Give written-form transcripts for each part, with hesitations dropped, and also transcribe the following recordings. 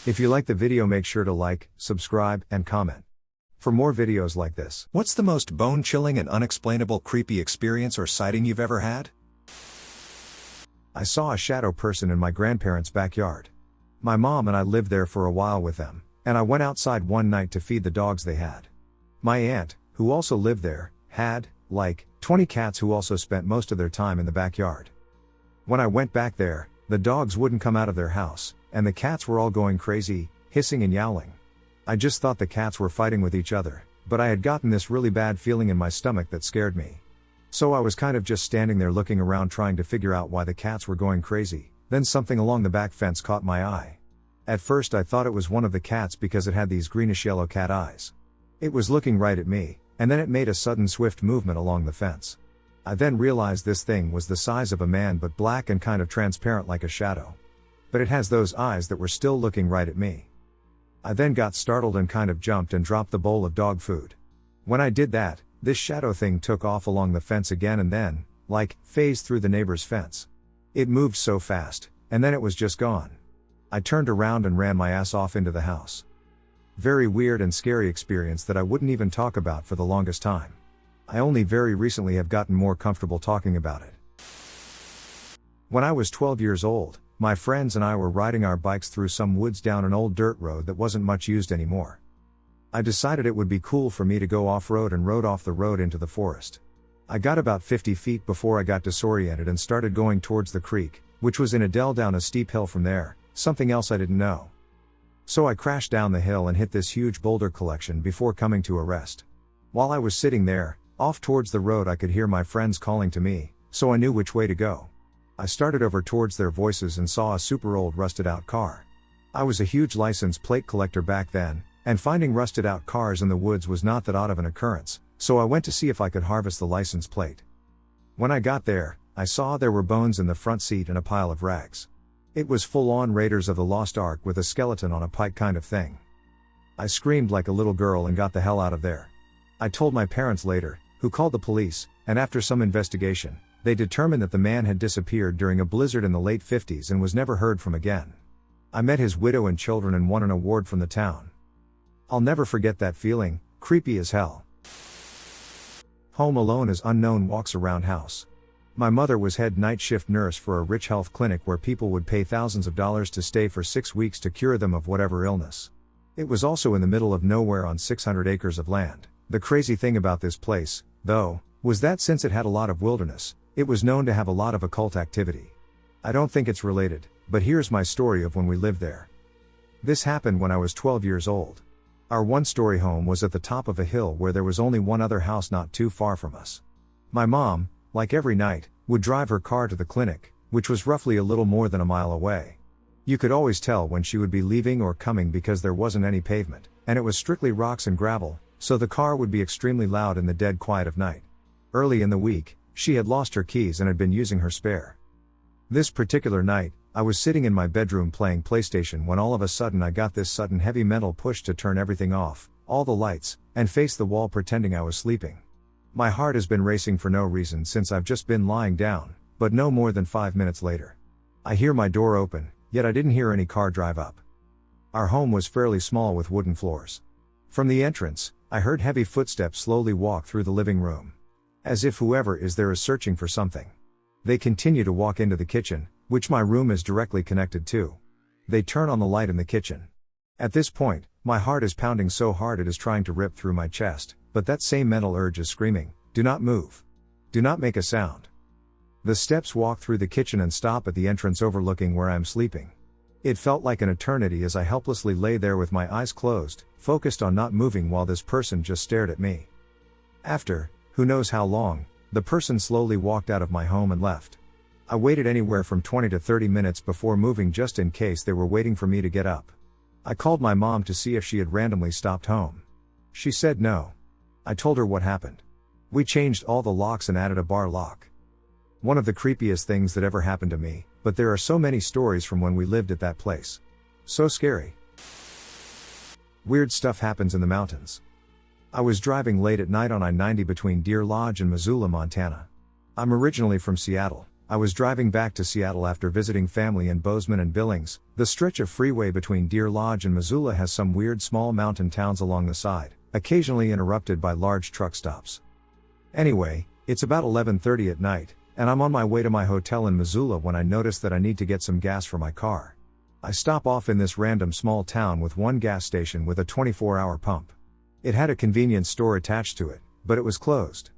If you like the video, make sure to like, subscribe, and comment for more videos like this. What's the most bone-chilling and unexplainable creepy experience or sighting you've ever had? I saw a shadow person in my grandparents' backyard. My mom and I lived there for a while with them, and I went outside one night to feed the dogs they had. My aunt, who also lived there, had, like, 20 cats who also spent most of their time in the backyard. When I went back there, the dogs wouldn't come out of their house, and the cats were all going crazy, hissing and yowling. I just thought the cats were fighting with each other, but I had gotten this really bad feeling in my stomach that scared me. So I was kind of just standing there looking around trying to figure out why the cats were going crazy. Then something along the back fence caught my eye. At first I thought it was one of the cats because it had these greenish-yellow cat eyes. It was looking right at me, and then it made a sudden swift movement along the fence. I then realized this thing was the size of a man but black and kind of transparent like a shadow. But it has those eyes that were still looking right at me. I then got startled and kind of jumped and dropped the bowl of dog food. When I did that, this shadow thing took off along the fence again and then, like, phased through the neighbor's fence. It moved so fast, and then it was just gone. I turned around and ran my ass off into the house. Very weird and scary experience that I wouldn't even talk about for the longest time. I only very recently have gotten more comfortable talking about it. When I was 12 years old, my friends and I were riding our bikes through some woods down an old dirt road that wasn't much used anymore. I decided it would be cool for me to go off-road and rode off the road into the forest. I got about 50 feet before I got disoriented and started going towards the creek, which was in a dell down a steep hill from there, something else I didn't know. So I crashed down the hill and hit this huge boulder collection before coming to a rest. While I was sitting there, off towards the road, I could hear my friends calling to me, so I knew which way to go. I started over towards their voices and saw a super old rusted out car. I was a huge license plate collector back then, and finding rusted out cars in the woods was not that odd of an occurrence, so I went to see if I could harvest the license plate. When I got there, I saw there were bones in the front seat and a pile of rags. It was full-on Raiders of the Lost Ark with a skeleton on a pike kind of thing. I screamed like a little girl and got the hell out of there. I told my parents later, who called the police, and after some investigation, they determined that the man had disappeared during a blizzard in the late 50s and was never heard from again. I met his widow and children and won an award from the town. I'll never forget that feeling, creepy as hell. Home alone as unknown walks around house. My mother was head night shift nurse for a rich health clinic where people would pay thousands of dollars to stay for 6 weeks to cure them of whatever illness. It was also in the middle of nowhere on 600 acres of land. The crazy thing about this place, though, was that since it had a lot of wilderness, it was known to have a lot of occult activity. I don't think it's related, but here's my story of when we lived there. This happened when I was 12 years old. Our one-story home was at the top of a hill where there was only one other house not too far from us. My mom, like every night, would drive her car to the clinic, which was roughly a little more than a mile away. You could always tell when she would be leaving or coming because there wasn't any pavement, and it was strictly rocks and gravel, so the car would be extremely loud in the dead quiet of night. Early in the week, she had lost her keys and had been using her spare. This particular night, I was sitting in my bedroom playing PlayStation when all of a sudden I got this sudden heavy mental push to turn everything off, all the lights, and face the wall pretending I was sleeping. My heart has been racing for no reason since I've just been lying down, but no more than 5 minutes later. I hear my door open, yet I didn't hear any car drive up. Our home was fairly small with wooden floors. From the entrance, I heard heavy footsteps slowly walk through the living room. As if whoever is there is searching for something. They continue to walk into the kitchen, which my room is directly connected to. They turn on the light in the kitchen. At this point, my heart is pounding so hard it is trying to rip through my chest, but that same mental urge is screaming, "Do not move. Do not make a sound." The steps walk through the kitchen and stop at the entrance overlooking where I am sleeping. It felt like an eternity as I helplessly lay there with my eyes closed, focused on not moving while this person just stared at me. After, who knows how long, the person slowly walked out of my home and left. I waited anywhere from 20 to 30 minutes before moving just in case they were waiting for me to get up. I called my mom to see if she had randomly stopped home. She said no. I told her what happened. We changed all the locks and added a bar lock. One of the creepiest things that ever happened to me, but there are so many stories from when we lived at that place. So scary. Weird stuff happens in the mountains. I was driving late at night on I-90 between Deer Lodge and Missoula, Montana. I'm originally from Seattle, I was driving back to Seattle after visiting family in Bozeman and Billings. The stretch of freeway between Deer Lodge and Missoula has some weird small mountain towns along the side, occasionally interrupted by large truck stops. Anyway, it's about 11:30 at night, and I'm on my way to my hotel in Missoula when I notice that I need to get some gas for my car. I stop off in this random small town with one gas station with a 24-hour pump. It had a convenience store attached to it, but it was closed.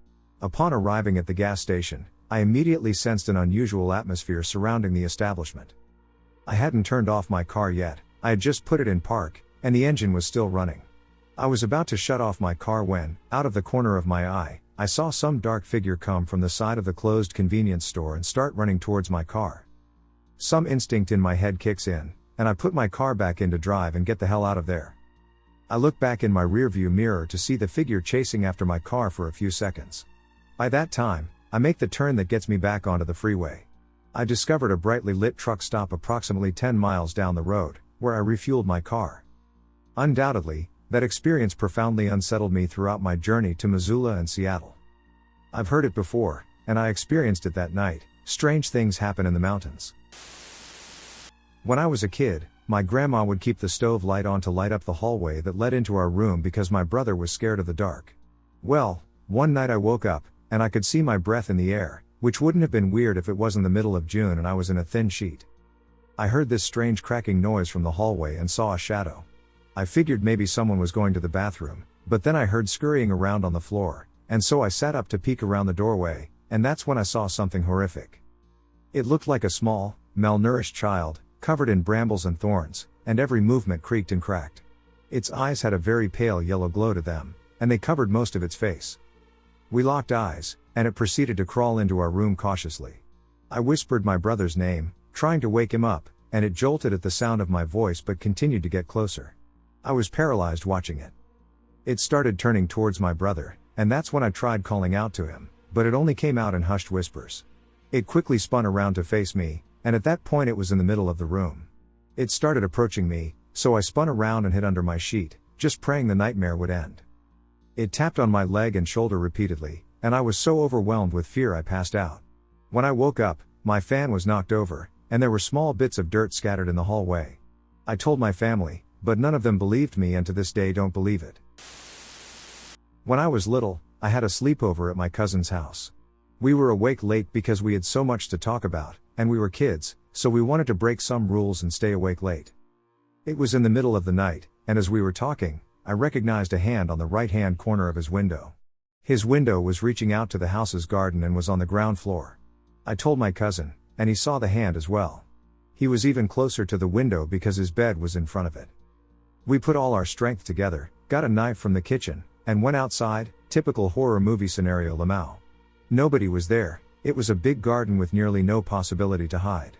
Upon arriving at the gas station, I immediately sensed an unusual atmosphere surrounding the establishment. I hadn't turned off my car yet, I had just put it in park, and the engine was still running. I was about to shut off my car when, out of the corner of my eye, I saw some dark figure come from the side of the closed convenience store and start running towards my car. Some instinct in my head kicks in, and I put my car back into drive and get the hell out of there. I look back in my rearview mirror to see the figure chasing after my car for a few seconds. By that time, I make the turn that gets me back onto the freeway. I discovered a brightly lit truck stop approximately 10 miles down the road, where I refueled my car. Undoubtedly, that experience profoundly unsettled me throughout my journey to Missoula and Seattle. I've heard it before, and I experienced it that night. Strange things happen in the mountains. When I was a kid, my grandma would keep the stove light on to light up the hallway that led into our room because my brother was scared of the dark. Well, one night I woke up, and I could see my breath in the air, which wouldn't have been weird if it wasn't the middle of June and I was in a thin sheet. I heard this strange cracking noise from the hallway and saw a shadow. I figured maybe someone was going to the bathroom, but then I heard scurrying around on the floor, and so I sat up to peek around the doorway, and that's when I saw something horrific. It looked like a small, malnourished child, covered in brambles and thorns, and every movement creaked and cracked. Its eyes had a very pale yellow glow to them, and they covered most of its face. We locked eyes, and it proceeded to crawl into our room cautiously. I whispered my brother's name, trying to wake him up, and it jolted at the sound of my voice but continued to get closer. I was paralyzed watching it. It started turning towards my brother, and that's when I tried calling out to him, but it only came out in hushed whispers. It quickly spun around to face me, and at that point it was in the middle of the room. It started approaching me, so I spun around and hid under my sheet, just praying the nightmare would end. It tapped on my leg and shoulder repeatedly, and I was so overwhelmed with fear I passed out. When I woke up, my fan was knocked over, and there were small bits of dirt scattered in the hallway. I told my family, but none of them believed me and to this day don't believe it. When I was little, I had a sleepover at my cousin's house. We were awake late because we had so much to talk about, and we were kids, so we wanted to break some rules and stay awake late. It was in the middle of the night, and as we were talking, I recognized a hand on the right-hand corner of his window. His window was reaching out to the house's garden and was on the ground floor. I told my cousin, and he saw the hand as well. He was even closer to the window because his bed was in front of it. We put all our strength together, got a knife from the kitchen, and went outside, typical horror movie scenario Lamau. Nobody was there, it was a big garden with nearly no possibility to hide.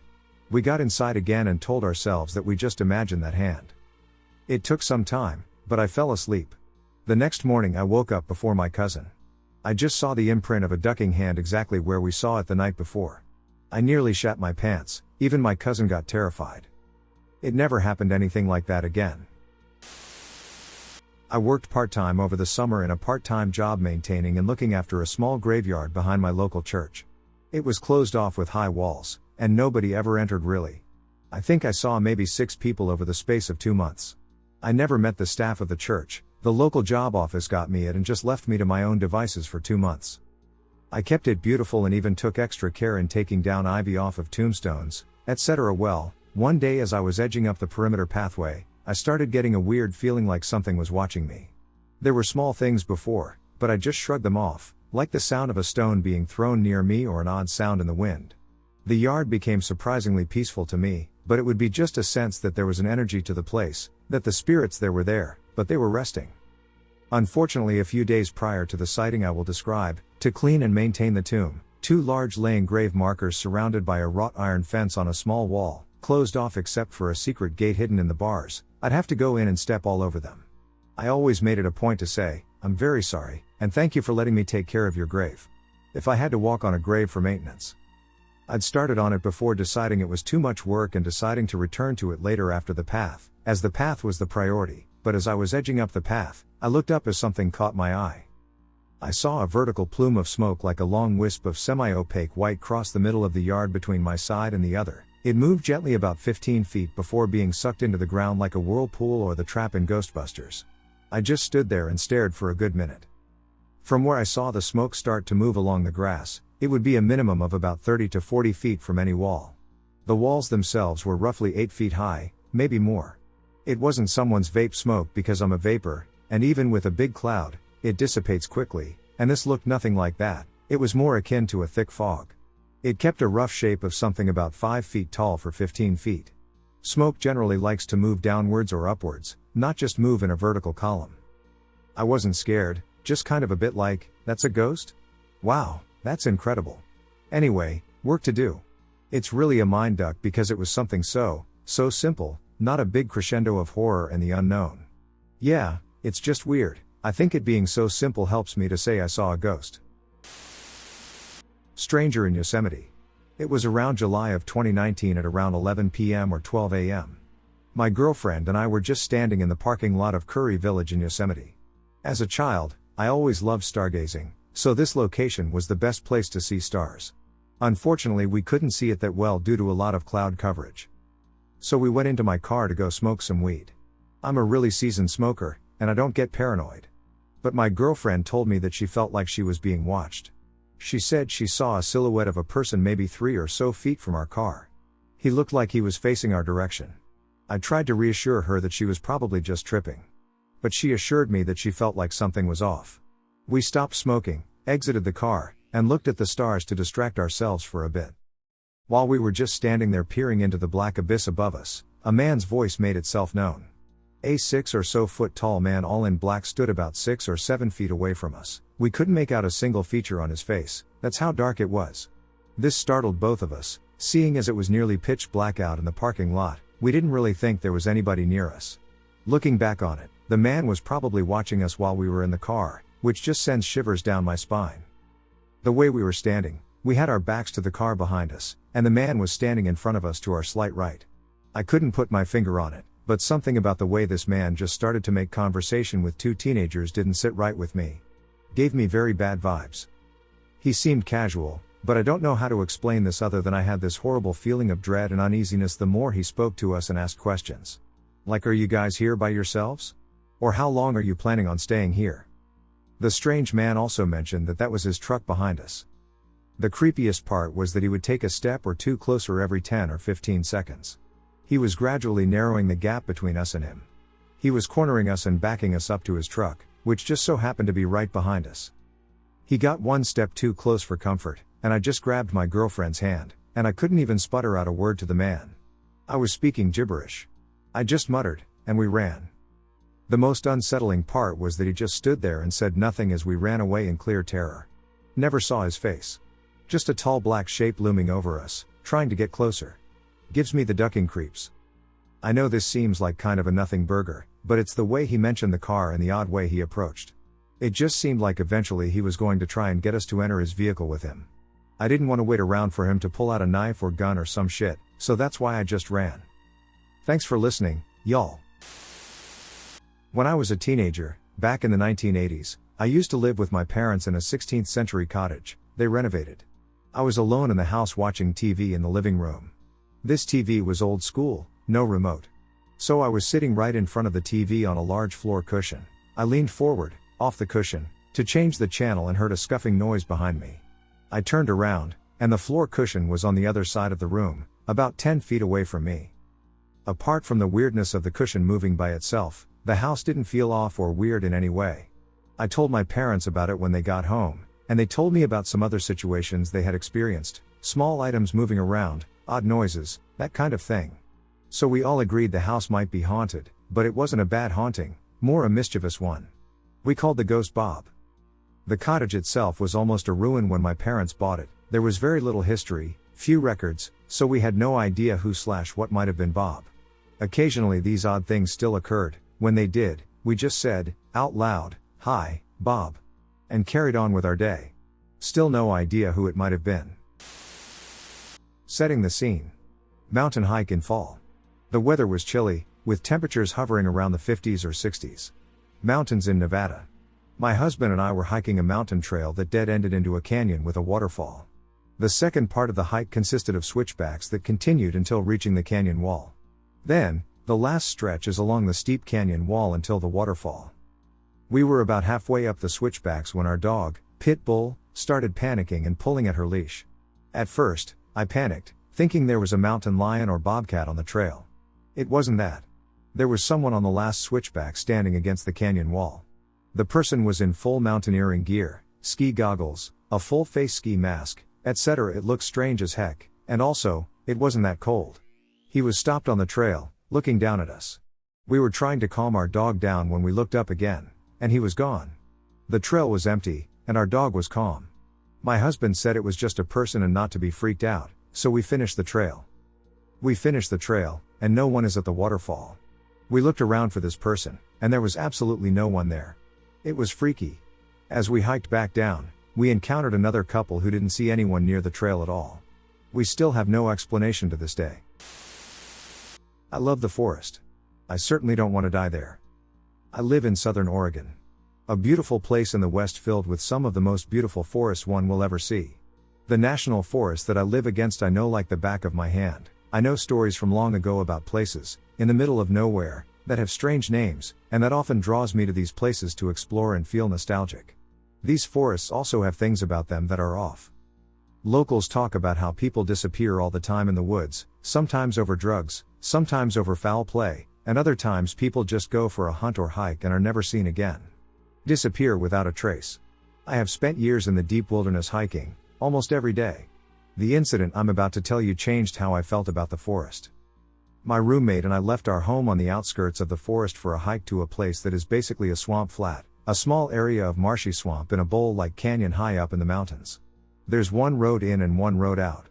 We got inside again and told ourselves that we just imagined that hand. It took some time, but I fell asleep. The next morning I woke up before my cousin. I just saw the imprint of a ducking hand exactly where we saw it the night before. I nearly shat my pants, even my cousin got terrified. It never happened anything like that again. I worked part-time over the summer in a part-time job maintaining and looking after a small graveyard behind my local church. It was closed off with high walls, and nobody ever entered really. I think I saw maybe 6 people over the space of 2 months. I never met the staff of the church, the local job office got me it and just left me to my own devices for 2 months. I kept it beautiful and even took extra care in taking down ivy off of tombstones, etc. Well, one day as I was edging up the perimeter pathway, I started getting a weird feeling like something was watching me. There were small things before, but I just shrugged them off, like the sound of a stone being thrown near me or an odd sound in the wind. The yard became surprisingly peaceful to me, but it would be just a sense that there was an energy to the place, that the spirits there were there, but they were resting. Unfortunately, a few days prior to the sighting I will describe, to clean and maintain the tomb, 2 large laying grave markers surrounded by a wrought iron fence on a small wall, closed off except for a secret gate hidden in the bars, I'd have to go in and step all over them. I always made it a point to say, "I'm very sorry, and thank you for letting me take care of your grave." If I had to walk on a grave for maintenance, I'd started on it before deciding it was too much work and deciding to return to it later after the path, as the path was the priority, but as I was edging up the path, I looked up as something caught my eye. I saw a vertical plume of smoke like a long wisp of semi-opaque white cross the middle of the yard between my side and the other. It moved gently about 15 feet before being sucked into the ground like a whirlpool or the trap in Ghostbusters. I just stood there and stared for a good minute. From where I saw the smoke start to move along the grass, it would be a minimum of about 30 to 40 feet from any wall. The walls themselves were roughly 8 feet high, maybe more. It wasn't someone's vape smoke because I'm a vapor, and even with a big cloud, it dissipates quickly, and this looked nothing like that. It was more akin to a thick fog. It kept a rough shape of something about 5 feet tall for 15 feet. Smoke generally likes to move downwards or upwards, not just move in a vertical column. I wasn't scared, just kind of a bit like, that's a ghost? Wow, that's incredible. Anyway, work to do. It's really a mind duck because it was something so simple, not a big crescendo of horror and the unknown. Yeah, it's just weird. I think it being so simple helps me to say I saw a ghost. Stranger in Yosemite. It was around July of 2019 at around 11 p.m. or 12 a.m. My girlfriend and I were just standing in the parking lot of Curry Village in Yosemite. As a child, I always loved stargazing, so this location was the best place to see stars. Unfortunately, we couldn't see it that well due to a lot of cloud coverage. So we went into my car to go smoke some weed. I'm a really seasoned smoker, and I don't get paranoid. But my girlfriend told me that she felt like she was being watched. She said she saw a silhouette of a person maybe 3 or so feet from our car. He looked like he was facing our direction. I tried to reassure her that she was probably just tripping. But she assured me that she felt like something was off. We stopped smoking, exited the car, and looked at the stars to distract ourselves for a bit. While we were just standing there peering into the black abyss above us, a man's voice made itself known. A 6 or so foot tall man all in black stood about 6 or 7 feet away from us. We couldn't make out a single feature on his face, that's how dark it was. This startled both of us, seeing as it was nearly pitch black out in the parking lot. We didn't really think there was anybody near us. Looking back on it, the man was probably watching us while we were in the car, which just sends shivers down my spine. The way we were standing, we had our backs to the car behind us, and the man was standing in front of us to our slight right. I couldn't put my finger on it, but something about the way this man just started to make conversation with 2 teenagers didn't sit right with me. Gave me very bad vibes. He seemed casual, but I don't know how to explain this other than I had this horrible feeling of dread and uneasiness the more he spoke to us and asked questions. Like, are you guys here by yourselves? Or how long are you planning on staying here? The strange man also mentioned that that was his truck behind us. The creepiest part was that he would take a step or 2 closer every 10 or 15 seconds. He was gradually narrowing the gap between us and him. He was cornering us and backing us up to his truck, which just so happened to be right behind us. He got 1 step too close for comfort, and I just grabbed my girlfriend's hand, and I couldn't even sputter out a word to the man. I was speaking gibberish. I just muttered, and we ran. The most unsettling part was that he just stood there and said nothing as we ran away in clear terror. Never saw his face. Just a tall black shape looming over us, trying to get closer. Gives me the ducking creeps. I know this seems like kind of a nothing burger, but it's the way he mentioned the car and the odd way he approached. It just seemed like eventually he was going to try and get us to enter his vehicle with him. I didn't want to wait around for him to pull out a knife or gun or some shit, so that's why I just ran. Thanks for listening, y'all. When I was a teenager, back in the 1980s, I used to live with my parents in a 16th century cottage they renovated. I was alone in the house watching TV in the living room. This TV was old school, no remote. So I was sitting right in front of the TV on a large floor cushion. I leaned forward, off the cushion, to change the channel and heard a scuffing noise behind me. I turned around, and the floor cushion was on the other side of the room, about 10 feet away from me. Apart from the weirdness of the cushion moving by itself, the house didn't feel off or weird in any way. I told my parents about it when they got home, and they told me about some other situations they had experienced, small items moving around, odd noises, that kind of thing. So we all agreed the house might be haunted, but it wasn't a bad haunting, more a mischievous one. We called the ghost Bob. The cottage itself was almost a ruin when my parents bought it. There was very little history, few records, so we had no idea who/what might have been Bob. Occasionally these odd things still occurred. When they did, we just said, out loud, "Hi, Bob," and carried on with our day. Still no idea who it might have been. Setting the scene. Mountain hike in fall. The weather was chilly, with temperatures hovering around the 50s or 60s. Mountains in Nevada. My husband and I were hiking a mountain trail that dead-ended into a canyon with a waterfall. The second part of the hike consisted of switchbacks that continued until reaching the canyon wall. Then, the last stretch is along the steep canyon wall until the waterfall. We were about halfway up the switchbacks when our dog, Pit Bull, started panicking and pulling at her leash. At first, I panicked, thinking there was a mountain lion or bobcat on the trail. It wasn't that. There was someone on the last switchback standing against the canyon wall. The person was in full mountaineering gear, ski goggles, a full face ski mask, etc. It looked strange as heck, and also, it wasn't that cold. He was stopped on the trail, looking down at us. We were trying to calm our dog down when we looked up again, and he was gone. The trail was empty, and our dog was calm. My husband said it was just a person and not to be freaked out, so we finished the trail. We finished the trail, and no one is at the waterfall. We looked around for this person, and there was absolutely no one there. It was freaky. As we hiked back down, we encountered another couple who didn't see anyone near the trail at all. We still have no explanation to this day. I love the forest. I certainly don't want to die there. I live in Southern Oregon. A beautiful place in the West filled with some of the most beautiful forests one will ever see. The national forest that I live against I know like the back of my hand. I know stories from long ago about places, in the middle of nowhere, that have strange names, and that often draws me to these places to explore and feel nostalgic. These forests also have things about them that are off. Locals talk about how people disappear all the time in the woods, sometimes over drugs, sometimes over foul play, and other times people just go for a hunt or hike and are never seen again. Disappear without a trace. I have spent years in the deep wilderness hiking, almost every day. The incident I'm about to tell you changed how I felt about the forest. My roommate and I left our home on the outskirts of the forest for a hike to a place that is basically a swamp flat, a small area of marshy swamp in a bowl-like canyon high up in the mountains. There's one road in and one road out.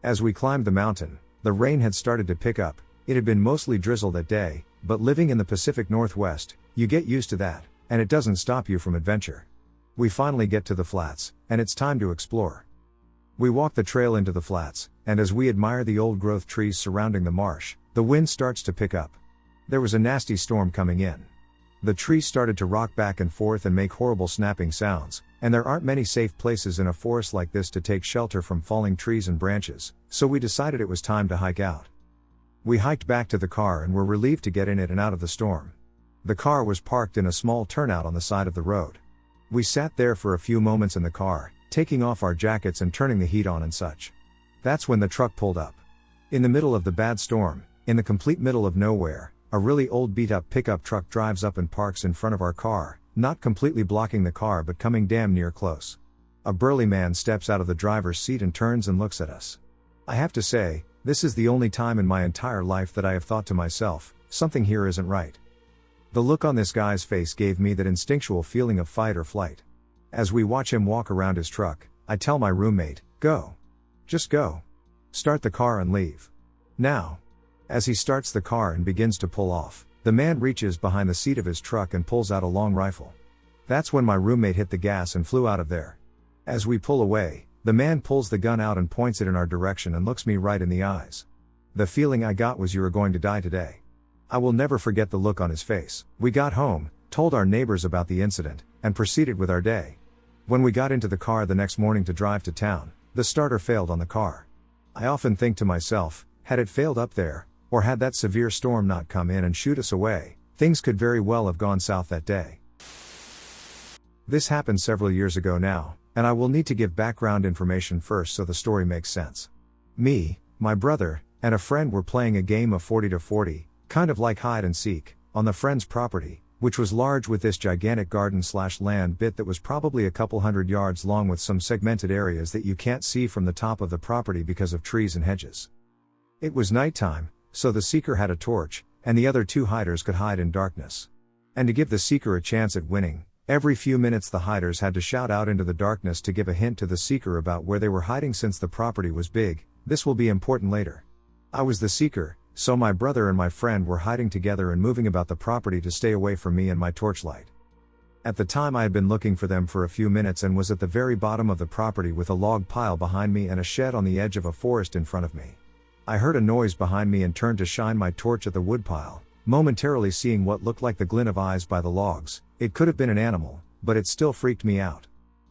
As we climbed the mountain, the rain had started to pick up. It had been mostly drizzle that day, but living in the Pacific Northwest, you get used to that, and it doesn't stop you from adventure. We finally get to the flats, and it's time to explore. We walk the trail into the flats, and as we admire the old-growth trees surrounding the marsh, the wind starts to pick up. There was a nasty storm coming in. The trees started to rock back and forth and make horrible snapping sounds, and there aren't many safe places in a forest like this to take shelter from falling trees and branches, so we decided it was time to hike out. We hiked back to the car and were relieved to get in it and out of the storm. The car was parked in a small turnout on the side of the road. We sat there for a few moments in the car, taking off our jackets and turning the heat on and such. That's when the truck pulled up. In the middle of the bad storm, in the complete middle of nowhere, a really old beat-up pickup truck drives up and parks in front of our car, not completely blocking the car but coming damn near close. A burly man steps out of the driver's seat and turns and looks at us. I have to say, this is the only time in my entire life that I have thought to myself, something here isn't right. The look on this guy's face gave me that instinctual feeling of fight or flight. As we watch him walk around his truck, I tell my roommate, "Go. Just go. Start the car and leave. Now." As he starts the car and begins to pull off, the man reaches behind the seat of his truck and pulls out a long rifle. That's when my roommate hit the gas and flew out of there. As we pull away, the man pulls the gun out and points it in our direction and looks me right in the eyes. The feeling I got was, "You are going to die today." I will never forget the look on his face. We got home, told our neighbors about the incident, and proceeded with our day. When we got into the car the next morning to drive to town, the starter failed on the car. I often think to myself, had it failed up there, or had that severe storm not come in and shoot us away, things could very well have gone south that day. This happened several years ago now, and I will need to give background information first so the story makes sense. Me, my brother, and a friend were playing a game of 40 to 40, kind of like hide and seek, on the friend's property, which was large with this gigantic garden/land bit that was probably a couple hundred yards long with some segmented areas that you can't see from the top of the property because of trees and hedges. It was nighttime, so the seeker had a torch, and the other two hiders could hide in darkness. And to give the seeker a chance at winning, every few minutes the hiders had to shout out into the darkness to give a hint to the seeker about where they were hiding since the property was big. This will be important later. I was the seeker, so my brother and my friend were hiding together and moving about the property to stay away from me and my torchlight. At the time I had been looking for them for a few minutes and was at the very bottom of the property with a log pile behind me and a shed on the edge of a forest in front of me. I heard a noise behind me and turned to shine my torch at the woodpile, momentarily seeing what looked like the glint of eyes by the logs. It could have been an animal, but it still freaked me out.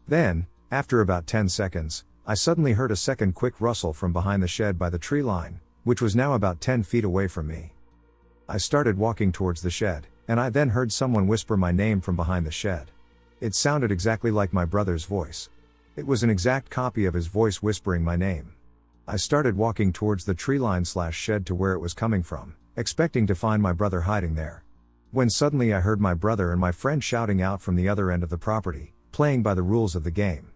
Then, after about 10 seconds, I suddenly heard a second quick rustle from behind the shed by the tree line, which was now about 10 feet away from me. I started walking towards the shed, and I then heard someone whisper my name from behind the shed. It sounded exactly like my brother's voice. It was an exact copy of his voice whispering my name. I started walking towards the tree line/shed to where it was coming from, expecting to find my brother hiding there. When suddenly I heard my brother and my friend shouting out from the other end of the property, playing by the rules of the game.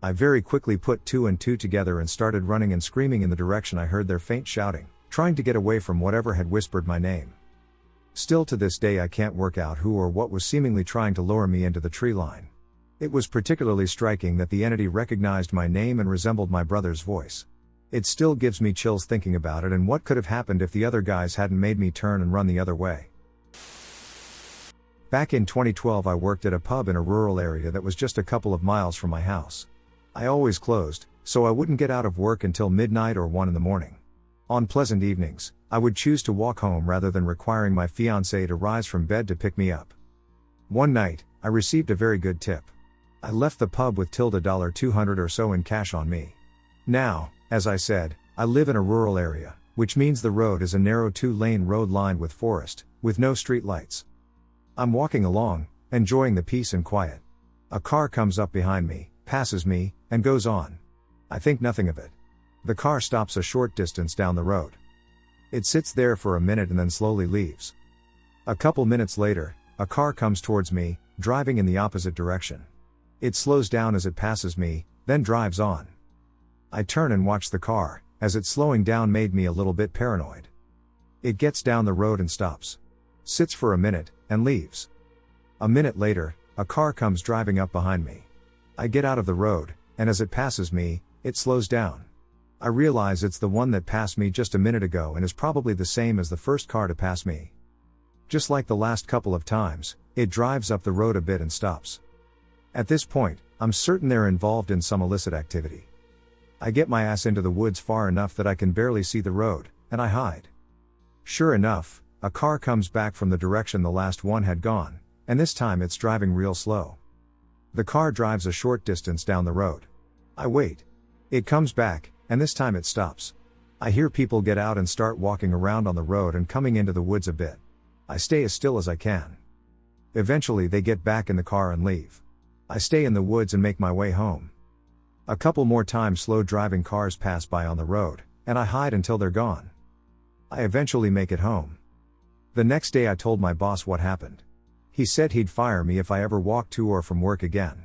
I very quickly put 2 and 2 together and started running and screaming in the direction I heard their faint shouting, trying to get away from whatever had whispered my name. Still to this day I can't work out who or what was seemingly trying to lure me into the tree line. It was particularly striking that the entity recognized my name and resembled my brother's voice. It still gives me chills thinking about it and what could have happened if the other guys hadn't made me turn and run the other way. Back in 2012 I worked at a pub in a rural area that was just a couple of miles from my house. I always closed, so I wouldn't get out of work until midnight or 1 in the morning. On pleasant evenings, I would choose to walk home rather than requiring my fiancée to rise from bed to pick me up. One night, I received a very good tip. I left the pub with $200 or so in cash on me. Now, as I said, I live in a rural area, which means the road is a narrow 2-lane road lined with forest, with no street lights. I'm walking along, enjoying the peace and quiet. A car comes up behind me, passes me, and goes on. I think nothing of it. The car stops a short distance down the road. It sits there for a minute and then slowly leaves. A couple minutes later, a car comes towards me, driving in the opposite direction. It slows down as it passes me, then drives on. I turn and watch the car, as its slowing down made me a little bit paranoid. It gets down the road and stops. Sits for a minute, and leaves. A minute later, a car comes driving up behind me. I get out of the road, and as it passes me, it slows down. I realize it's the one that passed me just a minute ago and is probably the same as the first car to pass me. Just like the last couple of times, it drives up the road a bit and stops. At this point, I'm certain they're involved in some illicit activity. I get my ass into the woods far enough that I can barely see the road, and I hide. Sure enough, a car comes back from the direction the last one had gone, and this time it's driving real slow. The car drives a short distance down the road. I wait. It comes back, and this time it stops. I hear people get out and start walking around on the road and coming into the woods a bit. I stay as still as I can. Eventually they get back in the car and leave. I stay in the woods and make my way home. A couple more times slow driving cars pass by on the road, and I hide until they're gone. I eventually make it home. The next day I told my boss what happened. He said he'd fire me if I ever walked to or from work again.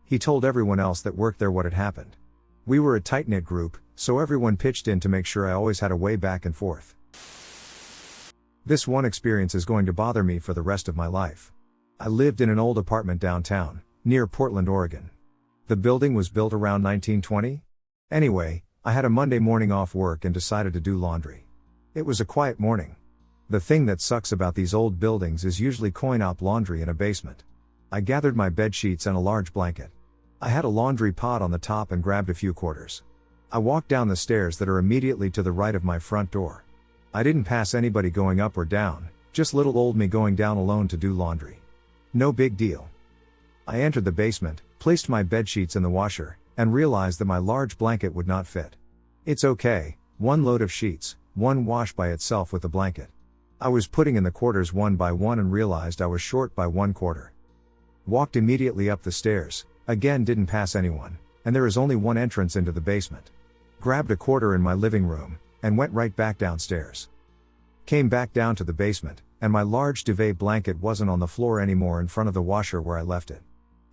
He told everyone else that worked there what had happened. We were a tight-knit group, so everyone pitched in to make sure I always had a way back and forth. This one experience is going to bother me for the rest of my life. I lived in an old apartment downtown, near Portland, Oregon. The building was built around 1920? Anyway, I had a Monday morning off work and decided to do laundry. It was a quiet morning. The thing that sucks about these old buildings is usually coin-op laundry in a basement. I gathered my bed sheets and a large blanket. I had a laundry pod on the top and grabbed a few quarters. I walked down the stairs that are immediately to the right of my front door. I didn't pass anybody going up or down, just little old me going down alone to do laundry. No big deal. I entered the basement, placed my bed sheets in the washer, and realized that my large blanket would not fit. It's okay, one load of sheets, one wash by itself with the blanket. I was putting in the quarters one by one and realized I was short by 1/4. Walked immediately up the stairs, again didn't pass anyone, and there is only one entrance into the basement. Grabbed a quarter in my living room, and went right back downstairs. Came back down to the basement, and my large duvet blanket wasn't on the floor anymore in front of the washer where I left it.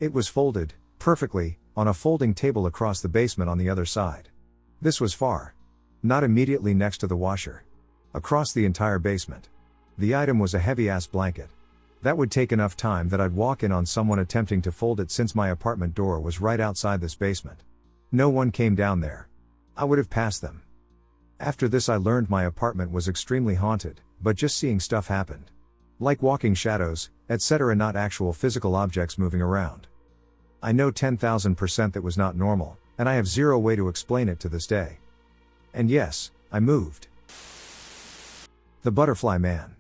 It was folded, perfectly, on a folding table across the basement on the other side. This was far. Not immediately next to the washer. Across the entire basement. The item was a heavy-ass blanket. That would take enough time that I'd walk in on someone attempting to fold it since my apartment door was right outside this basement. No one came down there. I would have passed them. After this I learned my apartment was extremely haunted, but just seeing stuff happened. Like walking shadows, etc., not actual physical objects moving around. I know 10,000% that was not normal, and I have zero way to explain it to this day. And yes, I moved. The Butterfly Man.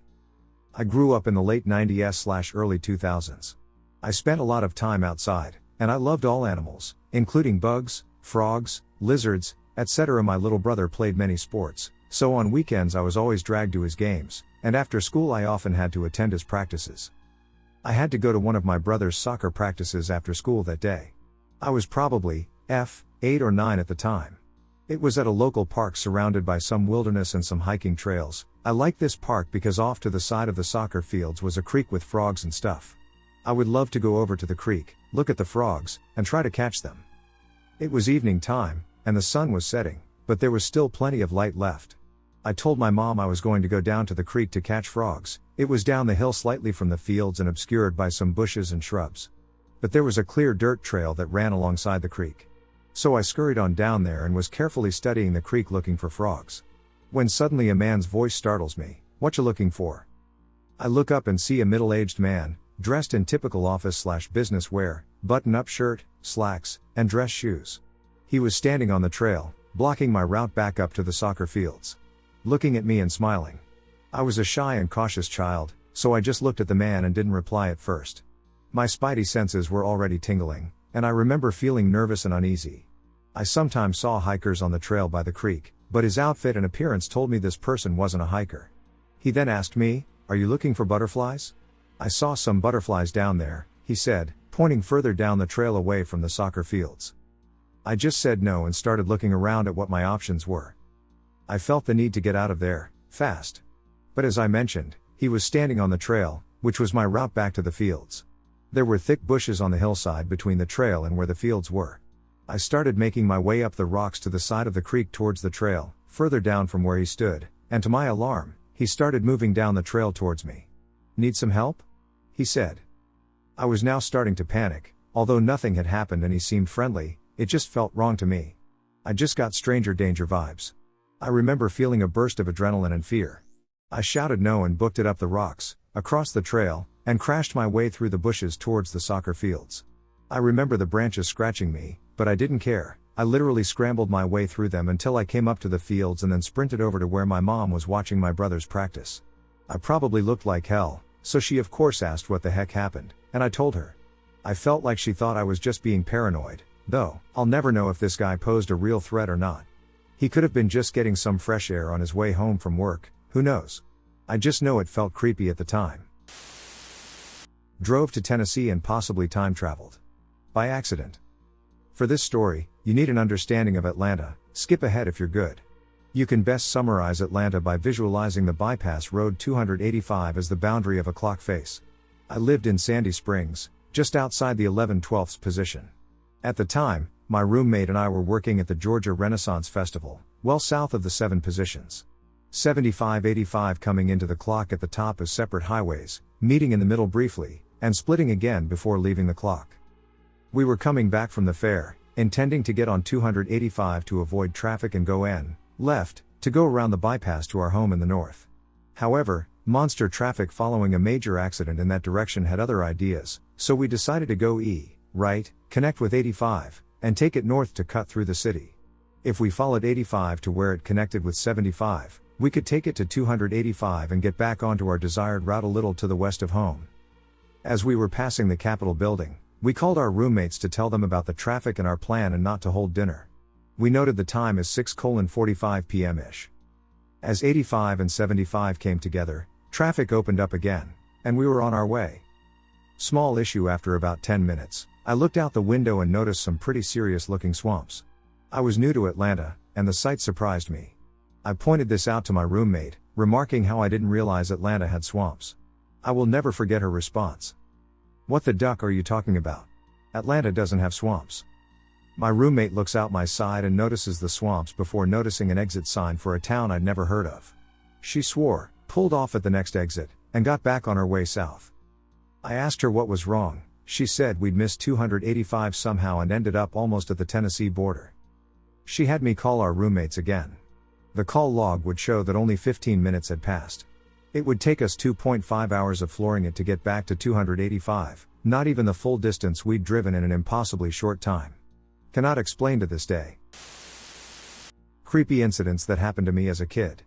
I grew up in the late 90s/early 2000s. I spent a lot of time outside, and I loved all animals, including bugs, frogs, lizards, etc. My little brother played many sports, so on weekends I was always dragged to his games, and after school I often had to attend his practices. I had to go to one of my brother's soccer practices after school that day. I was probably 8 or 9 at the time. It was at a local park surrounded by some wilderness and some hiking trails. I liked this park because off to the side of the soccer fields was a creek with frogs and stuff. I would love to go over to the creek, look at the frogs, and try to catch them. It was evening time, and the sun was setting, but there was still plenty of light left. I told my mom I was going to go down to the creek to catch frogs. It was down the hill slightly from the fields and obscured by some bushes and shrubs. But there was a clear dirt trail that ran alongside the creek. So I scurried on down there and was carefully studying the creek looking for frogs. When suddenly a man's voice startles me. "What you looking for?" I look up and see a middle-aged man, dressed in typical office/business wear, button-up shirt, slacks, and dress shoes. He was standing on the trail, blocking my route back up to the soccer fields. Looking at me and smiling. I was a shy and cautious child, so I just looked at the man and didn't reply at first. My spidey senses were already tingling, and I remember feeling nervous and uneasy. I sometimes saw hikers on the trail by the creek, but his outfit and appearance told me this person wasn't a hiker. He then asked me, "Are you looking for butterflies?" "I saw some butterflies down there," he said, pointing further down the trail away from the soccer fields. I just said no and started looking around at what my options were. I felt the need to get out of there, fast. But as I mentioned, he was standing on the trail, which was my route back to the fields. There were thick bushes on the hillside between the trail and where the fields were. I started making my way up the rocks to the side of the creek towards the trail, further down from where he stood, and to my alarm, he started moving down the trail towards me. "Need some help?" he said. I was now starting to panic. Although nothing had happened and he seemed friendly, it just felt wrong to me. I just got stranger danger vibes. I remember feeling a burst of adrenaline and fear. I shouted no and booked it up the rocks, across the trail, and crashed my way through the bushes towards the soccer fields. I remember the branches scratching me, but I didn't care. I literally scrambled my way through them until I came up to the fields and then sprinted over to where my mom was watching my brother's practice. I probably looked like hell, so she of course asked what the heck happened, and I told her. I felt like she thought I was just being paranoid, though I'll never know if this guy posed a real threat or not. He could have been just getting some fresh air on his way home from work, who knows? I just know it felt creepy at the time. Drove to Tennessee and possibly time traveled. By accident. For this story, you need an understanding of Atlanta. Skip ahead if you're good. You can best summarize Atlanta by visualizing the bypass road 285 as the boundary of a clock face. I lived in Sandy Springs, just outside the 11/12ths position. At the time, my roommate and I were working at the Georgia Renaissance Festival, well south of the 7 positions. 75-85 coming into the clock at the top as separate highways, meeting in the middle briefly, and splitting again before leaving the clock. We were coming back from the fair, intending to get on 285 to avoid traffic and go left, to go around the bypass to our home in the north. However, monster traffic following a major accident in that direction had other ideas, so we decided to go right, connect with 85, and take it north to cut through the city. If we followed 85 to where it connected with 75, we could take it to 285 and get back onto our desired route a little to the west of home. As we were passing the Capitol building, we called our roommates to tell them about the traffic and our plan and not to hold dinner. We noted the time as 6:45 p.m.-ish. As 85 and 75 came together, traffic opened up again, and we were on our way. Small issue after about 10 minutes, I looked out the window and noticed some pretty serious looking swamps. I was new to Atlanta, and the sight surprised me. I pointed this out to my roommate, remarking how I didn't realize Atlanta had swamps. I will never forget her response. "What the duck are you talking about? Atlanta doesn't have swamps." My roommate looks out my side and notices the swamps before noticing an exit sign for a town I'd never heard of. She swore, pulled off at the next exit, and got back on her way south. I asked her what was wrong. She said we'd missed 285 somehow and ended up almost at the Tennessee border. She had me call our roommates again. The call log would show that only 15 minutes had passed. It would take us 2.5 hours of flooring it to get back to 285, not even the full distance we'd driven in an impossibly short time. Cannot explain to this day. Creepy incidents that happened to me as a kid.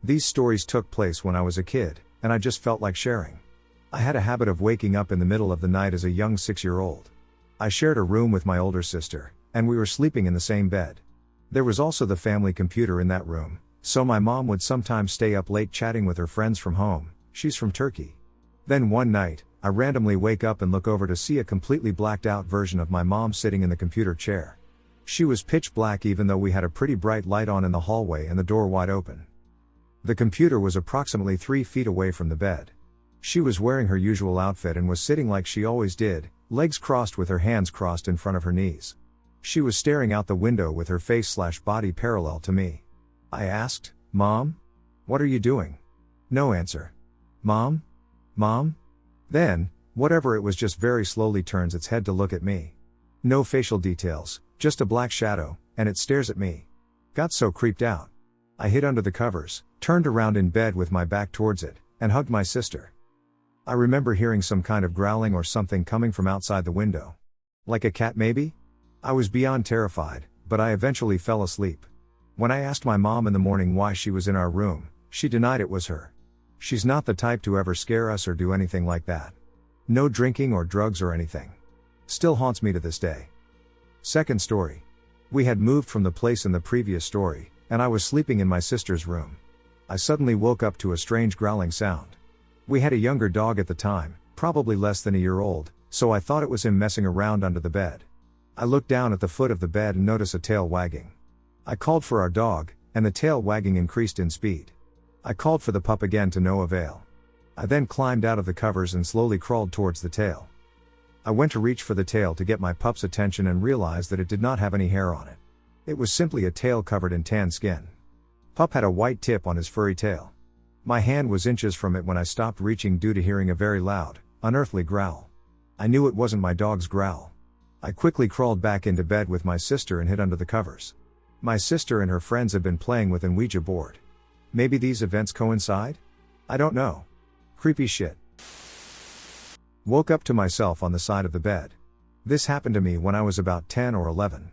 These stories took place when I was a kid, and I just felt like sharing. I had a habit of waking up in the middle of the night as a young 6-year-old. I shared a room with my older sister, and we were sleeping in the same bed. There was also the family computer in that room, so my mom would sometimes stay up late chatting with her friends from home. She's from Turkey. Then one night, I randomly wake up and look over to see a completely blacked out version of my mom sitting in the computer chair. She was pitch black even though we had a pretty bright light on in the hallway and the door wide open. The computer was approximately 3 feet away from the bed. She was wearing her usual outfit and was sitting like she always did, legs crossed with her hands crossed in front of her knees. She was staring out the window with her face/body parallel to me. I asked, "Mom? What are you doing?" No answer. "Mom? Mom?" Then, whatever it was just very slowly turns its head to look at me. No facial details, just a black shadow, and it stares at me. Got so creeped out. I hid under the covers, turned around in bed with my back towards it, and hugged my sister. I remember hearing some kind of growling or something coming from outside the window. Like a cat maybe? I was beyond terrified, but I eventually fell asleep. When I asked my mom in the morning why she was in our room, she denied it was her. She's not the type to ever scare us or do anything like that. No drinking or drugs or anything. Still haunts me to this day. Second story. We had moved from the place in the previous story, and I was sleeping in my sister's room. I suddenly woke up to a strange growling sound. We had a younger dog at the time, probably less than a year old, so I thought it was him messing around under the bed. I looked down at the foot of the bed and noticed a tail wagging. I called for our dog, and the tail wagging increased in speed. I called for the pup again to no avail. I then climbed out of the covers and slowly crawled towards the tail. I went to reach for the tail to get my pup's attention and realized that it did not have any hair on it. It was simply a tail covered in tan skin. Pup had a white tip on his furry tail. My hand was inches from it when I stopped reaching due to hearing a very loud, unearthly growl. I knew it wasn't my dog's growl. I quickly crawled back into bed with my sister and hid under the covers. My sister and her friends had been playing with an Ouija board. Maybe these events coincide? I don't know. Creepy shit. Woke up to myself on the side of the bed. This happened to me when I was about 10 or 11.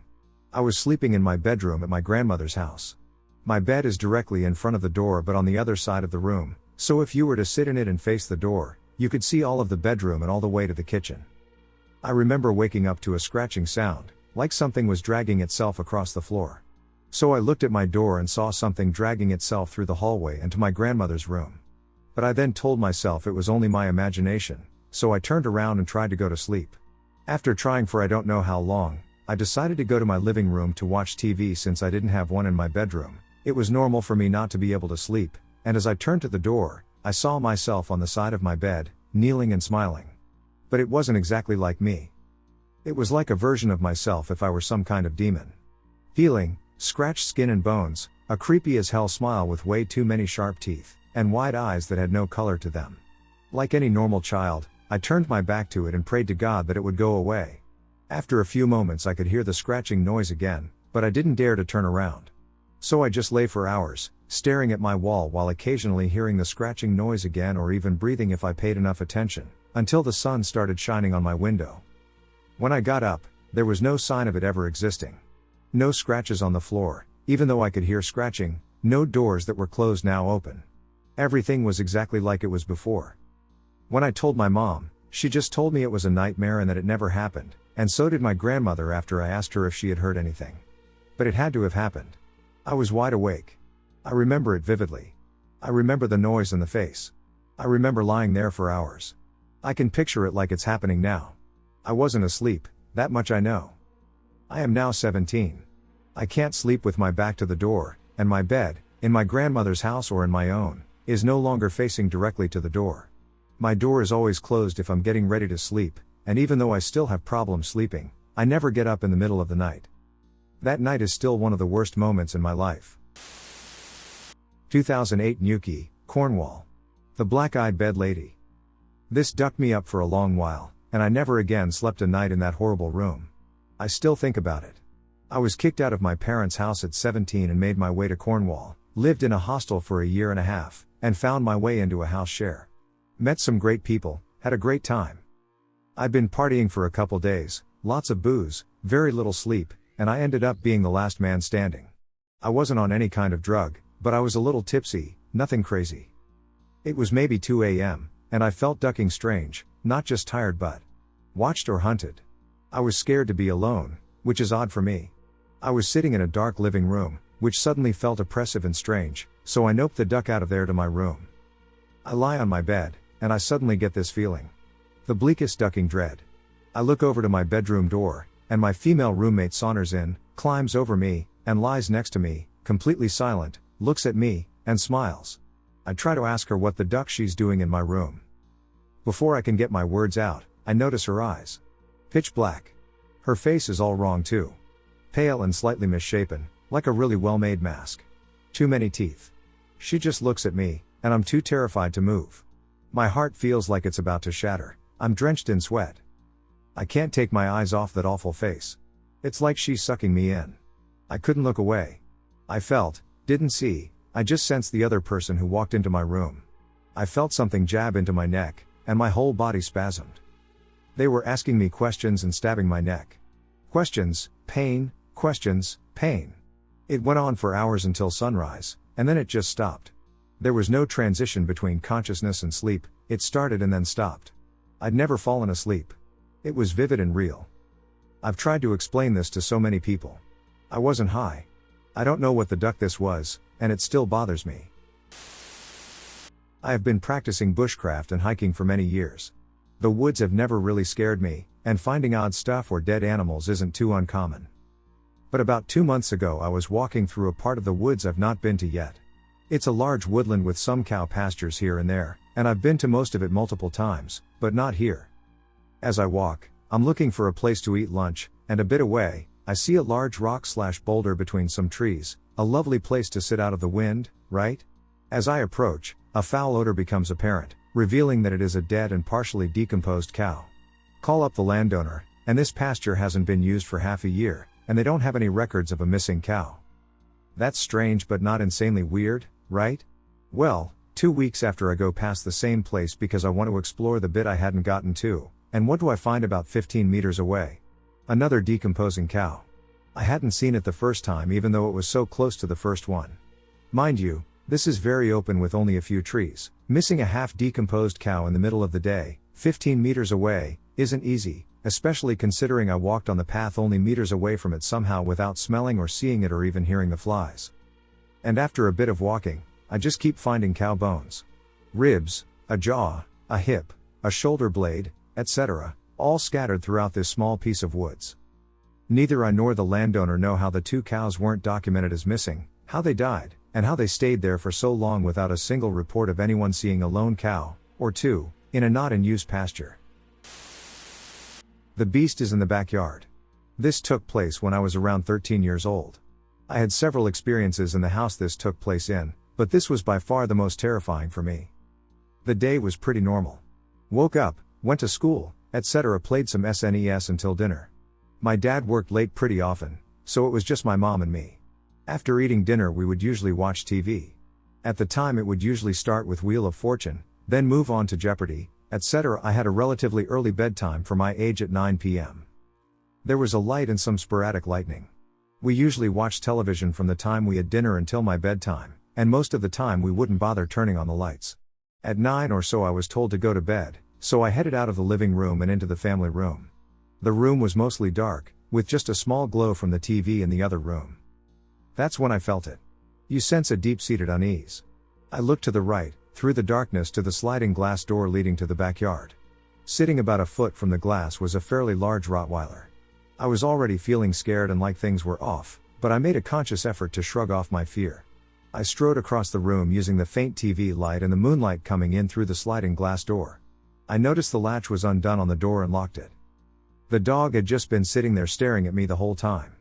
I was sleeping in my bedroom at my grandmother's house. My bed is directly in front of the door but on the other side of the room, so if you were to sit in it and face the door, you could see all of the bedroom and all the way to the kitchen. I remember waking up to a scratching sound, like something was dragging itself across the floor. So I looked at my door and saw something dragging itself through the hallway and to my grandmother's room. But I then told myself it was only my imagination, so I turned around and tried to go to sleep. After trying for I don't know how long, I decided to go to my living room to watch TV since I didn't have one in my bedroom. It was normal for me not to be able to sleep, and as I turned to the door, I saw myself on the side of my bed, kneeling and smiling. But it wasn't exactly like me. It was like a version of myself if I were some kind of demon. Peeling, scratched skin and bones, a creepy as hell smile with way too many sharp teeth, and wide eyes that had no color to them. Like any normal child, I turned my back to it and prayed to God that it would go away. After a few moments I could hear the scratching noise again, but I didn't dare to turn around. So I just lay for hours, staring at my wall while occasionally hearing the scratching noise again or even breathing if I paid enough attention, until the sun started shining on my window. When I got up, there was no sign of it ever existing. No scratches on the floor, even though I could hear scratching, no doors that were closed now open. Everything was exactly like it was before. When I told my mom, she just told me it was a nightmare and that it never happened, and so did my grandmother after I asked her if she had heard anything. But it had to have happened. I was wide awake. I remember it vividly. I remember the noise and the face. I remember lying there for hours. I can picture it like it's happening now. I wasn't asleep, that much I know. I am now 17. I can't sleep with my back to the door, and my bed, in my grandmother's house or in my own, is no longer facing directly to the door. My door is always closed if I'm getting ready to sleep, and even though I still have problems sleeping, I never get up in the middle of the night. That night is still one of the worst moments in my life. 2008 Newquay, Cornwall. The Black-Eyed Bed Lady. This ducked me up for a long while, and I never again slept a night in that horrible room. I still think about it. I was kicked out of my parents' house at 17 and made my way to Cornwall, lived in a hostel for a year and a half, and found my way into a house share. Met some great people, had a great time. I'd been partying for a couple days, lots of booze, very little sleep, and I ended up being the last man standing. I wasn't on any kind of drug, but I was a little tipsy, nothing crazy. It was maybe 2 a.m., and I felt ducking strange, not just tired but watched or hunted. I was scared to be alone, which is odd for me. I was sitting in a dark living room, which suddenly felt oppressive and strange, so I noped the duck out of there to my room. I lie on my bed, and I suddenly get this feeling. The bleakest ducking dread. I look over to my bedroom door, and my female roommate saunters in, climbs over me, and lies next to me, completely silent, looks at me, and smiles. I try to ask her what the duck she's doing in my room. Before I can get my words out, I notice her eyes. Pitch black. Her face is all wrong too. Pale and slightly misshapen, like a really well-made mask. Too many teeth. She just looks at me, and I'm too terrified to move. My heart feels like it's about to shatter. I'm drenched in sweat. I can't take my eyes off that awful face. It's like she's sucking me in. I couldn't look away. I felt, didn't see, I just sensed the other person who walked into my room. I felt something jab into my neck, and my whole body spasmed. They were asking me questions and stabbing my neck. Questions, pain, questions, pain. It went on for hours until sunrise, and then it just stopped. There was no transition between consciousness and sleep, it started and then stopped. I'd never fallen asleep. It was vivid and real. I've tried to explain this to so many people. I wasn't high. I don't know what the duck this was, and it still bothers me. I have been practicing bushcraft and hiking for many years. The woods have never really scared me, and finding odd stuff or dead animals isn't too uncommon. But about 2 months ago I was walking through a part of the woods I've not been to yet. It's a large woodland with some cow pastures here and there, and I've been to most of it multiple times, but not here. As I walk, I'm looking for a place to eat lunch, and a bit away, I see a large rock/boulder between some trees, a lovely place to sit out of the wind, right? As I approach, a foul odor becomes apparent, revealing that it is a dead and partially decomposed cow. Call up the landowner, and this pasture hasn't been used for half a year, and they don't have any records of a missing cow. That's strange but not insanely weird, right? Well, 2 weeks after I go past the same place because I want to explore the bit I hadn't gotten to, and what do I find about 15 meters away? Another decomposing cow. I hadn't seen it the first time even though it was so close to the first one. Mind you, this is very open with only a few trees. Missing a half-decomposed cow in the middle of the day, 15 meters away, isn't easy, especially considering I walked on the path only meters away from it somehow without smelling or seeing it or even hearing the flies. And after a bit of walking, I just keep finding cow bones. Ribs, a jaw, a hip, a shoulder blade, etc., all scattered throughout this small piece of woods. Neither I nor the landowner know how the 2 cows weren't documented as missing, how they died, and how they stayed there for so long without a single report of anyone seeing a lone cow, or 2, in a not-in-use pasture. The beast is in the backyard. This took place when I was around 13 years old. I had several experiences in the house this took place in, but this was by far the most terrifying for me. The day was pretty normal. Woke up, went to school, etc., played some SNES until dinner. My dad worked late pretty often, so it was just my mom and me. After eating dinner we would usually watch TV. At the time it would usually start with Wheel of Fortune, then move on to Jeopardy, etc. I had a relatively early bedtime for my age at 9 p.m. There was a light and some sporadic lightning. We usually watched television from the time we had dinner until my bedtime, and most of the time we wouldn't bother turning on the lights. At 9 or so I was told to go to bed, so I headed out of the living room and into the family room. The room was mostly dark, with just a small glow from the TV in the other room. That's when I felt it. You sense a deep-seated unease. I looked to the right, through the darkness to the sliding glass door leading to the backyard. Sitting about a foot from the glass was a fairly large Rottweiler. I was already feeling scared and like things were off, but I made a conscious effort to shrug off my fear. I strode across the room using the faint TV light and the moonlight coming in through the sliding glass door. I noticed the latch was undone on the door and locked it. The dog had just been sitting there staring at me the whole time.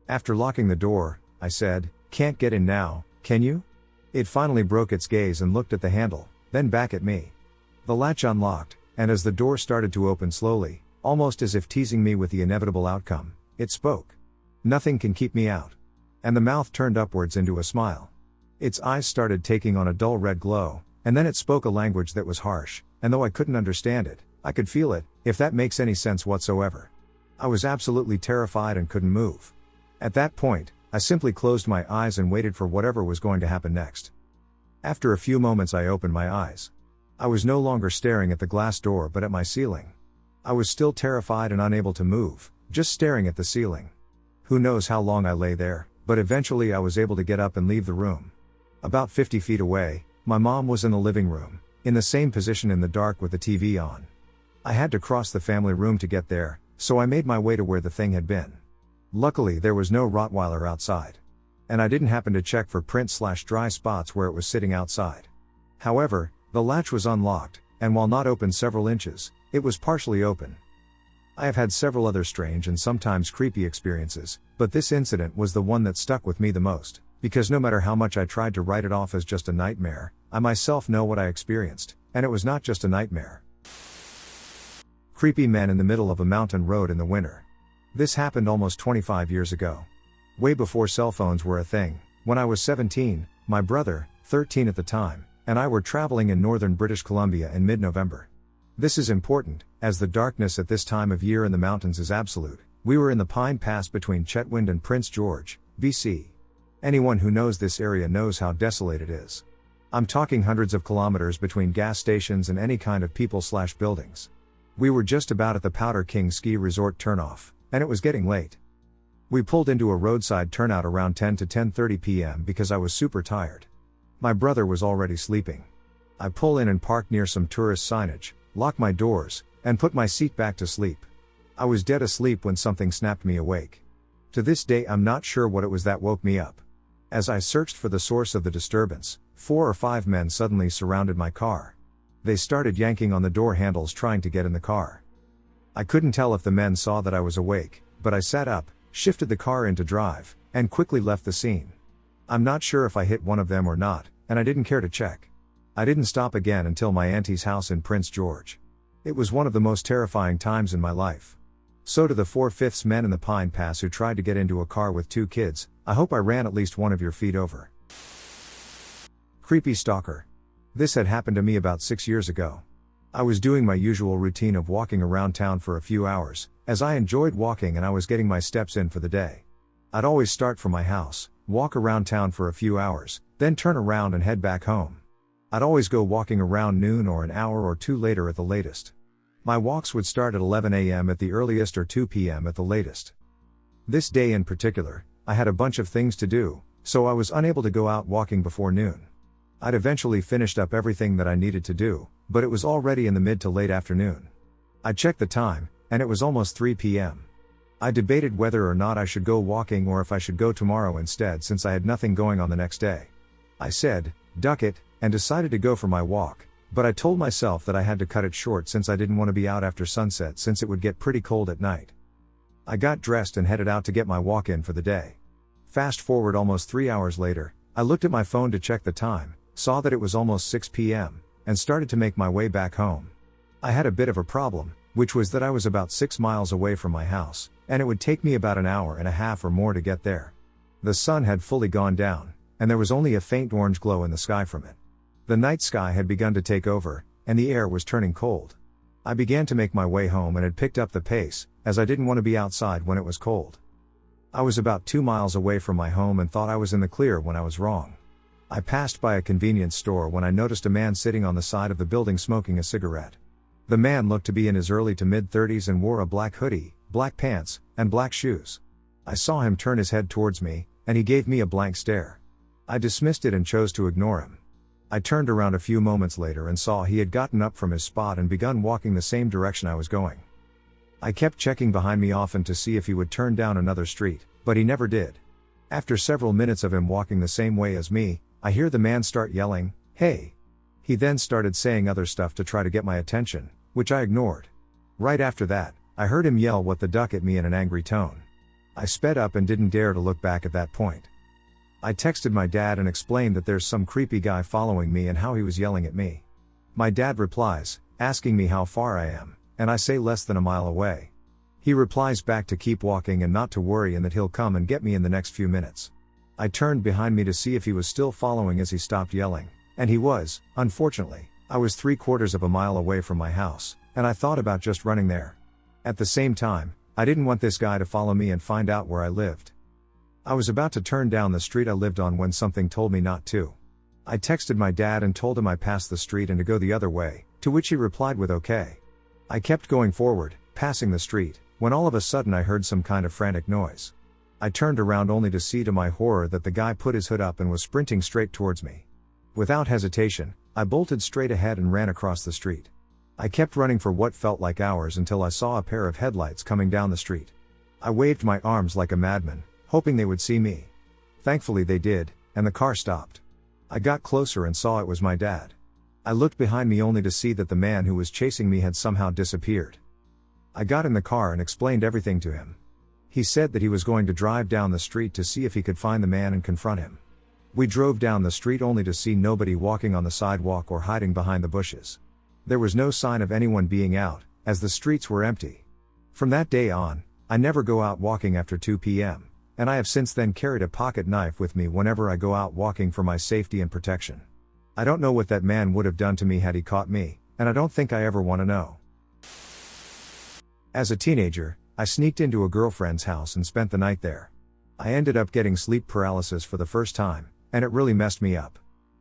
After locking the door, I said, "Can't get in now, can you?" It finally broke its gaze and looked at the handle, then back at me. The latch unlocked, and as the door started to open slowly, almost as if teasing me with the inevitable outcome, it spoke. "Nothing can keep me out." And the mouth turned upwards into a smile. Its eyes started taking on a dull red glow, and then it spoke a language that was harsh, and though I couldn't understand it, I could feel it, if that makes any sense whatsoever. I was absolutely terrified and couldn't move. At that point, I simply closed my eyes and waited for whatever was going to happen next. After a few moments I opened my eyes. I was no longer staring at the glass door but at my ceiling. I was still terrified and unable to move, just staring at the ceiling. Who knows how long I lay there, but eventually I was able to get up and leave the room. About 50 feet away, my mom was in the living room, in the same position in the dark with the TV on. I had to cross the family room to get there, so I made my way to where the thing had been. Luckily there was no Rottweiler outside. And I didn't happen to check for print/dry spots where it was sitting outside. However, the latch was unlocked, and while not open several inches, it was partially open. I have had several other strange and sometimes creepy experiences, but this incident was the one that stuck with me the most, because no matter how much I tried to write it off as just a nightmare, I myself know what I experienced, and it was not just a nightmare. Creepy men in the middle of a mountain road in the winter. This happened almost 25 years ago. Way before cell phones were a thing. When I was 17, my brother, 13 at the time, and I were traveling in northern British Columbia in mid-November. This is important, as the darkness at this time of year in the mountains is absolute. We were in the Pine Pass between Chetwynd and Prince George, BC. Anyone who knows this area knows how desolate it is. I'm talking hundreds of kilometers between gas stations and any kind of people/buildings. We were just about at the Powder King Ski Resort turnoff, and it was getting late. We pulled into a roadside turnout around 10 to 10:30 p.m. because I was super tired. My brother was already sleeping. I pull in and park near some tourist signage, lock my doors, and put my seat back to sleep. I was dead asleep when something snapped me awake. To this day I'm not sure what it was that woke me up. As I searched for the source of the disturbance, 4 or 5 men suddenly surrounded my car. They started yanking on the door handles trying to get in the car. I couldn't tell if the men saw that I was awake, but I sat up, shifted the car into drive, and quickly left the scene. I'm not sure if I hit one of them or not, and I didn't care to check. I didn't stop again until my auntie's house in Prince George. It was one of the most terrifying times in my life. So to the 4/5 men in the Pine Pass who tried to get into a car with 2 kids, I hope I ran at least one of your feet over. Creepy stalker. This had happened to me about 6 years ago. I was doing my usual routine of walking around town for a few hours, as I enjoyed walking and I was getting my steps in for the day. I'd always start from my house, walk around town for a few hours, then turn around and head back home. I'd always go walking around noon or an hour or 2 later at the latest. My walks would start at 11 a.m. at the earliest or 2 p.m. at the latest. This day in particular, I had a bunch of things to do, so I was unable to go out walking before noon. I'd eventually finished up everything that I needed to do, but it was already in the mid to late afternoon. I checked the time, and it was almost 3 p.m. I debated whether or not I should go walking or if I should go tomorrow instead since I had nothing going on the next day. I said, "Duck it," and decided to go for my walk, but I told myself that I had to cut it short since I didn't want to be out after sunset since it would get pretty cold at night. I got dressed and headed out to get my walk in for the day. Fast forward almost 3 hours later, I looked at my phone to check the time, saw that it was almost 6 p.m., and started to make my way back home. I had a bit of a problem, which was that I was about 6 miles away from my house, and it would take me about an hour and a half or more to get there. The sun had fully gone down, and there was only a faint orange glow in the sky from it. The night sky had begun to take over, and the air was turning cold. I began to make my way home and had picked up the pace, as I didn't want to be outside when it was cold. I was about 2 miles away from my home and thought I was in the clear when I was wrong. I passed by a convenience store when I noticed a man sitting on the side of the building smoking a cigarette. The man looked to be in his early to mid-30s and wore a black hoodie, black pants, and black shoes. I saw him turn his head towards me, and he gave me a blank stare. I dismissed it and chose to ignore him. I turned around a few moments later and saw he had gotten up from his spot and begun walking the same direction I was going. I kept checking behind me often to see if he would turn down another street, but he never did. After several minutes of him walking the same way as me, I hear the man start yelling, "Hey!" He then started saying other stuff to try to get my attention, which I ignored. Right after that, I heard him yell "what the duck" at me in an angry tone. I sped up and didn't dare to look back at that point. I texted my dad and explained that there's some creepy guy following me and how he was yelling at me. My dad replies, asking me how far I am, and I say less than a mile away. He replies back to keep walking and not to worry and that he'll come and get me in the next few minutes. I turned behind me to see if he was still following as he stopped yelling, and he was. Unfortunately, I was 3/4 of a mile away from my house, and I thought about just running there. At the same time, I didn't want this guy to follow me and find out where I lived. I was about to turn down the street I lived on when something told me not to. I texted my dad and told him I passed the street and to go the other way, to which he replied with okay. I kept going forward, passing the street, when all of a sudden I heard some kind of frantic noise. I turned around only to see to my horror that the guy put his hood up and was sprinting straight towards me. Without hesitation, I bolted straight ahead and ran across the street. I kept running for what felt like hours until I saw a pair of headlights coming down the street. I waved my arms like a madman, hoping they would see me. Thankfully they did, and the car stopped. I got closer and saw it was my dad. I looked behind me only to see that the man who was chasing me had somehow disappeared. I got in the car and explained everything to him. He said that he was going to drive down the street to see if he could find the man and confront him. We drove down the street only to see nobody walking on the sidewalk or hiding behind the bushes. There was no sign of anyone being out, as the streets were empty. From that day on, I never go out walking after 2 p.m., and I have since then carried a pocket knife with me whenever I go out walking for my safety and protection. I don't know what that man would have done to me had he caught me, and I don't think I ever want to know. As a teenager, I sneaked into a girlfriend's house and spent the night there. I ended up getting sleep paralysis for the first time, and it really messed me up.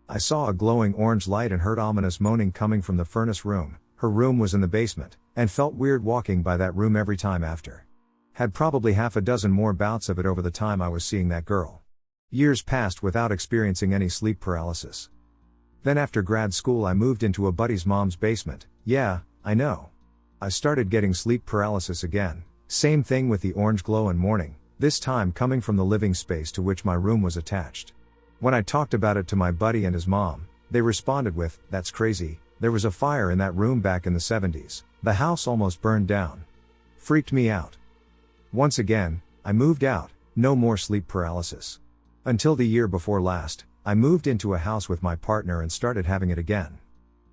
I saw a glowing orange light and heard ominous moaning coming from the furnace room. Her room was in the basement, and felt weird walking by that room every time after. Had probably half a dozen more bouts of it over the time I was seeing that girl. Years passed without experiencing any sleep paralysis. Then after grad school I moved into a buddy's mom's basement. Yeah, I know. I started getting sleep paralysis again. Same thing with the orange glow and morning, this time coming from the living space to which my room was attached. When I talked about it to my buddy and his mom, they responded with, "That's crazy, there was a fire in that room back in the 70s, the house almost burned down." Freaked me out. Once again, I moved out, no more sleep paralysis. Until the year before last, I moved into a house with my partner and started having it again.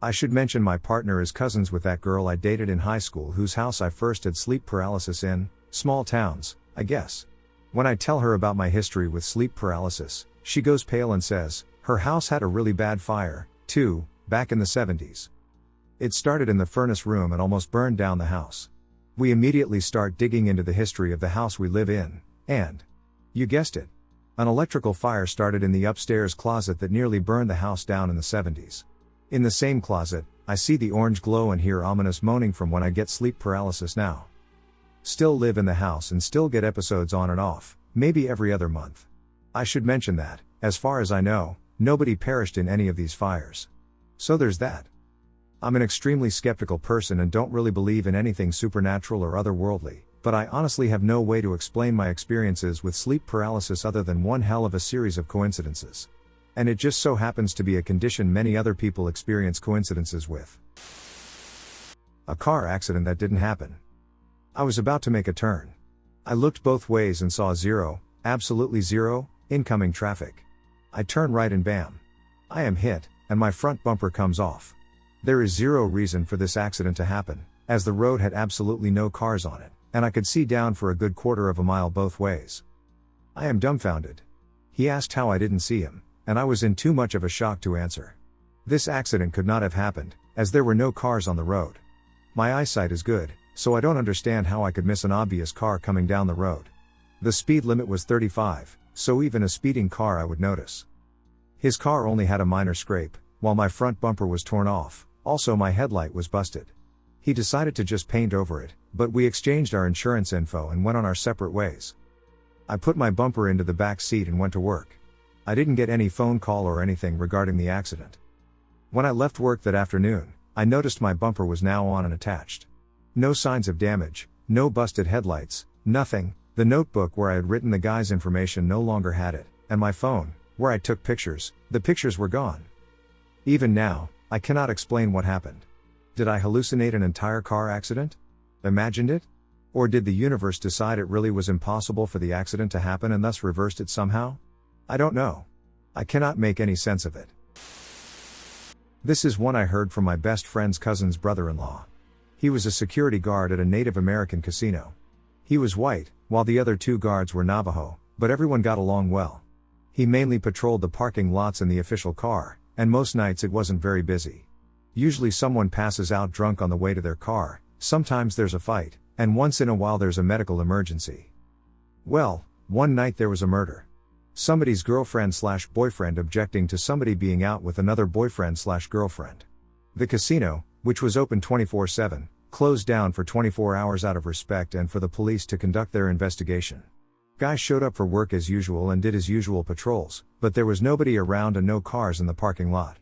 I should mention my partner is cousins with that girl I dated in high school whose house I first had sleep paralysis in. Small towns, I guess. When I tell her about my history with sleep paralysis, she goes pale and says, her house had a really bad fire, too, back in the 70s. It started in the furnace room and almost burned down the house. We immediately start digging into the history of the house we live in, and, you guessed it, an electrical fire started in the upstairs closet that nearly burned the house down in the 70s. In the same closet, I see the orange glow and hear ominous moaning from when I get sleep paralysis now. Still live in the house and still get episodes on and off, maybe every other month. I should mention that, as far as I know, nobody perished in any of these fires. So there's that. I'm an extremely skeptical person and don't really believe in anything supernatural or otherworldly, but I honestly have no way to explain my experiences with sleep paralysis other than one hell of a series of coincidences. And it just so happens to be a condition many other people experience coincidences with. A car accident that didn't happen. I was about to make a turn. I looked both ways and saw zero, absolutely zero, incoming traffic. I turn right and bam. I am hit, and my front bumper comes off. There is zero reason for this accident to happen, as the road had absolutely no cars on it, and I could see down for a good quarter of a mile both ways. I am dumbfounded. He asked how I didn't see him, and I was in too much of a shock to answer. This accident could not have happened, as there were no cars on the road. My eyesight is good, so I don't understand how I could miss an obvious car coming down the road. The speed limit was 35, so even a speeding car I would notice. His car only had a minor scrape, while my front bumper was torn off, also my headlight was busted. He decided to just paint over it, but we exchanged our insurance info and went on our separate ways. I put my bumper into the back seat and went to work. I didn't get any phone call or anything regarding the accident. When I left work that afternoon, I noticed my bumper was now on and attached. No signs of damage, no busted headlights, nothing. The notebook where I had written the guy's information no longer had it, and my phone, where I took pictures, the pictures were gone. Even now, I cannot explain what happened. Did I hallucinate an entire car accident? Imagined it? Or did the universe decide it really was impossible for the accident to happen and thus reversed it somehow? I don't know. I cannot make any sense of it. This is one I heard from my best friend's cousin's brother-in-law. He was a security guard at a Native American casino. He was white, while the other two guards were Navajo, but everyone got along well. He mainly patrolled the parking lots in the official car, and most nights it wasn't very busy. Usually someone passes out drunk on the way to their car, sometimes there's a fight, and once in a while there's a medical emergency. Well, one night there was a murder. Somebody's girlfriend/boyfriend objecting to somebody being out with another boyfriend/girlfriend. The casino, which was open 24/7, closed down for 24 hours out of respect and for the police to conduct their investigation. Guy showed up for work as usual and did his usual patrols, but there was nobody around and no cars in the parking lot.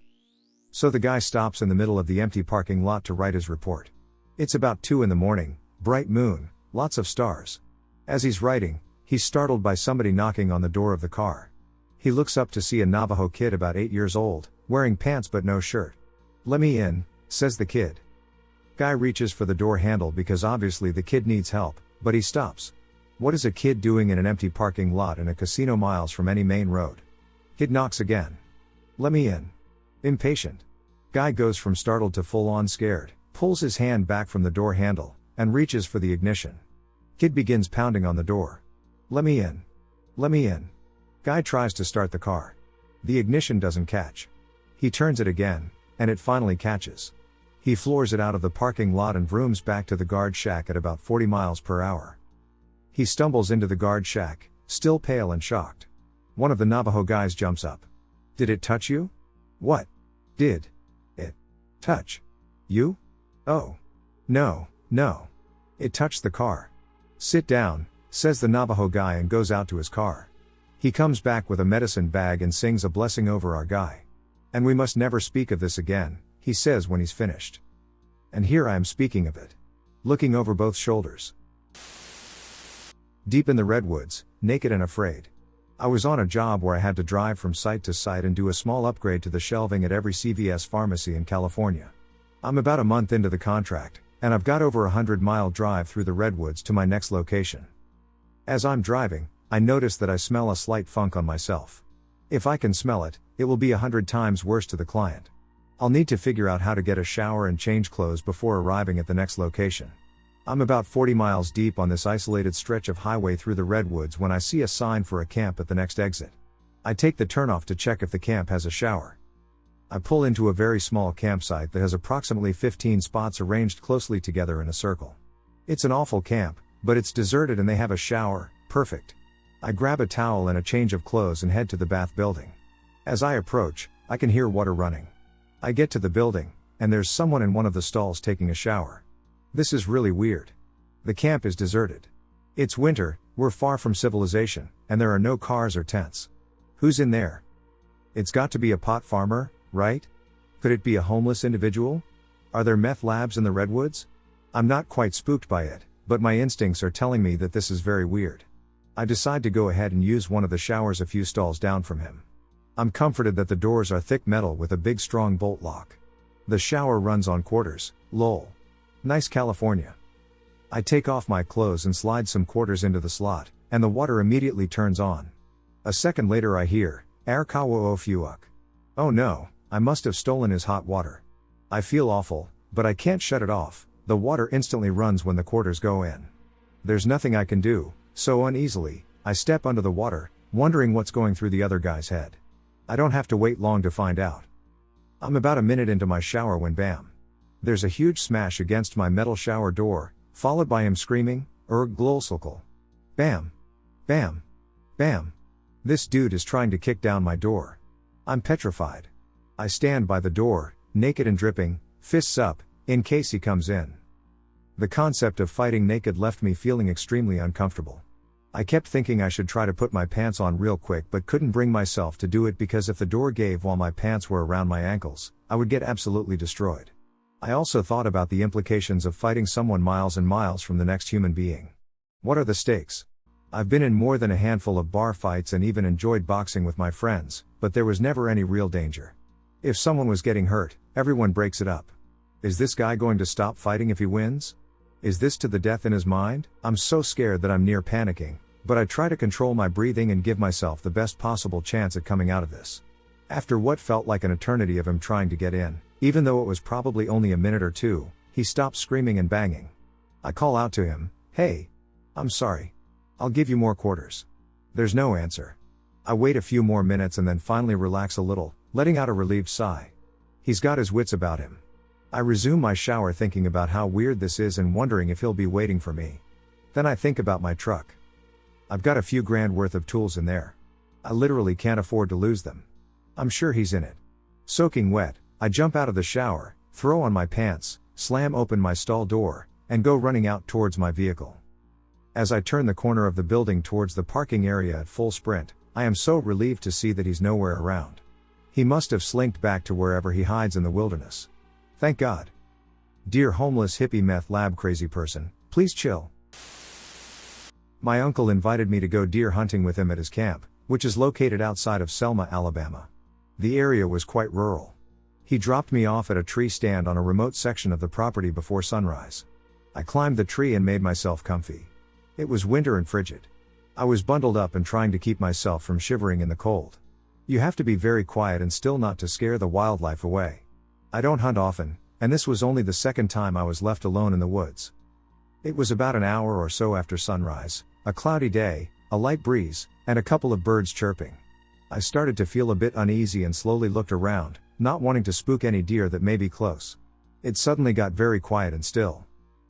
So the guy stops in the middle of the empty parking lot to write his report. It's about 2 in the morning, bright moon, lots of stars. As he's writing, he's startled by somebody knocking on the door of the car. He looks up to see a Navajo kid about 8 years old, wearing pants but no shirt. "Let me in," says the kid. Guy reaches for the door handle because obviously the kid needs help, but he stops. What is a kid doing in an empty parking lot in a casino miles from any main road? Kid knocks again. "Let me in." Impatient. Guy goes from startled to full-on scared, pulls his hand back from the door handle, and reaches for the ignition. Kid begins pounding on the door. "Let me in. Let me in." Guy tries to start the car. The ignition doesn't catch. He turns it again, and it finally catches. He floors it out of the parking lot and vrooms back to the guard shack at about 40 miles per hour. He stumbles into the guard shack, still pale and shocked. One of the Navajo guys jumps up. "Did it touch you?" "What? Did it touch you?" "Oh. No. It touched the car." "Sit down," says the Navajo guy and goes out to his car. He comes back with a medicine bag and sings a blessing over our guy. "And we must never speak of this again," he says when he's finished. And here I am speaking of it. Looking over both shoulders. Deep in the redwoods, naked and afraid. I was on a job where I had to drive from site to site and do a small upgrade to the shelving at every CVS pharmacy in California. I'm about a month into the contract, and I've got over a 100-mile drive through the redwoods to my next location. As I'm driving, I notice that I smell a slight funk on myself. If I can smell it, it will be 100 times worse to the client. I'll need to figure out how to get a shower and change clothes before arriving at the next location. I'm about 40 miles deep on this isolated stretch of highway through the redwoods when I see a sign for a camp at the next exit. I take the turnoff to check if the camp has a shower. I pull into a very small campsite that has approximately 15 spots arranged closely together in a circle. It's an awful camp, but it's deserted and they have a shower, perfect. I grab a towel and a change of clothes and head to the bath building. As I approach, I can hear water running. I get to the building, and there's someone in one of the stalls taking a shower. This is really weird. The camp is deserted. It's winter, we're far from civilization, and there are no cars or tents. Who's in there? It's got to be a pot farmer, right? Could it be a homeless individual? Are there meth labs in the redwoods? I'm not quite spooked by it, but my instincts are telling me that this is very weird. I decide to go ahead and use one of the showers a few stalls down from him. I'm comforted that the doors are thick metal with a big strong bolt lock. The shower runs on quarters, lol. Nice California. I take off my clothes and slide some quarters into the slot, and the water immediately turns on. A second later I hear, "Air kawo o fuak." Oh no, I must have stolen his hot water. I feel awful, but I can't shut it off. The water instantly runs when the quarters go in. There's nothing I can do, so uneasily, I step under the water, wondering what's going through the other guy's head. I don't have to wait long to find out. I'm about a minute into my shower when bam. There's a huge smash against my metal shower door, followed by him screaming, "Erg glolsokol." Bam. Bam. Bam. This dude is trying to kick down my door. I'm petrified. I stand by the door, naked and dripping, fists up, in case he comes in. The concept of fighting naked left me feeling extremely uncomfortable. I kept thinking I should try to put my pants on real quick but couldn't bring myself to do it because if the door gave while my pants were around my ankles, I would get absolutely destroyed. I also thought about the implications of fighting someone miles and miles from the next human being. What are the stakes? I've been in more than a handful of bar fights and even enjoyed boxing with my friends, but there was never any real danger. If someone was getting hurt, everyone breaks it up. Is this guy going to stop fighting if he wins? Is this to the death in his mind? I'm so scared that I'm near panicking, but I try to control my breathing and give myself the best possible chance at coming out of this. After what felt like an eternity of him trying to get in, even though it was probably only a minute or two, he stopped screaming and banging. I call out to him, "Hey! I'm sorry. I'll give you more quarters." There's no answer. I wait a few more minutes and then finally relax a little, letting out a relieved sigh. He's got his wits about him. I resume my shower thinking about how weird this is and wondering if he'll be waiting for me. Then I think about my truck. I've got a few grand worth of tools in there. I literally can't afford to lose them. I'm sure he's in it. Soaking wet, I jump out of the shower, throw on my pants, slam open my stall door, and go running out towards my vehicle. As I turn the corner of the building towards the parking area at full sprint, I am so relieved to see that he's nowhere around. He must have slinked back to wherever he hides in the wilderness. Thank God. Dear homeless hippie meth lab crazy person, please chill. My uncle invited me to go deer hunting with him at his camp, which is located outside of Selma, Alabama. The area was quite rural. He dropped me off at a tree stand on a remote section of the property before sunrise. I climbed the tree and made myself comfy. It was winter and frigid. I was bundled up and trying to keep myself from shivering in the cold. You have to be very quiet and still not to scare the wildlife away. I don't hunt often, and this was only the second time I was left alone in the woods. It was about an hour or so after sunrise, a cloudy day, a light breeze, and a couple of birds chirping. I started to feel a bit uneasy and slowly looked around, not wanting to spook any deer that may be close. It suddenly got very quiet and still.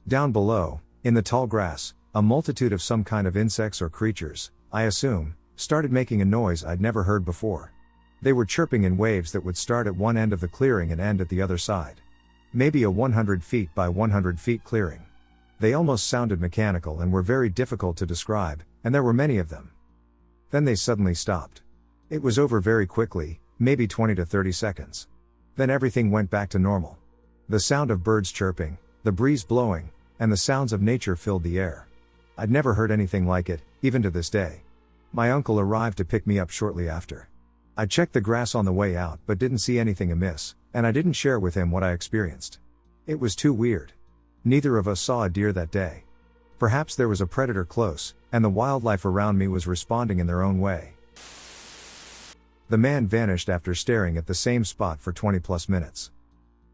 Down below, in the tall grass, a multitude of some kind of insects or creatures, I assume, started making a noise I'd never heard before. They were chirping in waves that would start at one end of the clearing and end at the other side. Maybe a 100 feet by 100 feet clearing. They almost sounded mechanical and were very difficult to describe, and there were many of them. Then they suddenly stopped. It was over very quickly, maybe 20 to 30 seconds. Then everything went back to normal. The sound of birds chirping, the breeze blowing, and the sounds of nature filled the air. I'd never heard anything like it, even to this day. My uncle arrived to pick me up shortly after. I checked the grass on the way out but didn't see anything amiss, and I didn't share with him what I experienced. It was too weird. Neither of us saw a deer that day. Perhaps there was a predator close, and the wildlife around me was responding in their own way. The man vanished after staring at the same spot for 20 plus minutes.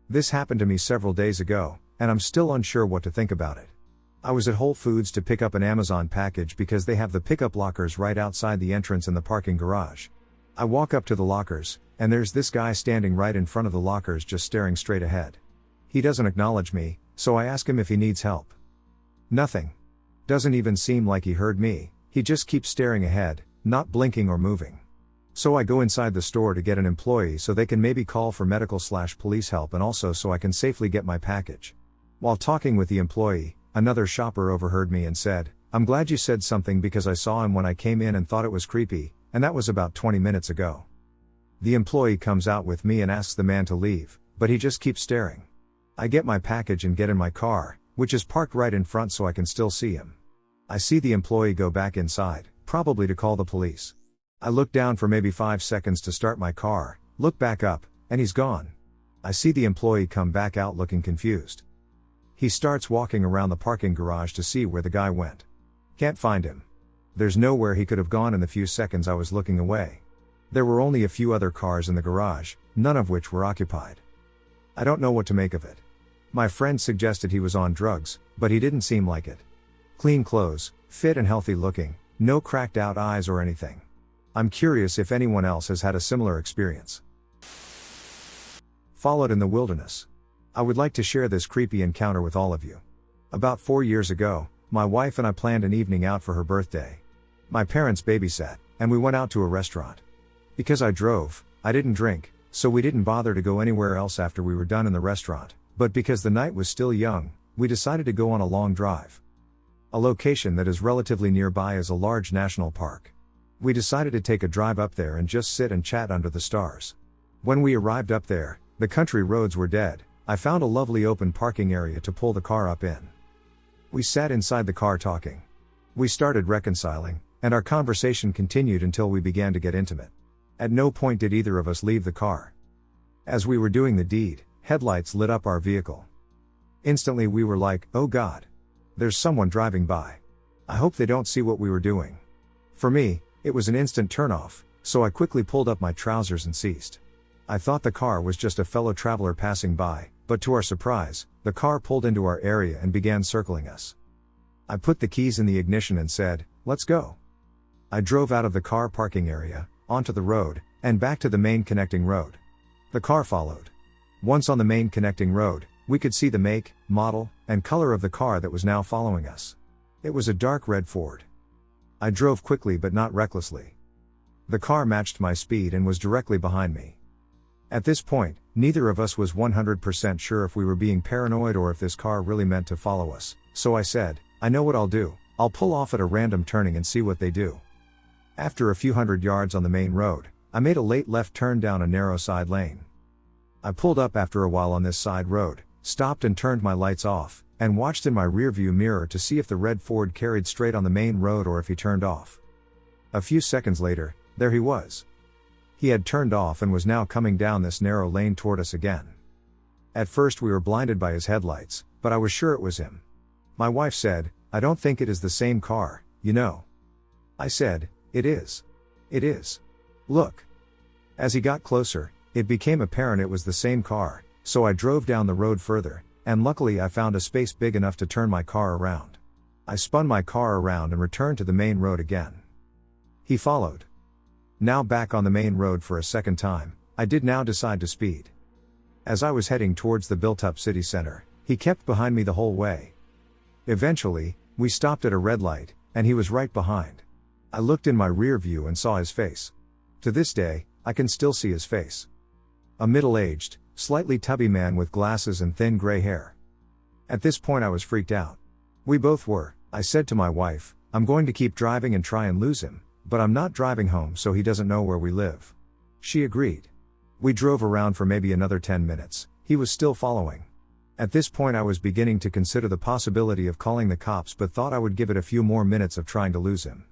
This happened to me several days ago, and I'm still unsure what to think about it. I was at Whole Foods to pick up an Amazon package because they have the pickup lockers right outside the entrance in the parking garage. I walk up to the lockers, and there's this guy standing right in front of the lockers just staring straight ahead. He doesn't acknowledge me, so I ask him if he needs help. Nothing. Doesn't even seem like he heard me, he just keeps staring ahead, not blinking or moving. So I go inside the store to get an employee so they can maybe call for medical/police help and also so I can safely get my package. While talking with the employee, another shopper overheard me and said, "I'm glad you said something because I saw him when I came in and thought it was creepy, and that was about 20 minutes ago." The employee comes out with me and asks the man to leave, but he just keeps staring. I get my package and get in my car, which is parked right in front so I can still see him. I see the employee go back inside, probably to call the police. I look down for maybe 5 seconds to start my car, look back up, and he's gone. I see the employee come back out looking confused. He starts walking around the parking garage to see where the guy went. Can't find him. There's nowhere he could have gone in the few seconds I was looking away. There were only a few other cars in the garage, none of which were occupied. I don't know what to make of it. My friend suggested he was on drugs, but he didn't seem like it. Clean clothes, fit and healthy looking, no cracked out eyes or anything. I'm curious if anyone else has had a similar experience. Followed in the wilderness. I would like to share this creepy encounter with all of you. About 4 years ago, my wife and I planned an evening out for her birthday. My parents babysat, and we went out to a restaurant. Because I drove, I didn't drink, so we didn't bother to go anywhere else after we were done in the restaurant, but because the night was still young, we decided to go on a long drive. A location that is relatively nearby is a large national park. We decided to take a drive up there and just sit and chat under the stars. When we arrived up there, the country roads were dead. I found a lovely open parking area to pull the car up in. We sat inside the car talking. We started reconciling, and our conversation continued until we began to get intimate. At no point did either of us leave the car. As we were doing the deed, headlights lit up our vehicle. Instantly we were like, "Oh God. There's someone driving by. I hope they don't see what we were doing." For me, it was an instant turnoff, so I quickly pulled up my trousers and ceased. I thought the car was just a fellow traveler passing by, but to our surprise, the car pulled into our area and began circling us. I put the keys in the ignition and said, "Let's go." I drove out of the car parking area, onto the road, and back to the main connecting road. The car followed. Once on the main connecting road, we could see the make, model, and color of the car that was now following us. It was a dark red Ford. I drove quickly but not recklessly. The car matched my speed and was directly behind me. At this point, neither of us was 100% sure if we were being paranoid or if this car really meant to follow us, so I said, "I know what I'll do, I'll pull off at a random turning and see what they do." After a few hundred yards on the main road, I made a late left turn down a narrow side lane. I pulled up after a while on this side road, stopped and turned my lights off, and watched in my rearview mirror to see if the red Ford carried straight on the main road or if he turned off. A few seconds later, there he was. He had turned off and was now coming down this narrow lane toward us again. At first we were blinded by his headlights, but I was sure it was him. My wife said, "I don't think it is the same car, you know." I said, "It is. It is. Look." As he got closer, it became apparent it was the same car, so I drove down the road further, and luckily I found a space big enough to turn my car around. I spun my car around and returned to the main road again. He followed. Now back on the main road for a second time, I did now decide to speed. As I was heading towards the built-up city center, he kept behind me the whole way. Eventually, we stopped at a red light, and he was right behind. I looked in my rear view and saw his face. To this day, I can still see his face. A middle-aged, slightly tubby man with glasses and thin gray hair. At this point I was freaked out. We both were. I said to my wife, "I'm going to keep driving and try and lose him, but I'm not driving home so he doesn't know where we live." She agreed. We drove around for maybe another 10 minutes, he was still following. At this point I was beginning to consider the possibility of calling the cops but thought I would give it a few more minutes of trying to lose him.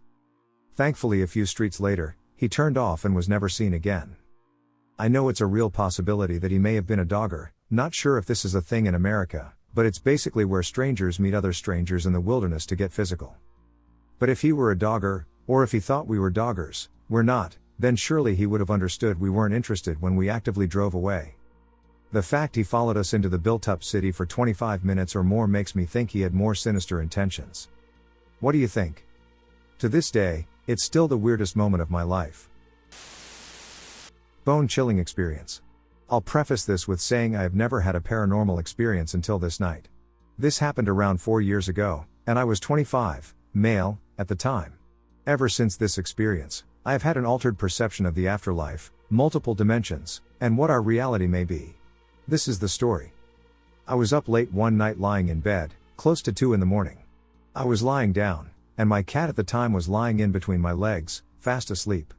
Thankfully a few streets later, he turned off and was never seen again. I know it's a real possibility that he may have been a dogger, not sure if this is a thing in America, but it's basically where strangers meet other strangers in the wilderness to get physical. But if he were a dogger, or if he thought we were doggers, we're not, then surely he would have understood we weren't interested when we actively drove away. The fact he followed us into the built-up city for 25 minutes or more makes me think he had more sinister intentions. What do you think? To this day, it's still the weirdest moment of my life. Bone-chilling experience. I'll preface this with saying I have never had a paranormal experience until this night. This happened around 4 years ago, and I was 25, male, at the time. Ever since this experience, I have had an altered perception of the afterlife, multiple dimensions, and what our reality may be. This is the story. I was up late one night lying in bed, close to 2 in the morning. I was lying down, and my cat at the time was lying in between my legs, fast asleep.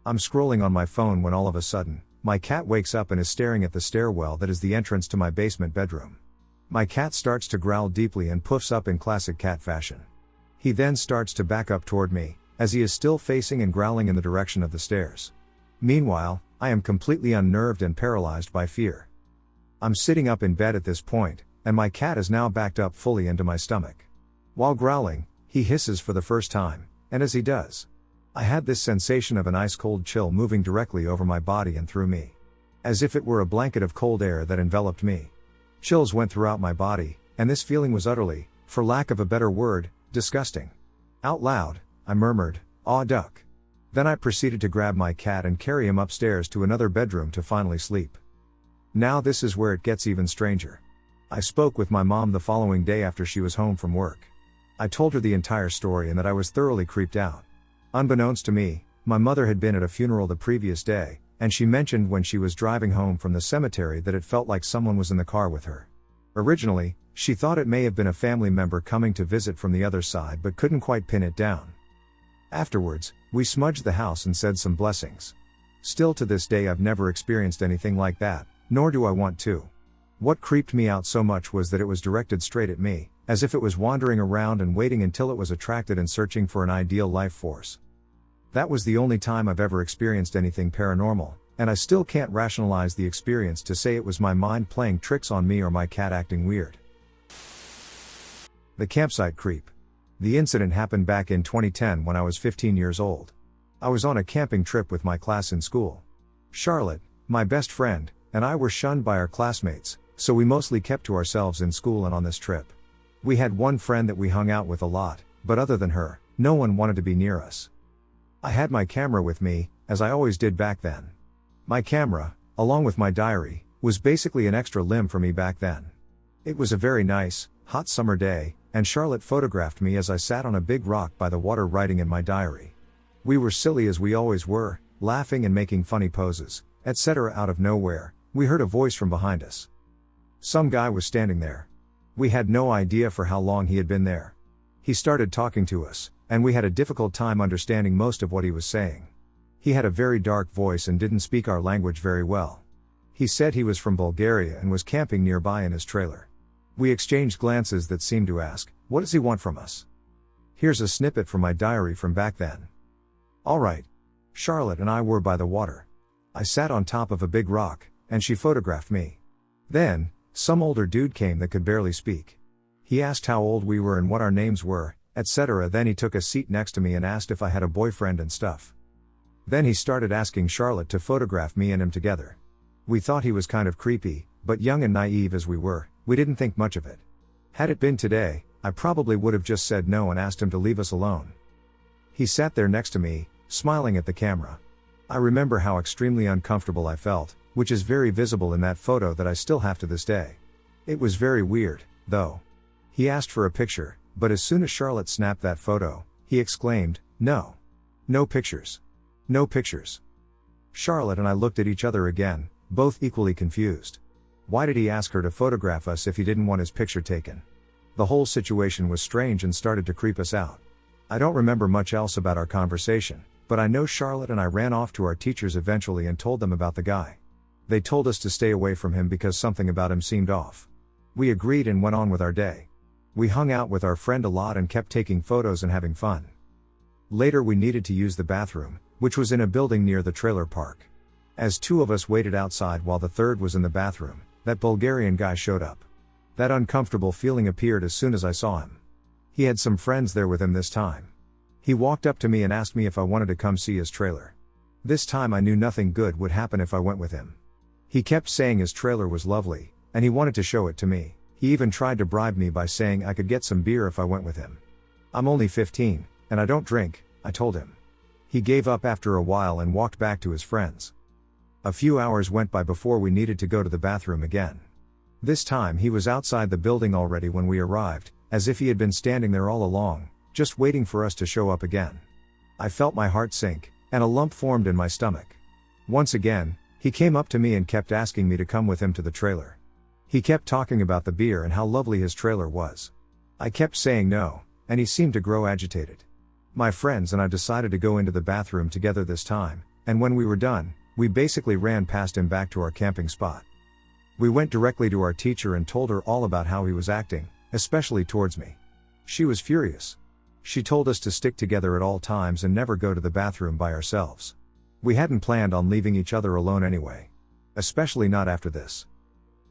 I'm scrolling on my phone when all of a sudden, my cat wakes up and is staring at the stairwell that is the entrance to my basement bedroom. My cat starts to growl deeply and puffs up in classic cat fashion. He then starts to back up toward me, as he is still facing and growling in the direction of the stairs. Meanwhile, I am completely unnerved and paralyzed by fear. I'm sitting up in bed at this point, and my cat is now backed up fully into my stomach. While growling, he hisses for the first time, and as he does, I had this sensation of an ice-cold chill moving directly over my body and through me. As if it were a blanket of cold air that enveloped me. Chills went throughout my body, and this feeling was utterly, for lack of a better word, disgusting. Out loud, I murmured, "Aw duck." Then I proceeded to grab my cat and carry him upstairs to another bedroom to finally sleep. Now this is where it gets even stranger. I spoke with my mom the following day after she was home from work. I told her the entire story and that I was thoroughly creeped out. Unbeknownst to me, my mother had been at a funeral the previous day, and she mentioned when she was driving home from the cemetery that it felt like someone was in the car with her. Originally, she thought it may have been a family member coming to visit from the other side but couldn't quite pin it down. Afterwards, we smudged the house and said some blessings. Still to this day I've never experienced anything like that, nor do I want to. What creeped me out so much was that it was directed straight at me, as if it was wandering around and waiting until it was attracted and searching for an ideal life force. That was the only time I've ever experienced anything paranormal, and I still can't rationalize the experience to say it was my mind playing tricks on me or my cat acting weird. The campsite creep. The incident happened back in 2010 when I was 15 years old. I was on a camping trip with my class in school. Charlotte, my best friend, and I were shunned by our classmates, so we mostly kept to ourselves in school and on this trip. We had one friend that we hung out with a lot, but other than her, no one wanted to be near us. I had my camera with me, as I always did back then. My camera, along with my diary, was basically an extra limb for me back then. It was a very nice, hot summer day, and Charlotte photographed me as I sat on a big rock by the water writing in my diary. We were silly as we always were, laughing and making funny poses, etc. Out of nowhere, we heard a voice from behind us. Some guy was standing there. We had no idea for how long he had been there. He started talking to us, and we had a difficult time understanding most of what he was saying. He had a very dark voice and didn't speak our language very well. He said he was from Bulgaria and was camping nearby in his trailer. We exchanged glances that seemed to ask, "What does he want from us?" Here's a snippet from my diary from back then. Alright. Charlotte and I were by the water. I sat on top of a big rock, and she photographed me. Then, some older dude came that could barely speak. He asked how old we were and what our names were, etc. Then he took a seat next to me and asked if I had a boyfriend and stuff. Then he started asking Charlotte to photograph me and him together. We thought he was kind of creepy, but young and naive as we were, we didn't think much of it. Had it been today, I probably would have just said no and asked him to leave us alone. He sat there next to me, smiling at the camera. I remember how extremely uncomfortable I felt, which is very visible in that photo that I still have to this day. It was very weird, though. He asked for a picture, but as soon as Charlotte snapped that photo, he exclaimed, "No. No pictures. No pictures." Charlotte and I looked at each other again, both equally confused. Why did he ask her to photograph us if he didn't want his picture taken? The whole situation was strange and started to creep us out. I don't remember much else about our conversation, but I know Charlotte and I ran off to our teachers eventually and told them about the guy. They told us to stay away from him because something about him seemed off. We agreed and went on with our day. We hung out with our friend a lot and kept taking photos and having fun. Later we needed to use the bathroom, which was in a building near the trailer park. As two of us waited outside while the third was in the bathroom, that Bulgarian guy showed up. That uncomfortable feeling appeared as soon as I saw him. He had some friends there with him this time. He walked up to me and asked me if I wanted to come see his trailer. This time I knew nothing good would happen if I went with him. He kept saying his trailer was lovely, and he wanted to show it to me. He even tried to bribe me by saying I could get some beer if I went with him. I'm only 15, and I don't drink, I told him. He gave up after a while and walked back to his friends. A few hours went by before we needed to go to the bathroom again. This time he was outside the building already when we arrived, as if he had been standing there all along, just waiting for us to show up again. I felt my heart sink, and a lump formed in my stomach. Once again, he came up to me and kept asking me to come with him to the trailer. He kept talking about the beer and how lovely his trailer was. I kept saying no, and he seemed to grow agitated. My friends and I decided to go into the bathroom together this time, and when we were done, we basically ran past him back to our camping spot. We went directly to our teacher and told her all about how he was acting, especially towards me. She was furious. She told us to stick together at all times and never go to the bathroom by ourselves. We hadn't planned on leaving each other alone anyway. Especially not after this.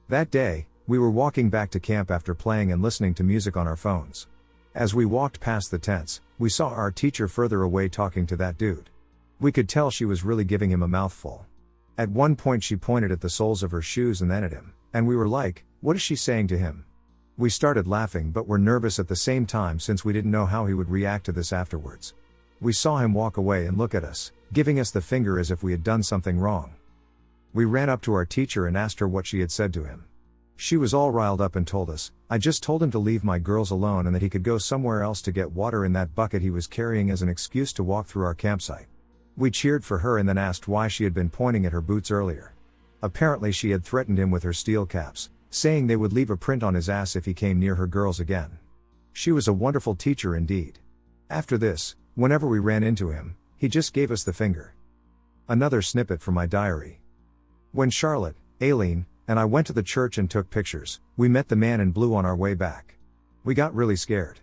That day, we were walking back to camp after playing and listening to music on our phones. As we walked past the tents, we saw our teacher further away talking to that dude. We could tell she was really giving him a mouthful. At one point she pointed at the soles of her shoes and then at him, and we were like, what is she saying to him? We started laughing but were nervous at the same time since we didn't know how he would react to this afterwards. We saw him walk away and look at us, giving us the finger as if we had done something wrong. We ran up to our teacher and asked her what she had said to him. She was all riled up and told us, I just told him to leave my girls alone and that he could go somewhere else to get water in that bucket he was carrying as an excuse to walk through our campsite. We cheered for her and then asked why she had been pointing at her boots earlier. Apparently she had threatened him with her steel caps, saying they would leave a print on his ass if he came near her girls again. She was a wonderful teacher indeed. After this, whenever we ran into him, he just gave us the finger. Another snippet from my diary. When Charlotte, Aileen, and I went to the church and took pictures, we met the man in blue on our way back. We got really scared.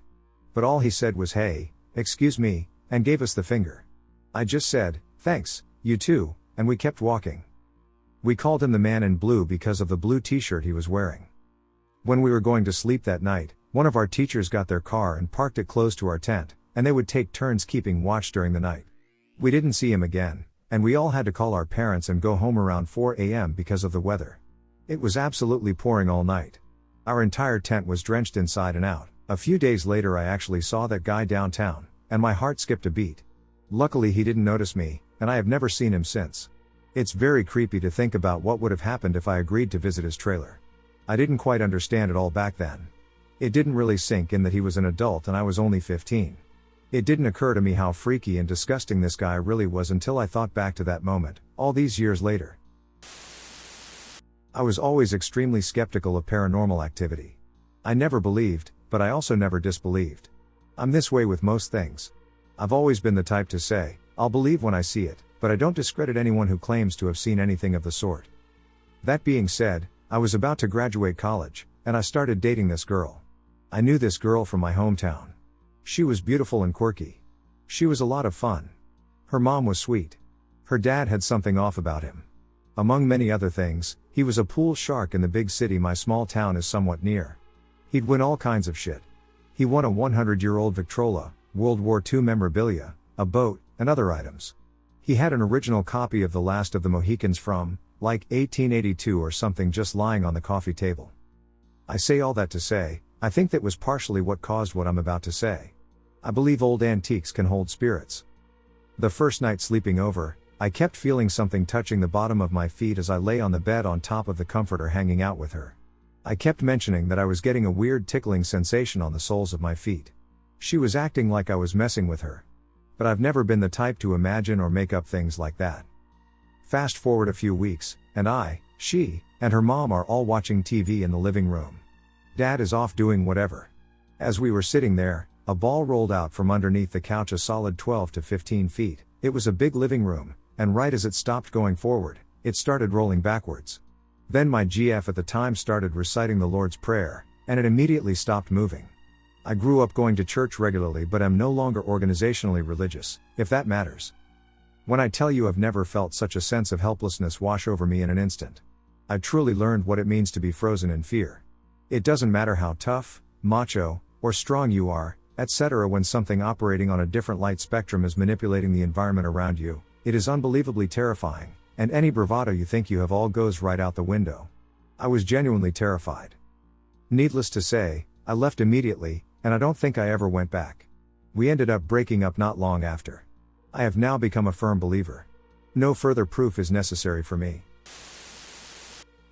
But all he said was hey, excuse me, and gave us the finger. I just said, thanks, you too, and we kept walking. We called him the man in blue because of the blue t-shirt he was wearing. When we were going to sleep that night, one of our teachers got their car and parked it close to our tent, and they would take turns keeping watch during the night. We didn't see him again, and we all had to call our parents and go home around 4 a.m. because of the weather. It was absolutely pouring all night. Our entire tent was drenched inside and out. A few days later I actually saw that guy downtown, and my heart skipped a beat. Luckily he didn't notice me, and I have never seen him since. It's very creepy to think about what would have happened if I agreed to visit his trailer. I didn't quite understand it all back then. It didn't really sink in that he was an adult and I was only 15. It didn't occur to me how freaky and disgusting this guy really was until I thought back to that moment, all these years later. I was always extremely skeptical of paranormal activity. I never believed, but I also never disbelieved. I'm this way with most things. I've always been the type to say, I'll believe when I see it, but I don't discredit anyone who claims to have seen anything of the sort. That being said, I was about to graduate college, and I started dating this girl. I knew this girl from my hometown. She was beautiful and quirky. She was a lot of fun. Her mom was sweet. Her dad had something off about him. Among many other things, he was a pool shark in the big city my small town is somewhat near. He'd win all kinds of shit. He won a 100-year-old Victrola, World War II memorabilia, a boat, and other items. He had an original copy of The Last of the Mohicans from, like, 1882 or something just lying on the coffee table. I say all that to say, I think that was partially what caused what I'm about to say. I believe old antiques can hold spirits. The first night sleeping over, I kept feeling something touching the bottom of my feet as I lay on the bed on top of the comforter hanging out with her. I kept mentioning that I was getting a weird tickling sensation on the soles of my feet. She was acting like I was messing with her. But I've never been the type to imagine or make up things like that. Fast forward a few weeks, and she, and her mom are all watching TV in the living room. Dad is off doing whatever. As we were sitting there, a ball rolled out from underneath the couch a solid 12 to 15 feet. It was a big living room, and right as it stopped going forward, it started rolling backwards. Then my GF at the time started reciting the Lord's Prayer, and it immediately stopped moving. I grew up going to church regularly but am no longer organizationally religious, if that matters. When I tell you I've never felt such a sense of helplessness wash over me in an instant. I truly learned what it means to be frozen in fear. It doesn't matter how tough, macho, or strong you are, etc. When something operating on a different light spectrum is manipulating the environment around you, it is unbelievably terrifying, and any bravado you think you have all goes right out the window. I was genuinely terrified. Needless to say, I left immediately, and I don't think I ever went back. We ended up breaking up not long after. I have now become a firm believer. No further proof is necessary for me.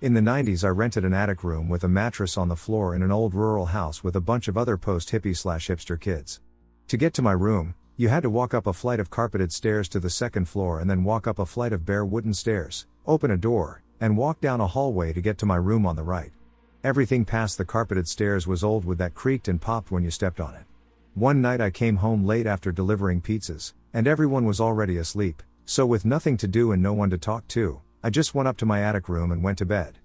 In the 90s I rented an attic room with a mattress on the floor in an old rural house with a bunch of other post-hippie/hipster kids. To get to my room, you had to walk up a flight of carpeted stairs to the second floor and then walk up a flight of bare wooden stairs, open a door, and walk down a hallway to get to my room on the right. Everything past the carpeted stairs was old wood that creaked and popped when you stepped on it. One night I came home late after delivering pizzas, and everyone was already asleep, so with nothing to do and no one to talk to, I just went up to my attic room and went to bed.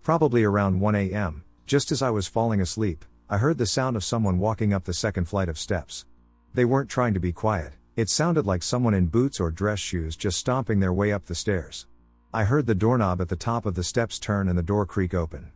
Probably around 1 a.m., just as I was falling asleep, I heard the sound of someone walking up the second flight of steps. They weren't trying to be quiet, it sounded like someone in boots or dress shoes just stomping their way up the stairs. I heard the doorknob at the top of the steps turn and the door creak open.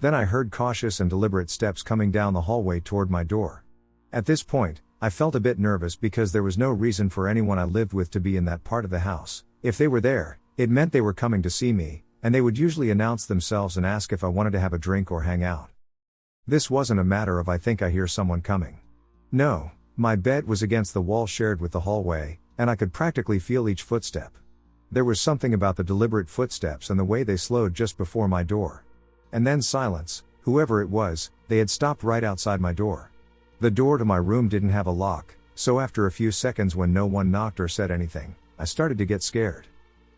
Then I heard cautious and deliberate steps coming down the hallway toward my door. At this point, I felt a bit nervous because there was no reason for anyone I lived with to be in that part of the house. If they were there, it meant they were coming to see me, and they would usually announce themselves and ask if I wanted to have a drink or hang out. This wasn't a matter of I think I hear someone coming. No, my bed was against the wall shared with the hallway, and I could practically feel each footstep. There was something about the deliberate footsteps and the way they slowed just before my door. And then silence. Whoever it was, they had stopped right outside my door. The door to my room didn't have a lock, so after a few seconds when no one knocked or said anything, I started to get scared.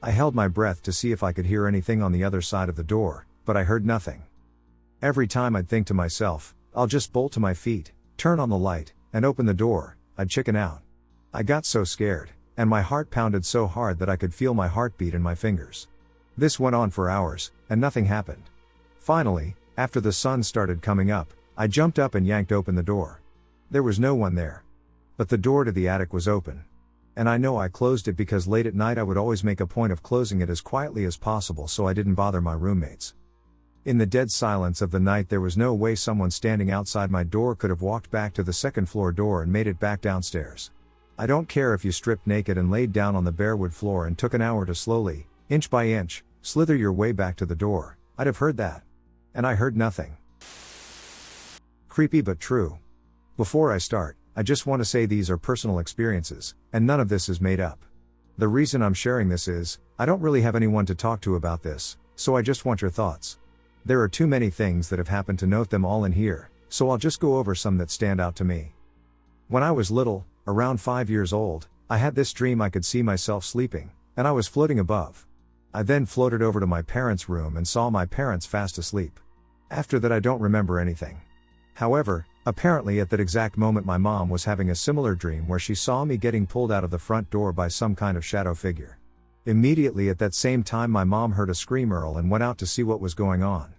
I held my breath to see if I could hear anything on the other side of the door, but I heard nothing. Every time I'd think to myself, I'll just bolt to my feet, turn on the light, and open the door, I'd chicken out. I got so scared, and my heart pounded so hard that I could feel my heartbeat in my fingers. This went on for hours, and nothing happened. Finally, after the sun started coming up, I jumped up and yanked open the door. There was no one there. But the door to the attic was open. And I know I closed it because late at night I would always make a point of closing it as quietly as possible so I didn't bother my roommates. In the dead silence of the night there was no way someone standing outside my door could have walked back to the second floor door and made it back downstairs. I don't care if you stripped naked and laid down on the bare wood floor and took an hour to slowly, inch by inch, slither your way back to the door, I'd have heard that. And I heard nothing. Creepy but true. Before I start, I just want to say these are personal experiences, and none of this is made up. The reason I'm sharing this is, I don't really have anyone to talk to about this, so I just want your thoughts. There are too many things that have happened to note them all in here, so I'll just go over some that stand out to me. When I was little, Around 5 years old, I had this dream I could see myself sleeping, and I was floating above. I then floated over to my parents' room and saw my parents fast asleep. After that I don't remember anything. However, apparently at that exact moment my mom was having a similar dream where she saw me getting pulled out of the front door by some kind of shadow figure. Immediately at that same time my mom heard a scream and went out to see what was going on.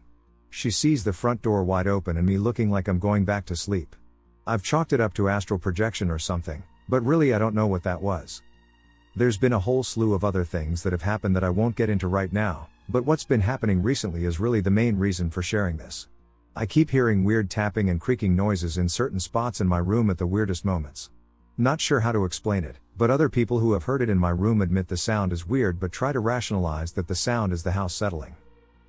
She sees the front door wide open and me looking like I'm going back to sleep. I've chalked it up to astral projection or something, but really I don't know what that was. There's been a whole slew of other things that have happened that I won't get into right now, but what's been happening recently is really the main reason for sharing this. I keep hearing weird tapping and creaking noises in certain spots in my room at the weirdest moments. Not sure how to explain it, but other people who have heard it in my room admit the sound is weird but try to rationalize that the sound is the house settling.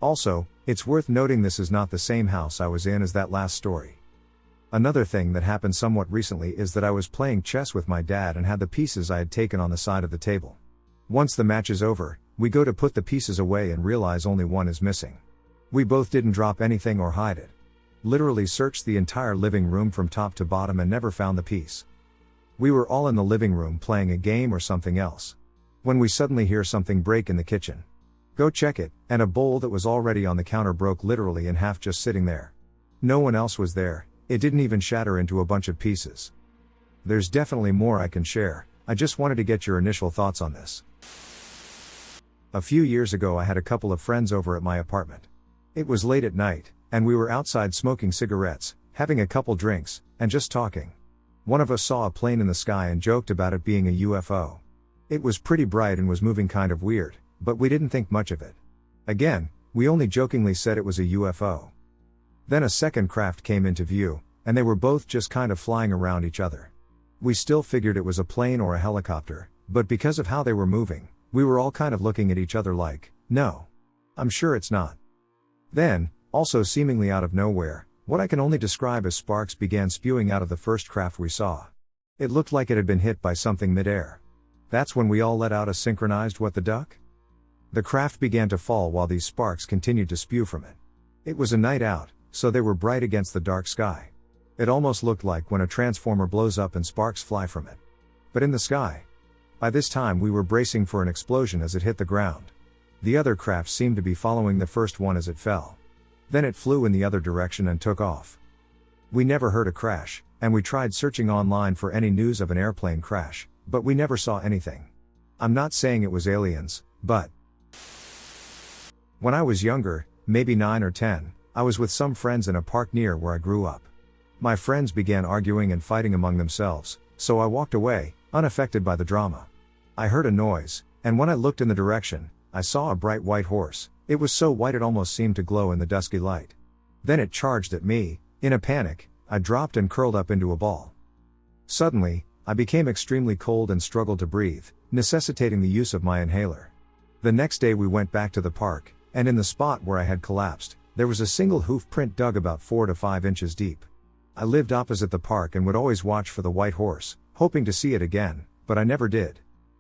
Also, it's worth noting this is not the same house I was in as that last story. Another thing that happened somewhat recently is that I was playing chess with my dad and had the pieces I had taken on the side of the table. Once the match is over, we go to put the pieces away and realize only one is missing. We both didn't drop anything or hide it. Literally searched the entire living room from top to bottom and never found the piece. We were all in the living room playing a game or something else, when we suddenly hear something break in the kitchen. Go check it, and a bowl that was already on the counter broke literally in half just sitting there. No one else was there. It didn't even shatter into a bunch of pieces. There's definitely more I can share, I just wanted to get your initial thoughts on this. A few years ago I had a couple of friends over at my apartment. It was late at night, and we were outside smoking cigarettes, having a couple drinks, and just talking. One of us saw a plane in the sky and joked about it being a UFO. It was pretty bright and was moving kind of weird, but we didn't think much of it. Again, we only jokingly said it was a UFO. Then a second craft came into view, and they were both just kind of flying around each other. We still figured it was a plane or a helicopter, but because of how they were moving, we were all kind of looking at each other like, no. I'm sure it's not. Then, also seemingly out of nowhere, what I can only describe as sparks began spewing out of the first craft we saw. It looked like it had been hit by something mid-air. That's when we all let out a synchronized what the duck? The craft began to fall while these sparks continued to spew from it. It was a night out, so they were bright against the dark sky. It almost looked like when a transformer blows up and sparks fly from it. But in the sky. By this time we were bracing for an explosion as it hit the ground. The other craft seemed to be following the first one as it fell. Then it flew in the other direction and took off. We never heard a crash, and we tried searching online for any news of an airplane crash, but we never saw anything. I'm not saying it was aliens, but when I was younger, maybe 9 or 10, I was with some friends in a park near where I grew up. My friends began arguing and fighting among themselves, so I walked away, unaffected by the drama. I heard a noise, and when I looked in the direction, I saw a bright white horse. It was so white it almost seemed to glow in the dusky light. Then it charged at me. In a panic, I dropped and curled up into a ball. Suddenly, I became extremely cold and struggled to breathe, necessitating the use of my inhaler. The next day we went back to the park, and in the spot where I had collapsed, there was a single hoof print dug about 4 to 5 inches deep. I lived opposite the park and would always watch for the white horse, hoping to see it again, but I never did.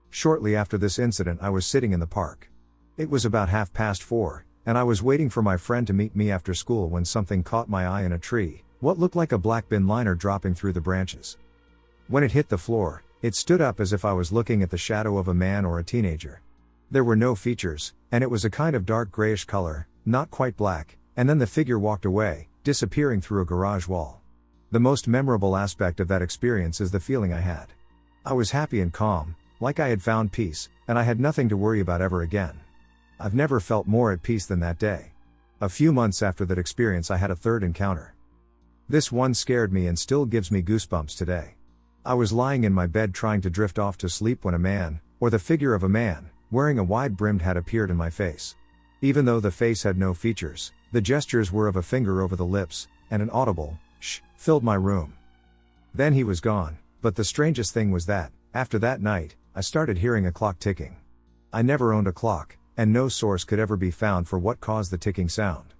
Shortly after this incident I was sitting in the park. It was about 4:30, and I was waiting for my friend to meet me after school when something caught my eye in a tree, what looked like a black bin liner dropping through the branches. When it hit the floor, it stood up as if I was looking at the shadow of a man or a teenager. There were no features, and it was a kind of dark grayish color, not quite black, and then the figure walked away, disappearing through a garage wall. The most memorable aspect of that experience is the feeling I had. I was happy and calm, like I had found peace, and I had nothing to worry about ever again. I've never felt more at peace than that day. A few months after that experience I had a third encounter. This one scared me and still gives me goosebumps today. I was lying in my bed trying to drift off to sleep when a man, or the figure of a man, wearing a wide-brimmed hat appeared in my face. Even though the face had no features, the gestures were of a finger over the lips, and an audible, shh, filled my room. Then he was gone, but the strangest thing was that, after that night, I started hearing a clock ticking. I never owned a clock, and no source could ever be found for what caused the ticking sound.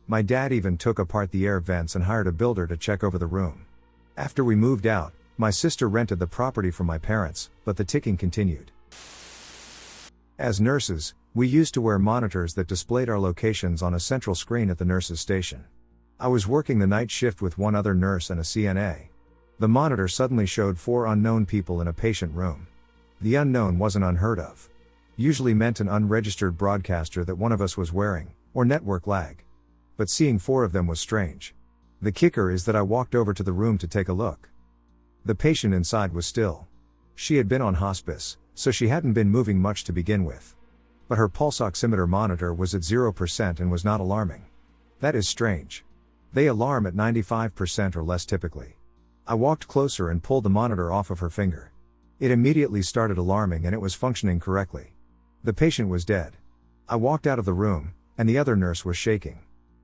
My dad even took apart the air vents and hired a builder to check over the room. After we moved out, my sister rented the property from my parents, but the ticking continued. As nurses, we used to wear monitors that displayed our locations on a central screen at the nurses' station. I was working the night shift with one other nurse and a CNA. The monitor suddenly showed 4 unknown people in a patient room. The unknown wasn't unheard of. Usually meant an unregistered broadcaster that one of us was wearing, or network lag. But seeing 4 of them was strange. The kicker is that I walked over to the room to take a look. The patient inside was still. She had been on hospice, so she hadn't been moving much to begin with. But her pulse oximeter monitor was at 0% and was not alarming. That is strange. They alarm at 95% or less typically. I walked closer and pulled the monitor off of her finger. It immediately started alarming and it was functioning correctly. The patient was dead. I walked out of the room, and the other nurse was shaking.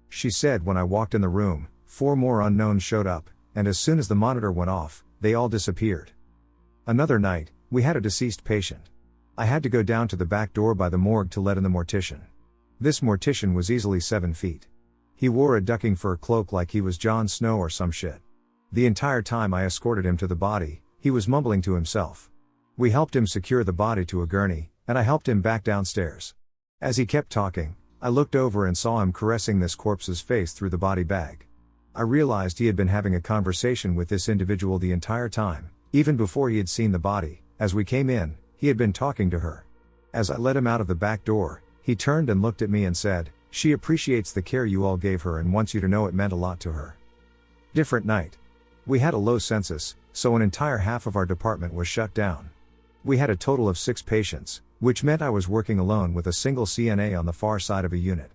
She said when I walked in the room, 4 more unknowns showed up, and as soon as the monitor went off, they all disappeared. Another night, we had a deceased patient. I had to go down to the back door by the morgue to let in the mortician. This mortician was easily 7 feet. He wore a ducking fur cloak like he was Jon Snow or some shit. The entire time I escorted him to the body, he was mumbling to himself. We helped him secure the body to a gurney, and I helped him back downstairs. As he kept talking, I looked over and saw him caressing this corpse's face through the body bag. I realized he had been having a conversation with this individual the entire time, even before he had seen the body. As we came in, he had been talking to her. As I let him out of the back door, he turned and looked at me and said, "She appreciates the care you all gave her and wants you to know it meant a lot to her." Different night. We had a low census, so an entire half of our department was shut down. We had a total of 6 patients, which meant I was working alone with a single CNA on the far side of a unit.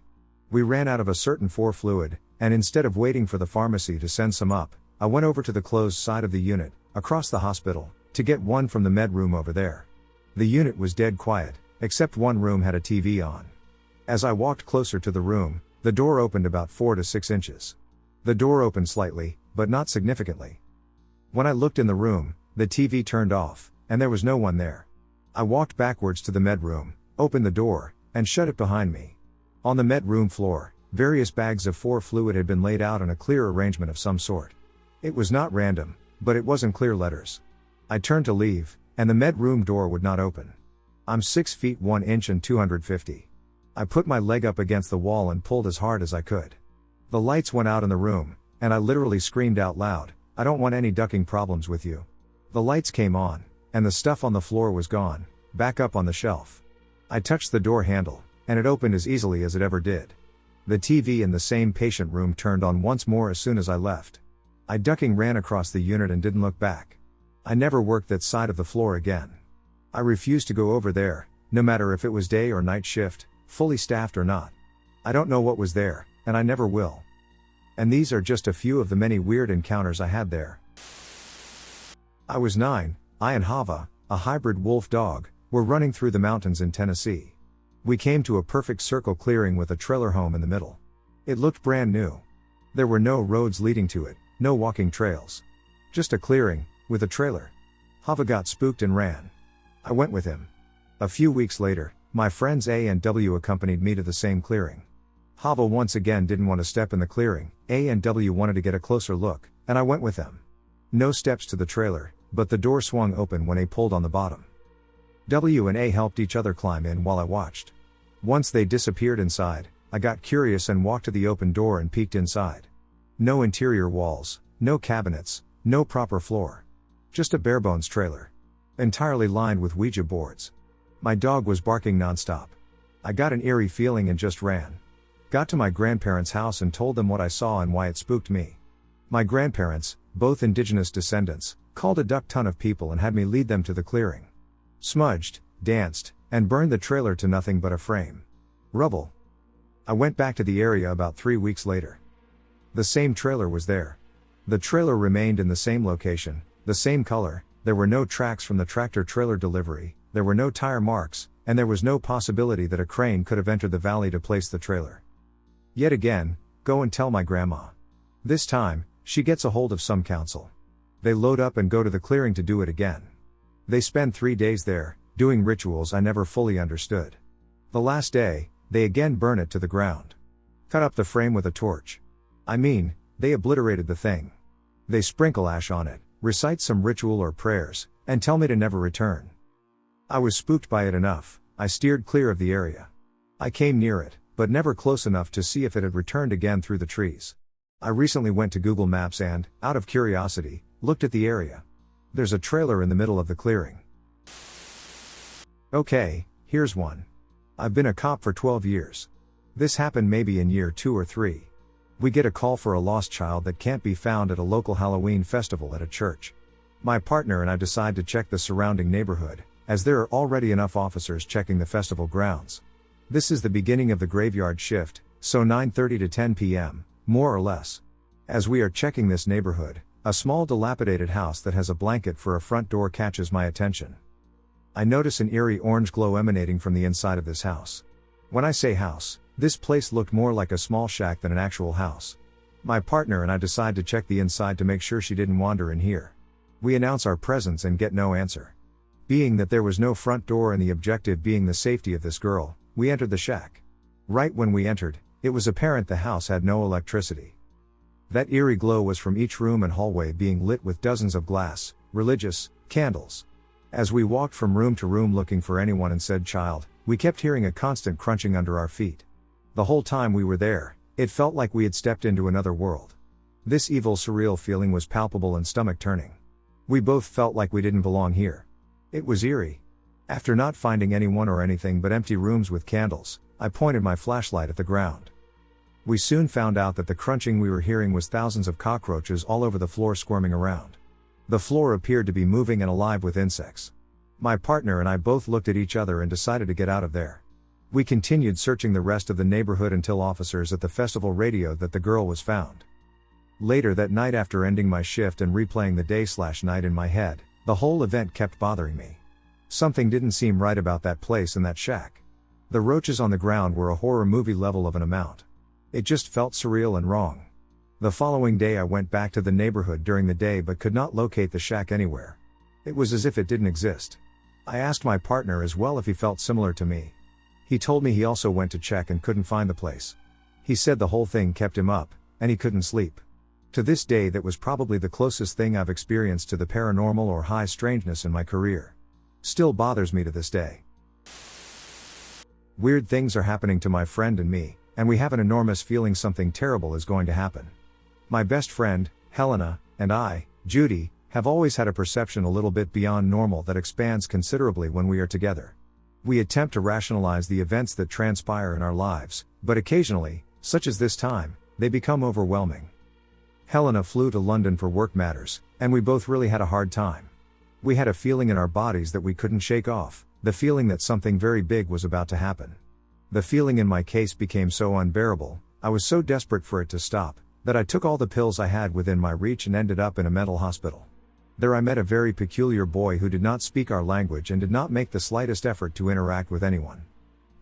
We ran out of a certain 4 fluid, and instead of waiting for the pharmacy to send some up, I went over to the closed side of the unit, across the hospital, to get one from the med room over there. The unit was dead quiet, except one room had a TV on. As I walked closer to the room, the door opened about 4 to 6 inches. The door opened slightly, but not significantly. When I looked in the room, the TV turned off, and there was no one there. I walked backwards to the med room, opened the door, and shut it behind me. On the med room floor, various bags of 4 fluid had been laid out in a clear arrangement of some sort. It was not random, but it wasn't clear letters. I turned to leave, and the med room door would not open. I'm 6 feet 1 inch and 250. I put my leg up against the wall and pulled as hard as I could. The lights went out in the room, and I literally screamed out loud, "I don't want any ducking problems with you." The lights came on, and the stuff on the floor was gone, back up on the shelf. I touched the door handle, and it opened as easily as it ever did. The TV in the same patient room turned on once more as soon as I left. I ducking ran across the unit and didn't look back. I never worked that side of the floor again. I refused to go over there, no matter if it was day or night shift, fully staffed or not. I don't know what was there, and I never will. And these are just a few of the many weird encounters I had there. I was 9, I and Hava, a hybrid wolf dog, were running through the mountains in Tennessee. We came to a perfect circle clearing with a trailer home in the middle. It looked brand new. There were no roads leading to it, no walking trails. Just a clearing, with a trailer. Hava got spooked and ran. I went with him. A few weeks later, my friends A and W accompanied me to the same clearing. Hava once again didn't want to step in the clearing, A and W wanted to get a closer look, and I went with them. No steps to the trailer, but the door swung open when A pulled on the bottom. W and A helped each other climb in while I watched. Once they disappeared inside, I got curious and walked to the open door and peeked inside. No interior walls, no cabinets, no proper floor. Just a barebones trailer. Entirely lined with Ouija boards. My dog was barking nonstop. I got an eerie feeling and just ran. Got to my grandparents' house and told them what I saw and why it spooked me. My grandparents, both indigenous descendants, called a duck ton of people and had me lead them to the clearing. Smudged, danced, and burned the trailer to nothing but a frame. Rubble. I went back to the area about 3 weeks later. The same trailer was there. The trailer remained in the same location, the same color, there were no tracks from the tractor trailer delivery, there were no tire marks, and there was no possibility that a crane could have entered the valley to place the trailer. Yet again, go and tell my grandma. This time, she gets a hold of some counsel. They load up and go to the clearing to do it again. They spend 3 days there, doing rituals I never fully understood. The last day, they again burn it to the ground. Cut up the frame with a torch. I mean, they obliterated the thing. They sprinkle ash on it, recite some ritual or prayers, and tell me to never return. I was spooked by it enough, I steered clear of the area. I came near it, but never close enough to see if it had returned again through the trees. I recently went to Google Maps and, out of curiosity, Looked at the area. There's a trailer in the middle of the clearing. Okay, here's one. I've been a cop for 12 years. This happened maybe in year 2 or 3. We get a call for a lost child that can't be found at a local Halloween festival at a church. My partner and I decide to check the surrounding neighborhood, as there are already enough officers checking the festival grounds. This is the beginning of the graveyard shift, so 9:30 to 10 p.m., more or less. As we are checking this neighborhood, a small dilapidated house that has a blanket for a front door catches my attention. I notice an eerie orange glow emanating from the inside of this house. When I say house, this place looked more like a small shack than an actual house. My partner and I decide to check the inside to make sure she didn't wander in here. We announce our presence and get no answer. Being that there was no front door and the objective being the safety of this girl, we entered the shack. Right when we entered, it was apparent the house had no electricity. That eerie glow was from each room and hallway being lit with dozens of glass, religious, candles. As we walked from room to room looking for anyone and said child, we kept hearing a constant crunching under our feet. The whole time we were there, it felt like we had stepped into another world. This evil surreal feeling was palpable and stomach-turning. We both felt like we didn't belong here. It was eerie. After not finding anyone or anything but empty rooms with candles, I pointed my flashlight at the ground. We soon found out that the crunching we were hearing was thousands of cockroaches all over the floor squirming around. The floor appeared to be moving and alive with insects. My partner and I both looked at each other and decided to get out of there. We continued searching the rest of the neighborhood until officers at the festival radioed that the girl was found. Later that night, after ending my shift and replaying the day/night in my head, the whole event kept bothering me. Something didn't seem right about that place and that shack. The roaches on the ground were a horror movie level of an amount. It just felt surreal and wrong. The following day I went back to the neighborhood during the day but could not locate the shack anywhere. It was as if it didn't exist. I asked my partner as well if he felt similar to me. He told me he also went to check and couldn't find the place. He said the whole thing kept him up, and he couldn't sleep. To this day, that was probably the closest thing I've experienced to the paranormal or high strangeness in my career. Still bothers me to this day. Weird things are happening to my friend and me, and we have an enormous feeling something terrible is going to happen. My best friend, Helena, and I, Judy, have always had a perception a little bit beyond normal that expands considerably when we are together. We attempt to rationalize the events that transpire in our lives, but occasionally, such as this time, they become overwhelming. Helena flew to London for work matters, and we both really had a hard time. We had a feeling in our bodies that we couldn't shake off, the feeling that something very big was about to happen. The feeling in my case became so unbearable, I was so desperate for it to stop, that I took all the pills I had within my reach and ended up in a mental hospital. There I met a very peculiar boy who did not speak our language and did not make the slightest effort to interact with anyone.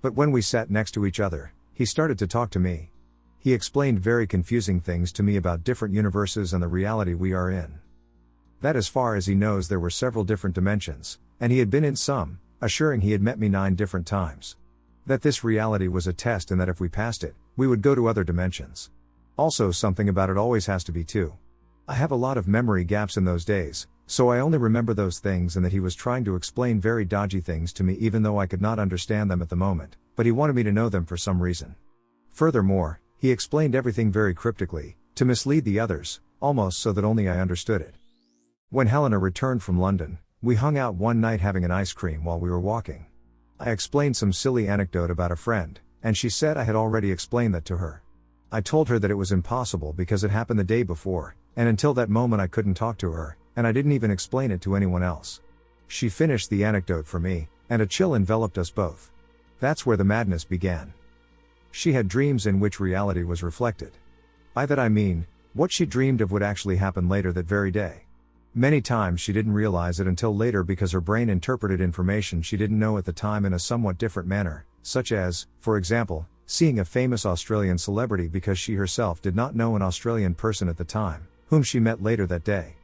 But when we sat next to each other, he started to talk to me. He explained very confusing things to me about different universes and the reality we are in. That as far as he knows there were several different dimensions, and he had been in some, assuring he had met me 9 different times. That this reality was a test and that if we passed it, we would go to other dimensions. Also, something about it always has to be 2. I have a lot of memory gaps in those days, so I only remember those things, and that he was trying to explain very dodgy things to me even though I could not understand them at the moment, but he wanted me to know them for some reason. Furthermore, he explained everything very cryptically, to mislead the others, almost so that only I understood it. When Helena returned from London, we hung out one night having an ice cream while we were walking. I explained some silly anecdote about a friend, and she said I had already explained that to her. I told her that it was impossible because it happened the day before, and until that moment I couldn't talk to her, and I didn't even explain it to anyone else. She finished the anecdote for me, and a chill enveloped us both. That's where the madness began. She had dreams in which reality was reflected. By that I mean, what she dreamed of would actually happen later that very day. Many times she didn't realize it until later because her brain interpreted information she didn't know at the time in a somewhat different manner, such as, for example, seeing a famous Australian celebrity because she herself did not know an Australian person at the time, whom she met later that day.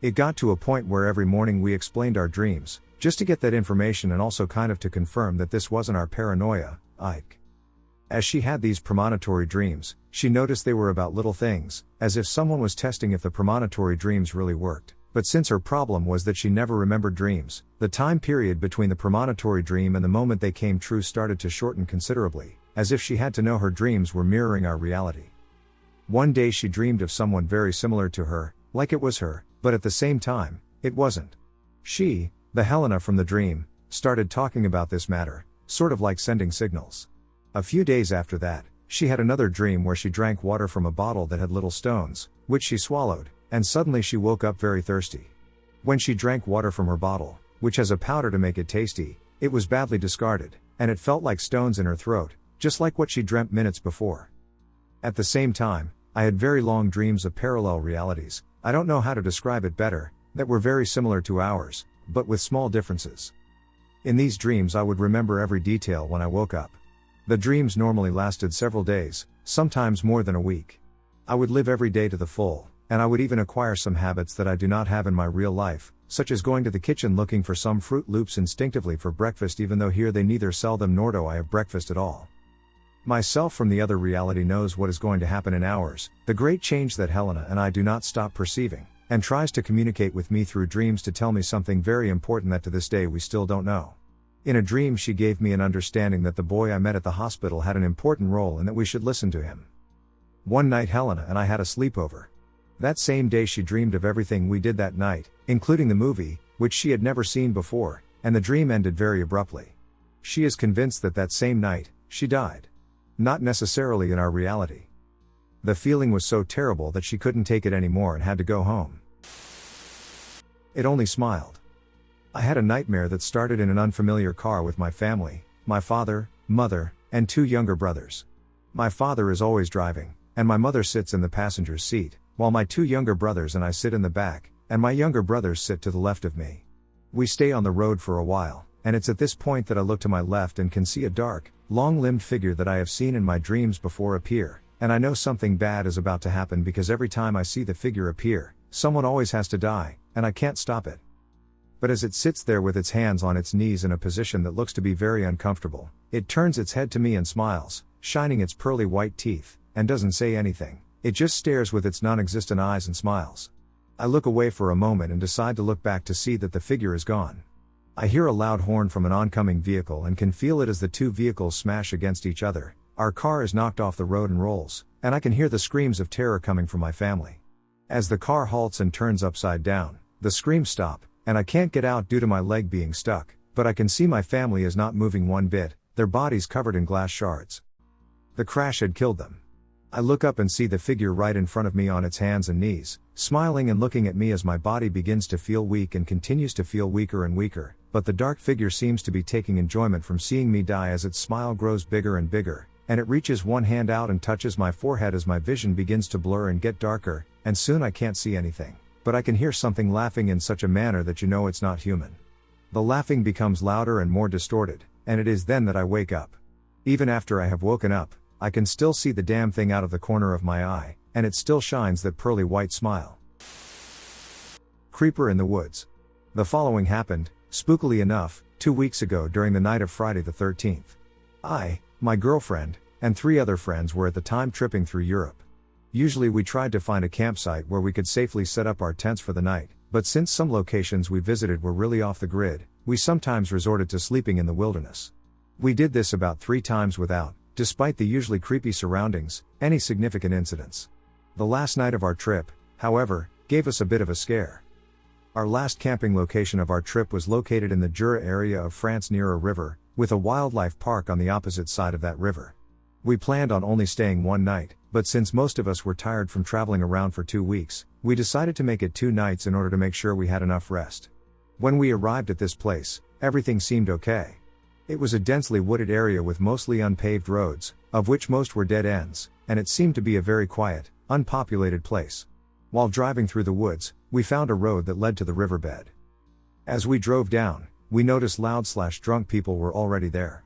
It got to a point where every morning we explained our dreams, just to get that information and also kind of to confirm that this wasn't our paranoia, Ike. As she had these premonitory dreams, she noticed they were about little things, as if someone was testing if the premonitory dreams really worked. But since her problem was that she never remembered dreams, the time period between the premonitory dream and the moment they came true started to shorten considerably, as if she had to know her dreams were mirroring our reality. One day she dreamed of someone very similar to her, like it was her, but at the same time, it wasn't. She, the Helena from the dream, started talking about this matter, sort of like sending signals. A few days after that, she had another dream where she drank water from a bottle that had little stones, which she swallowed, and suddenly she woke up very thirsty. When she drank water from her bottle, which has a powder to make it tasty, it was badly discarded, and it felt like stones in her throat, just like what she dreamt minutes before. At the same time, I had very long dreams of parallel realities, I don't know how to describe it better, that were very similar to ours, but with small differences. In these dreams I would remember every detail when I woke up. The dreams normally lasted several days, sometimes more than a week. I would live every day to the full, and I would even acquire some habits that I do not have in my real life, such as going to the kitchen looking for some Fruit Loops instinctively for breakfast, even though here they neither sell them nor do I have breakfast at all. Myself from the other reality knows what is going to happen in ours, the great change that Helena and I do not stop perceiving, and tries to communicate with me through dreams to tell me something very important that to this day we still don't know. In a dream she gave me an understanding that the boy I met at the hospital had an important role and that we should listen to him. One night Helena and I had a sleepover. That same day she dreamed of everything we did that night, including the movie, which she had never seen before, and the dream ended very abruptly. She is convinced that that same night, she died. Not necessarily in our reality. The feeling was so terrible that she couldn't take it anymore and had to go home. It only smiled. I had a nightmare that started in an unfamiliar car with my family, my father, mother, and two younger brothers. My father is always driving, and my mother sits in the passenger's seat, while my two younger brothers and I sit in the back, and my younger brothers sit to the left of me. We stay on the road for a while, and it's at this point that I look to my left and can see a dark, long-limbed figure that I have seen in my dreams before appear, and I know something bad is about to happen because every time I see the figure appear, someone always has to die, and I can't stop it. But as it sits there with its hands on its knees in a position that looks to be very uncomfortable, it turns its head to me and smiles, shining its pearly white teeth, and doesn't say anything, it just stares with its non-existent eyes and smiles. I look away for a moment and decide to look back to see that the figure is gone. I hear a loud horn from an oncoming vehicle and can feel it as the two vehicles smash against each other. Our car is knocked off the road and rolls, and I can hear the screams of terror coming from my family. As the car halts and turns upside down, the screams stop, and I can't get out due to my leg being stuck, but I can see my family is not moving one bit, their bodies covered in glass shards. The crash had killed them. I look up and see the figure right in front of me on its hands and knees, smiling and looking at me as my body begins to feel weak and continues to feel weaker and weaker, but the dark figure seems to be taking enjoyment from seeing me die as its smile grows bigger and bigger, and it reaches one hand out and touches my forehead as my vision begins to blur and get darker, and soon I can't see anything, but I can hear something laughing in such a manner that you know it's not human. The laughing becomes louder and more distorted, and it is then that I wake up. Even after I have woken up, I can still see the damn thing out of the corner of my eye, and it still shines that pearly white smile. Creeper in the woods. The following happened, spookily enough, 2 weeks ago during the night of Friday the 13th. I, my girlfriend, and 3 other friends were at the time tripping through Europe. Usually we tried to find a campsite where we could safely set up our tents for the night, but since some locations we visited were really off the grid, we sometimes resorted to sleeping in the wilderness. We did this about 3 times without, despite the usually creepy surroundings, any significant incidents. The last night of our trip, however, gave us a bit of a scare. Our last camping location of our trip was located in the Jura area of France near a river, with a wildlife park on the opposite side of that river. We planned on only staying 1 night, but since most of us were tired from traveling around for 2 weeks, we decided to make it 2 nights in order to make sure we had enough rest. When we arrived at this place, everything seemed okay. It was a densely wooded area with mostly unpaved roads, of which most were dead ends, and it seemed to be a very quiet, unpopulated place. While driving through the woods, we found a road that led to the riverbed. As we drove down, we noticed loud/drunk people were already there.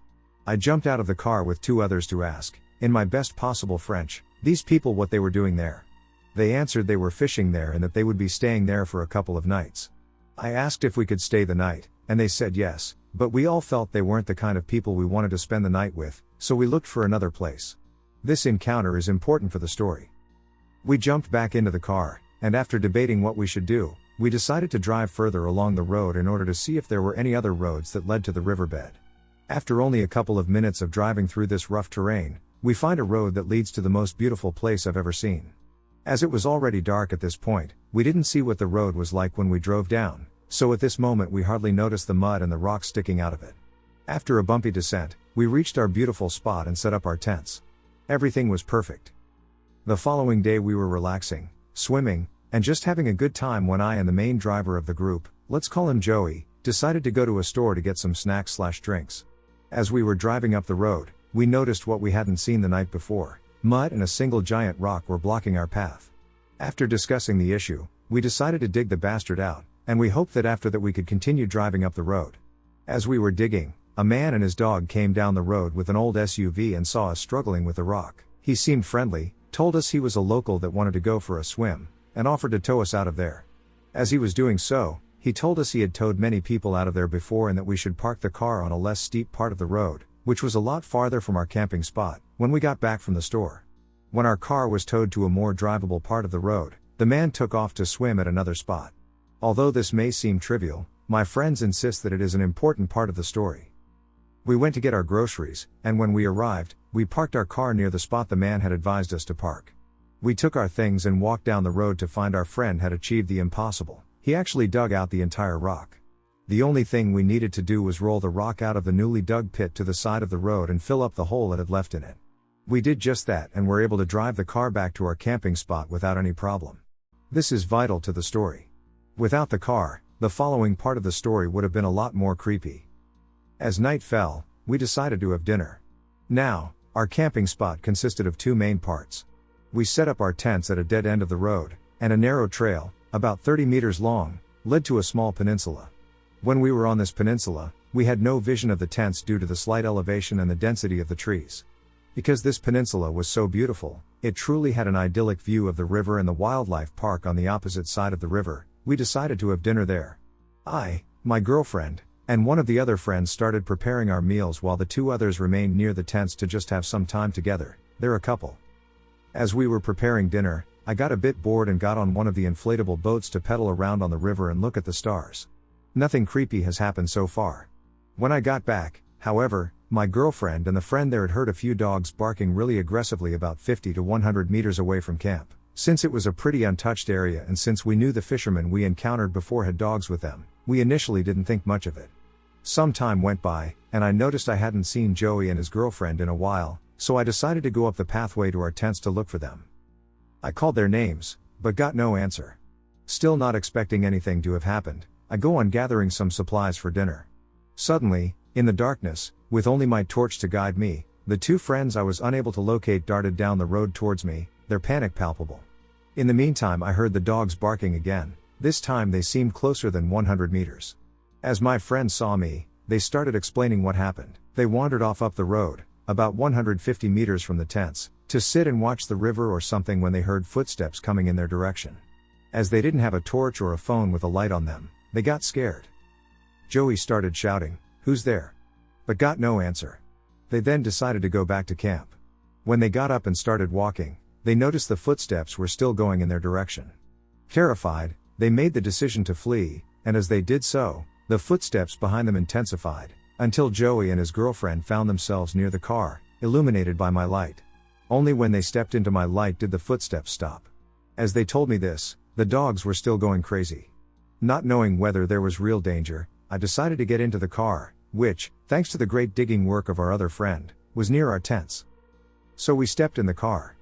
I jumped out of the car with 2 others to ask, in my best possible French, these people what they were doing there. They answered they were fishing there and that they would be staying there for a couple of nights. I asked if we could stay the night, and they said yes, but we all felt they weren't the kind of people we wanted to spend the night with, so we looked for another place. This encounter is important for the story. We jumped back into the car, and after debating what we should do, we decided to drive further along the road in order to see if there were any other roads that led to the riverbed. After only a couple of minutes of driving through this rough terrain, we find a road that leads to the most beautiful place I've ever seen. As it was already dark at this point, we didn't see what the road was like when we drove down, so at this moment we hardly noticed the mud and the rocks sticking out of it. After a bumpy descent, we reached our beautiful spot and set up our tents. Everything was perfect. The following day we were relaxing, swimming, and just having a good time when I and the main driver of the group, let's call him Joey, decided to go to a store to get some snacks/drinks. As we were driving up the road, we noticed what we hadn't seen the night before. Mud and a single giant rock were blocking our path. After discussing the issue, we decided to dig the bastard out, and we hoped that after that we could continue driving up the road. As we were digging, a man and his dog came down the road with an old SUV and saw us struggling with the rock. He seemed friendly, told us he was a local that wanted to go for a swim, and offered to tow us out of there. As he was doing so, he told us he had towed many people out of there before and that we should park the car on a less steep part of the road, which was a lot farther from our camping spot, when we got back from the store. When our car was towed to a more drivable part of the road, the man took off to swim at another spot. Although this may seem trivial, my friends insist that it is an important part of the story. We went to get our groceries, and when we arrived, we parked our car near the spot the man had advised us to park. We took our things and walked down the road to find our friend had achieved the impossible. He actually dug out the entire rock. The only thing we needed to do was roll the rock out of the newly dug pit to the side of the road and fill up the hole it had left in it. We did just that and were able to drive the car back to our camping spot without any problem. This is vital to the story. Without the car, the following part of the story would have been a lot more creepy. As night fell, we decided to have dinner. Now, our camping spot consisted of two main parts. We set up our tents at a dead end of the road, and a narrow trail, about 30 meters long, led to a small peninsula. When we were on this peninsula, we had no vision of the tents due to the slight elevation and the density of the trees. Because this peninsula was so beautiful, it truly had an idyllic view of the river and the wildlife park on the opposite side of the river. We decided to have dinner there. I, my girlfriend, and one of the other friends started preparing our meals while the two others remained near the tents to just have some time together. They're a couple. As we were preparing dinner, I got a bit bored and got on one of the inflatable boats to pedal around on the river and look at the stars. Nothing creepy has happened so far. When I got back, however, my girlfriend and the friend there had heard a few dogs barking really aggressively about 50 to 100 meters away from camp. Since it was a pretty untouched area and since we knew the fishermen we encountered before had dogs with them, we initially didn't think much of it. Some time went by, and I noticed I hadn't seen Joey and his girlfriend in a while, so I decided to go up the pathway to our tents to look for them. I called their names, but got no answer. Still not expecting anything to have happened, I go on gathering some supplies for dinner. Suddenly, in the darkness, with only my torch to guide me, the two friends I was unable to locate darted down the road towards me, their panic palpable. In the meantime I heard the dogs barking again. This time they seemed closer than 100 meters. As my friends saw me, they started explaining what happened. They wandered off up the road, about 150 meters from the tents, to sit and watch the river or something when they heard footsteps coming in their direction. As they didn't have a torch or a phone with a light on them, they got scared. Joey started shouting, "Who's there?" but got no answer. They then decided to go back to camp. When they got up and started walking, they noticed the footsteps were still going in their direction. Terrified, they made the decision to flee, and as they did so, the footsteps behind them intensified, until Joey and his girlfriend found themselves near the car, illuminated by my light. Only when they stepped into my light did the footsteps stop. As they told me this, the dogs were still going crazy. Not knowing whether there was real danger, I decided to get into the car, which, thanks to the great digging work of our other friend, was near our tents. So we stepped in the car.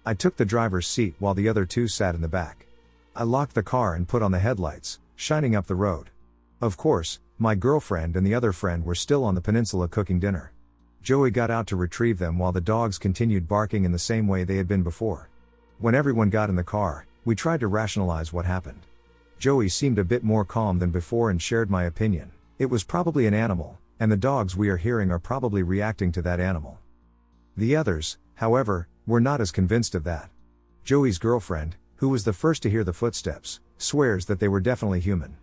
I took the driver's seat while the other two sat in the back. I locked the car and put on the headlights, shining up the road. Of course, my girlfriend and the other friend were still on the peninsula cooking dinner. Joey got out to retrieve them while the dogs continued barking in the same way they had been before. When everyone got in the car, we tried to rationalize what happened. Joey seemed a bit more calm than before and shared my opinion. It was probably an animal, and the dogs we are hearing are probably reacting to that animal. The others, however, were not as convinced of that. Joey's girlfriend, who was the first to hear the footsteps, swears that they were definitely human.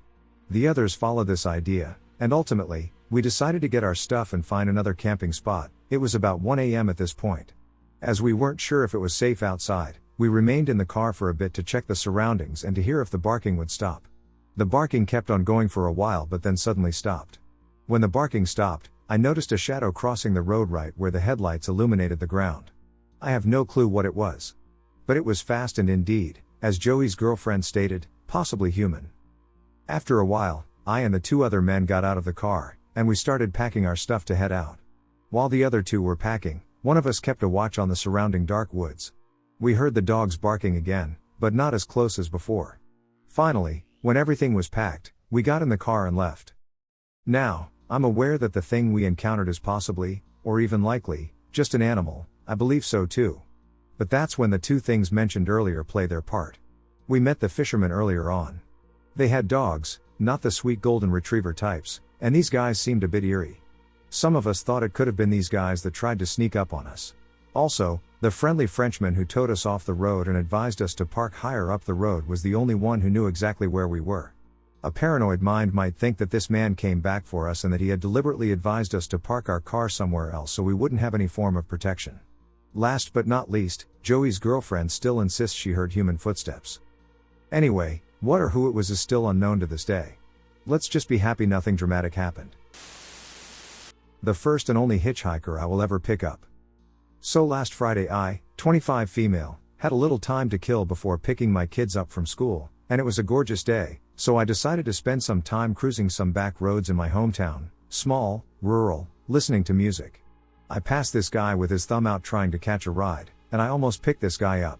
The others follow this idea, and ultimately, we decided to get our stuff and find another camping spot. It was about 1 a.m. at this point. As we weren't sure if it was safe outside, we remained in the car for a bit to check the surroundings and to hear if the barking would stop. The barking kept on going for a while but then suddenly stopped. When the barking stopped, I noticed a shadow crossing the road right where the headlights illuminated the ground. I have no clue what it was. But it was fast and indeed, as Joey's girlfriend stated, possibly human. After a while, I and the two other men got out of the car, and we started packing our stuff to head out. While the other two were packing, one of us kept a watch on the surrounding dark woods. We heard the dogs barking again, but not as close as before. Finally, when everything was packed, we got in the car and left. Now, I'm aware that the thing we encountered is possibly, or even likely, just an animal. I believe so too. But that's when the two things mentioned earlier play their part. We met the fishermen earlier on. They had dogs, not the sweet golden retriever types, and these guys seemed a bit eerie. Some of us thought it could have been these guys that tried to sneak up on us. Also, the friendly Frenchman who towed us off the road and advised us to park higher up the road was the only one who knew exactly where we were. A paranoid mind might think that this man came back for us and that he had deliberately advised us to park our car somewhere else so we wouldn't have any form of protection. Last but not least, Joey's girlfriend still insists she heard human footsteps. Anyway, what or who it was is still unknown to this day. Let's just be happy nothing dramatic happened. The first and only hitchhiker I will ever pick up. So last Friday I, 25 female, had a little time to kill before picking my kids up from school, and it was a gorgeous day, so I decided to spend some time cruising some back roads in my hometown, small, rural, listening to music. I passed this guy with his thumb out trying to catch a ride, and I almost picked this guy up.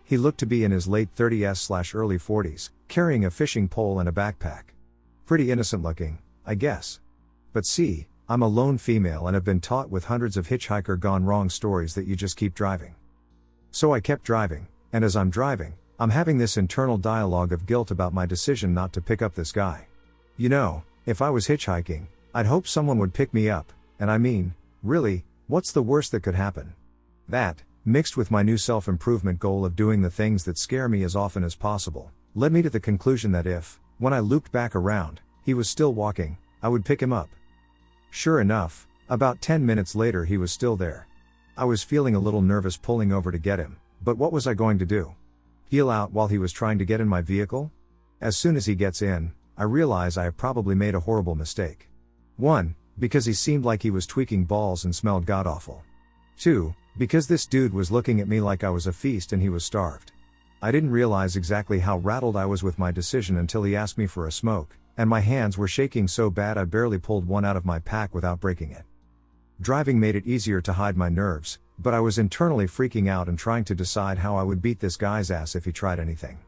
He looked to be in his late 30s/early 40s, carrying a fishing pole and a backpack. Pretty innocent looking, I guess. But see, I'm a lone female and have been taught with hundreds of hitchhiker gone wrong stories that you just keep driving. So I kept driving, and as I'm driving, I'm having this internal dialogue of guilt about my decision not to pick up this guy. You know, if I was hitchhiking, I'd hope someone would pick me up, and I mean, really, what's the worst that could happen? That, mixed with my new self-improvement goal of doing the things that scare me as often as possible, led me to the conclusion that if, when I looped back around, he was still walking, I would pick him up. Sure enough, about 10 minutes later he was still there. I was feeling a little nervous pulling over to get him, but what was I going to do? Peel out while he was trying to get in my vehicle? As soon as he gets in, I realize I have probably made a horrible mistake. 1, because he seemed like he was tweaking balls and smelled godawful. 2, because this dude was looking at me like I was a feast and he was starved. I didn't realize exactly how rattled I was with my decision until he asked me for a smoke, and my hands were shaking so bad I barely pulled one out of my pack without breaking it. Driving made it easier to hide my nerves, but I was internally freaking out and trying to decide how I would beat this guy's ass if he tried anything.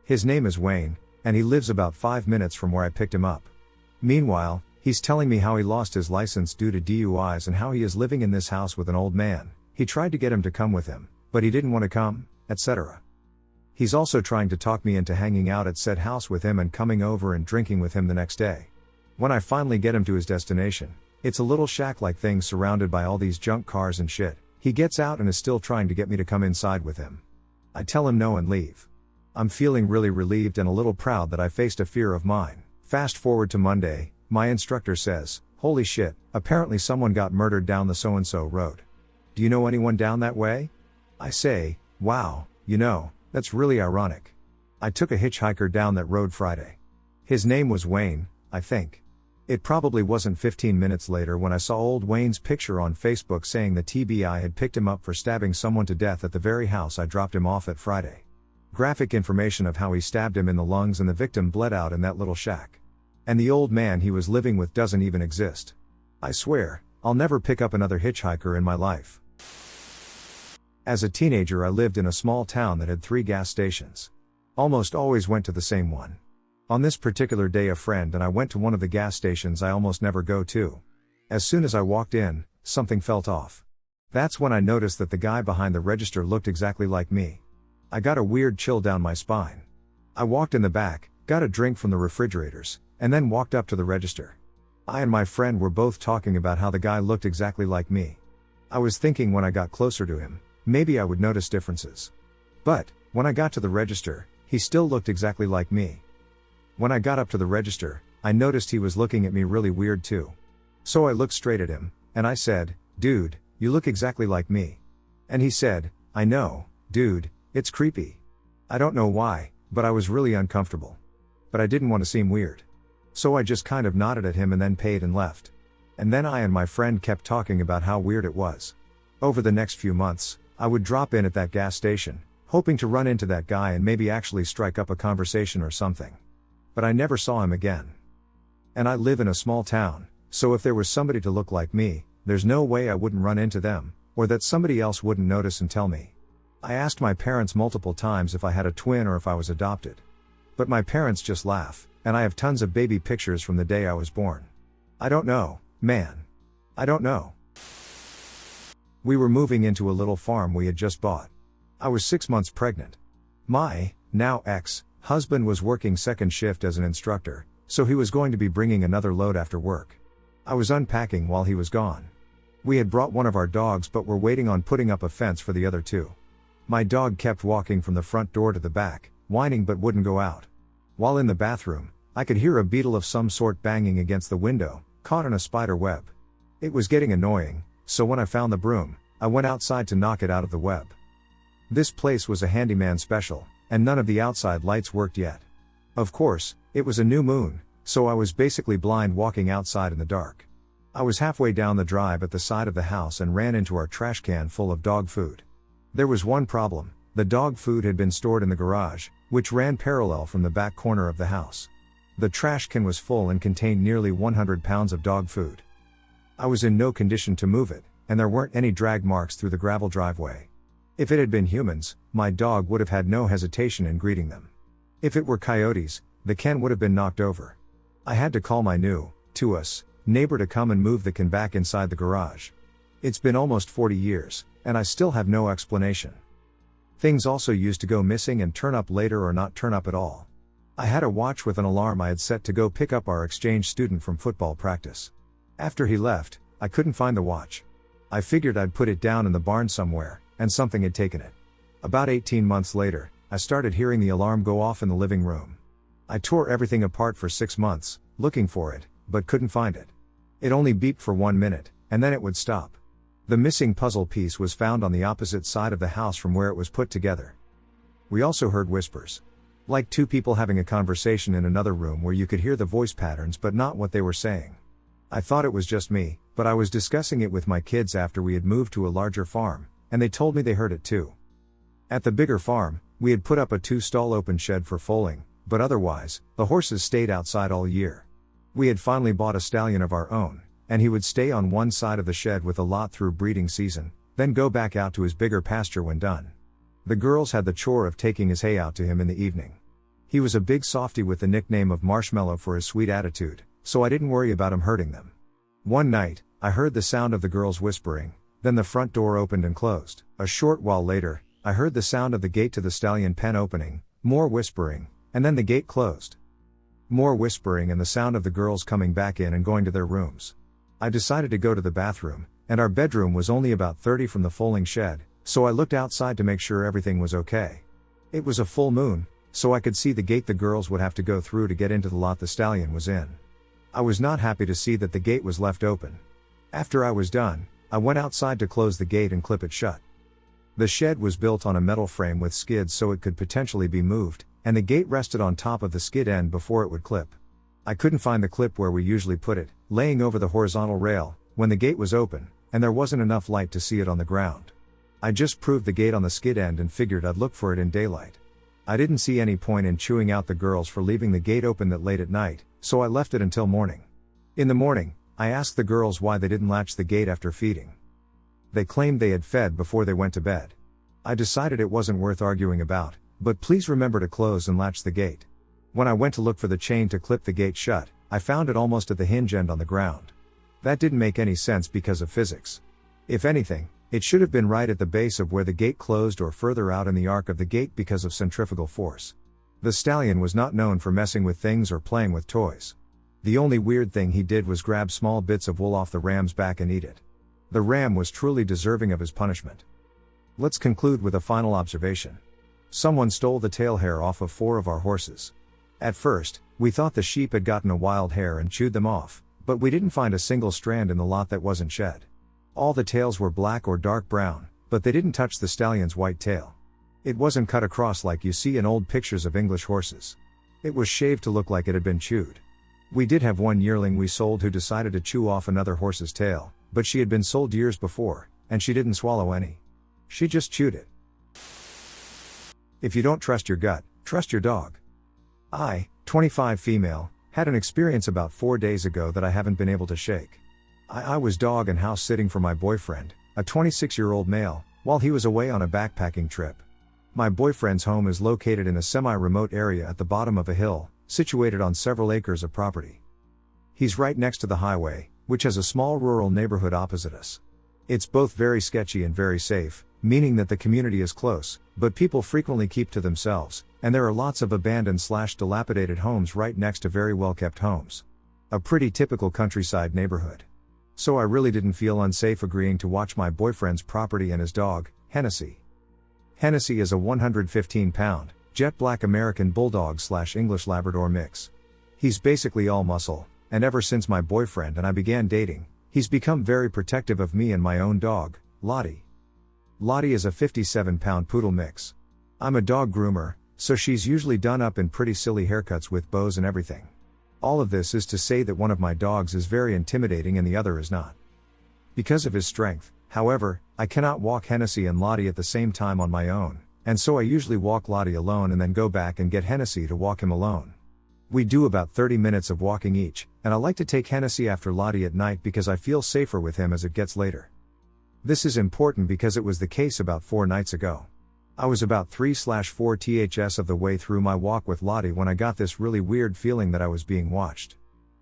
His name is Wayne, and he lives about 5 minutes from where I picked him up. Meanwhile, he's telling me how he lost his license due to DUIs and how he is living in this house with an old man. He tried to get him to come with him, but he didn't want to come, etc. He's also trying to talk me into hanging out at said house with him and coming over and drinking with him the next day. When I finally get him to his destination, it's a little shack-like thing surrounded by all these junk cars and shit. He gets out and is still trying to get me to come inside with him. I tell him no and leave. I'm feeling really relieved and a little proud that I faced a fear of mine. Fast forward to Monday, my instructor says, "Holy shit, apparently someone got murdered down the so-and-so road. Do you know anyone down that way?" I say, "Wow, you know, that's really ironic. I took a hitchhiker down that road Friday. His name was Wayne, I think." It probably wasn't 15 minutes later when I saw old Wayne's picture on Facebook saying the TBI had picked him up for stabbing someone to death at the very house I dropped him off at Friday. Graphic information of how he stabbed him in the lungs and the victim bled out in that little shack. And the old man he was living with doesn't even exist. I swear, I'll never pick up another hitchhiker in my life. As a teenager I lived in a small town that had 3 gas stations. Almost always went to the same one. On this particular day a friend and I went to one of the gas stations I almost never go to. As soon as I walked in, something felt off. That's when I noticed that the guy behind the register looked exactly like me. I got a weird chill down my spine. I walked in the back, got a drink from the refrigerators, and then walked up to the register. I and my friend were both talking about how the guy looked exactly like me. I was thinking when I got closer to him, maybe I would notice differences. But, when I got to the register, he still looked exactly like me. When I got up to the register, I noticed he was looking at me really weird too. So I looked straight at him, and I said, "Dude, you look exactly like me." And he said, "I know, dude, it's creepy." I don't know why, but I was really uncomfortable. But I didn't want to seem weird. So I just kind of nodded at him and then paid and left. And then I and my friend kept talking about how weird it was. Over the next few months, I would drop in at that gas station, hoping to run into that guy and maybe actually strike up a conversation or something. But I never saw him again. And I live in a small town, so if there was somebody to look like me, there's no way I wouldn't run into them, or that somebody else wouldn't notice and tell me. I asked my parents multiple times if I had a twin or if I was adopted. But my parents just laugh, and I have tons of baby pictures from the day I was born. I don't know, man. I don't know. We were moving into a little farm we had just bought. I was 6 months pregnant. My, now ex-husband was working second shift as an instructor, so he was going to be bringing another load after work. I was unpacking while he was gone. We had brought one of our dogs but were waiting on putting up a fence for the other two. My dog kept walking from the front door to the back, whining but wouldn't go out. While in the bathroom, I could hear a beetle of some sort banging against the window, caught in a spider web. It was getting annoying, so when I found the broom, I went outside to knock it out of the web. This place was a handyman special, and none of the outside lights worked yet. Of course, it was a new moon, so I was basically blind walking outside in the dark. I was halfway down the drive at the side of the house and ran into our trash can full of dog food. There was one problem: the dog food had been stored in the garage, which ran parallel from the back corner of the house. The trash can was full and contained nearly 100 pounds of dog food. I was in no condition to move it, and there weren't any drag marks through the gravel driveway. If it had been humans, my dog would have had no hesitation in greeting them. If it were coyotes, the can would have been knocked over. I had to call my new, to us, neighbor to come and move the can back inside the garage. It's been almost 40 years, and I still have no explanation. Things also used to go missing and turn up later or not turn up at all. I had a watch with an alarm I had set to go pick up our exchange student from football practice. After he left, I couldn't find the watch. I figured I'd put it down in the barn somewhere, and something had taken it. About 18 months later, I started hearing the alarm go off in the living room. I tore everything apart for 6 months, looking for it, but couldn't find it. It only beeped for 1 minute, and then it would stop. The missing puzzle piece was found on the opposite side of the house from where it was put together. We also heard whispers. Like two people having a conversation in another room where you could hear the voice patterns but not what they were saying. I thought it was just me, but I was discussing it with my kids after we had moved to a larger farm, and they told me they heard it too. At the bigger farm, we had put up a 2-stall open shed for foaling, but otherwise, the horses stayed outside all year. We had finally bought a stallion of our own, and he would stay on one side of the shed with a lot through breeding season, then go back out to his bigger pasture when done. The girls had the chore of taking his hay out to him in the evening. He was a big softy with the nickname of Marshmallow for his sweet attitude, so I didn't worry about him hurting them. One night, I heard the sound of the girls whispering, then the front door opened and closed. A short while later, I heard the sound of the gate to the stallion pen opening, more whispering, and then the gate closed. More whispering and the sound of the girls coming back in and going to their rooms. I decided to go to the bathroom, and our bedroom was only about 30 from the foaling shed, so I looked outside to make sure everything was okay. It was a full moon, so I could see the gate the girls would have to go through to get into the lot the stallion was in. I was not happy to see that the gate was left open. After I was done, I went outside to close the gate and clip it shut. The shed was built on a metal frame with skids so it could potentially be moved, and the gate rested on top of the skid end before it would clip. I couldn't find the clip where we usually put it, laying over the horizontal rail, when the gate was open, and there wasn't enough light to see it on the ground. I just proved the gate on the skid end and figured I'd look for it in daylight. I didn't see any point in chewing out the girls for leaving the gate open that late at night, so I left it until morning. In the morning, I asked the girls why they didn't latch the gate after feeding. They claimed they had fed before they went to bed. I decided it wasn't worth arguing about, but please remember to close and latch the gate. When I went to look for the chain to clip the gate shut, I found it almost at the hinge end on the ground. That didn't make any sense because of physics. If anything, it should have been right at the base of where the gate closed or further out in the arc of the gate because of centrifugal force. The stallion was not known for messing with things or playing with toys. The only weird thing he did was grab small bits of wool off the ram's back and eat it. The ram was truly deserving of his punishment. Let's conclude with a final observation. Someone stole the tail hair off of 4 of our horses. At first, we thought the sheep had gotten a wild hair and chewed them off, but we didn't find a single strand in the lot that wasn't shed. All the tails were black or dark brown, but they didn't touch the stallion's white tail. It wasn't cut across like you see in old pictures of English horses. It was shaved to look like it had been chewed. We did have one yearling we sold who decided to chew off another horse's tail, but she had been sold years before, and she didn't swallow any. She just chewed it. If you don't trust your gut, trust your dog. I, 25 female, had an experience about 4 days ago that I haven't been able to shake. I was dog and house sitting for my boyfriend, a 26-year-old male, while he was away on a backpacking trip. My boyfriend's home is located in a semi-remote area at the bottom of a hill, situated on several acres of property. He's right next to the highway, which has a small rural neighborhood opposite us. It's both very sketchy and very safe, meaning that the community is close, but people frequently keep to themselves, and there are lots of abandoned/dilapidated homes right next to very well-kept homes. A pretty typical countryside neighborhood. So I really didn't feel unsafe agreeing to watch my boyfriend's property and his dog, Hennessy. Hennessy is a 115-pound, jet black American Bulldog/English Labrador mix. He's basically all muscle, and ever since my boyfriend and I began dating, he's become very protective of me and my own dog, Lottie. Lottie is a 57-pound poodle mix. I'm a dog groomer, so she's usually done up in pretty silly haircuts with bows and everything. All of this is to say that one of my dogs is very intimidating and the other is not. Because of his strength, however, I cannot walk Hennessy and Lottie at the same time on my own, and so I usually walk Lottie alone and then go back and get Hennessy to walk him alone. We do about 30 minutes of walking each, and I like to take Hennessy after Lottie at night because I feel safer with him as it gets later. This is important because it was the case about 4 nights ago. I was about 3/4 ths of the way through my walk with Lottie when I got this really weird feeling that I was being watched.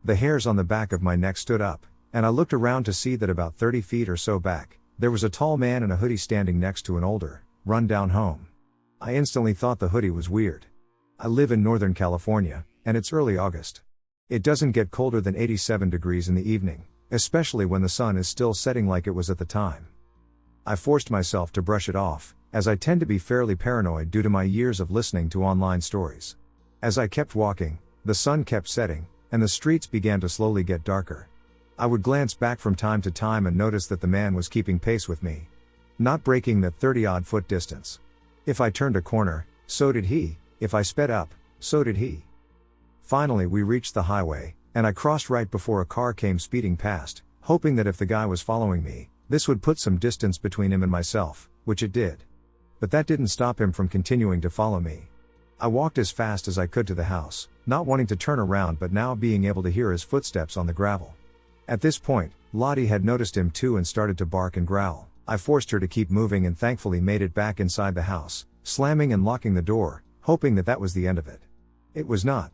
The hairs on the back of my neck stood up, and I looked around to see that about 30 feet or so back, there was a tall man in a hoodie standing next to an older, run-down home. I instantly thought the hoodie was weird. I live in Northern California, and it's early August. It doesn't get colder than 87 degrees in the evening, especially when the sun is still setting like it was at the time. I forced myself to brush it off, as I tend to be fairly paranoid due to my years of listening to online stories. As I kept walking, the sun kept setting, and the streets began to slowly get darker. I would glance back from time to time and notice that the man was keeping pace with me, not breaking that 30-odd foot distance. If I turned a corner, so did he. If I sped up, so did he. Finally we reached the highway, and I crossed right before a car came speeding past, hoping that if the guy was following me, this would put some distance between him and myself, which it did. But that didn't stop him from continuing to follow me. I walked as fast as I could to the house, not wanting to turn around but now being able to hear his footsteps on the gravel. At this point, Lottie had noticed him too and started to bark and growl. I forced her to keep moving and thankfully made it back inside the house, slamming and locking the door, hoping that that was the end of it. It was not.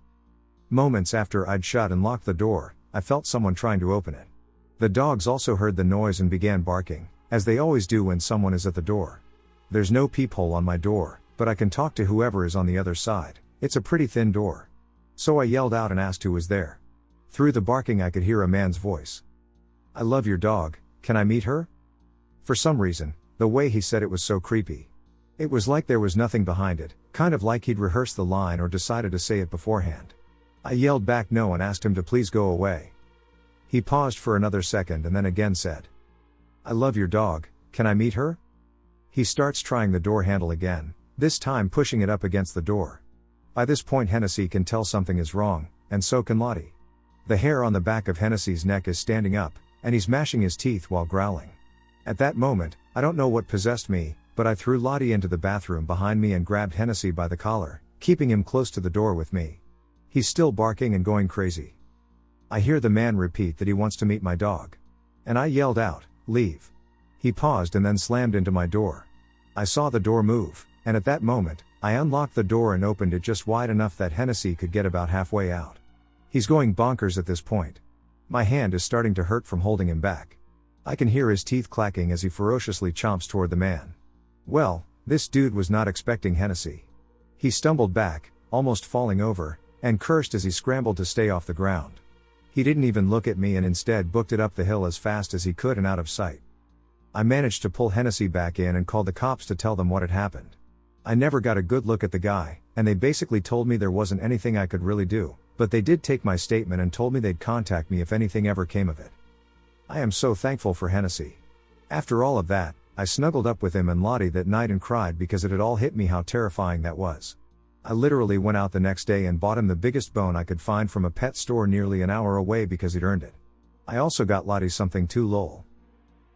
Moments after I'd shut and locked the door, I felt someone trying to open it. The dogs also heard the noise and began barking, as they always do when someone is at the door. There's no peephole on my door, but I can talk to whoever is on the other side. It's a pretty thin door. So I yelled out and asked who was there. Through the barking I could hear a man's voice. "I love your dog, can I meet her?" For some reason, the way he said it was so creepy. It was like there was nothing behind it, kind of like he'd rehearsed the line or decided to say it beforehand. I yelled back no and asked him to please go away. He paused for another second and then again said, "I love your dog, can I meet her?" He starts trying the door handle again, this time pushing it up against the door. By this point Hennessy can tell something is wrong, and so can Lottie. The hair on the back of Hennessy's neck is standing up, and he's mashing his teeth while growling. At that moment, I don't know what possessed me, but I threw Lottie into the bathroom behind me and grabbed Hennessy by the collar, keeping him close to the door with me. He's still barking and going crazy. I hear the man repeat that he wants to meet my dog. And I yelled out, "Leave." He paused and then slammed into my door. I saw the door move, and at that moment, I unlocked the door and opened it just wide enough that Hennessy could get about halfway out. He's going bonkers at this point. My hand is starting to hurt from holding him back. I can hear his teeth clacking as he ferociously chomps toward the man. Well, this dude was not expecting Hennessy. He stumbled back, almost falling over, and cursed as he scrambled to stay off the ground. He didn't even look at me and instead booked it up the hill as fast as he could and out of sight. I managed to pull Hennessy back in and called the cops to tell them what had happened. I never got a good look at the guy, and they basically told me there wasn't anything I could really do, but they did take my statement and told me they'd contact me if anything ever came of it. I am so thankful for Hennessy. After all of that, I snuggled up with him and Lottie that night and cried because it had all hit me how terrifying that was. I literally went out the next day and bought him the biggest bone I could find from a pet store nearly an hour away because he'd earned it. I also got Lottie something too lol.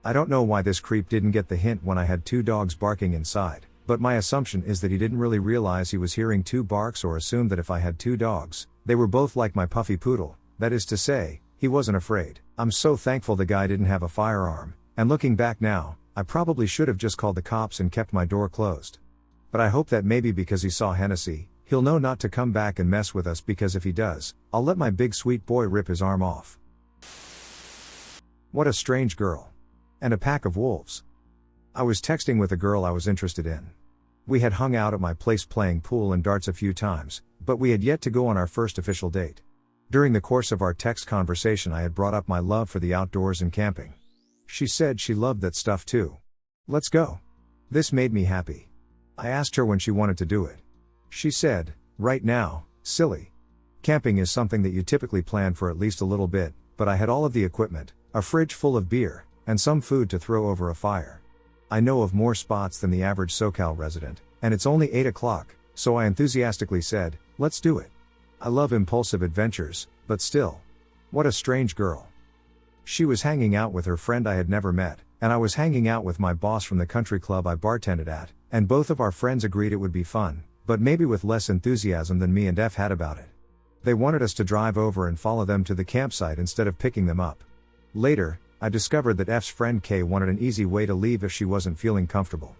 I don't know why this creep didn't get the hint when I had 2 dogs barking inside, But my assumption is that he didn't really realize he was hearing two barks or assumed that if I had two dogs, they were both like my puffy poodle, that is to say, he wasn't afraid. I'm so thankful the guy didn't have a firearm, and looking back now, I probably should have just called the cops and kept my door closed. But I hope that maybe because he saw Hennessy, he'll know not to come back and mess with us, because if he does, I'll let my big sweet boy rip his arm off. What a strange girl. And a pack of wolves. I was texting with a girl I was interested in. We had hung out at my place playing pool and darts a few times, but we had yet to go on our first official date. During the course of our text conversation I had brought up my love for the outdoors and camping. She said she loved that stuff too. Let's go. This made me happy. I asked her when she wanted to do it. She said, right now, silly. Camping is something that you typically plan for at least a little bit, but I had all of the equipment, a fridge full of beer, and some food to throw over a fire. I know of more spots than the average SoCal resident, and it's only 8 o'clock, so I enthusiastically said, let's do it. I love impulsive adventures, but still. What a strange girl. She was hanging out with her friend I had never met, and I was hanging out with my boss from the country club I bartended at, and both of our friends agreed it would be fun, but maybe with less enthusiasm than me and F had about it. They wanted us to drive over and follow them to the campsite instead of picking them up. Later, I discovered that F's friend K wanted an easy way to leave if she wasn't feeling comfortable.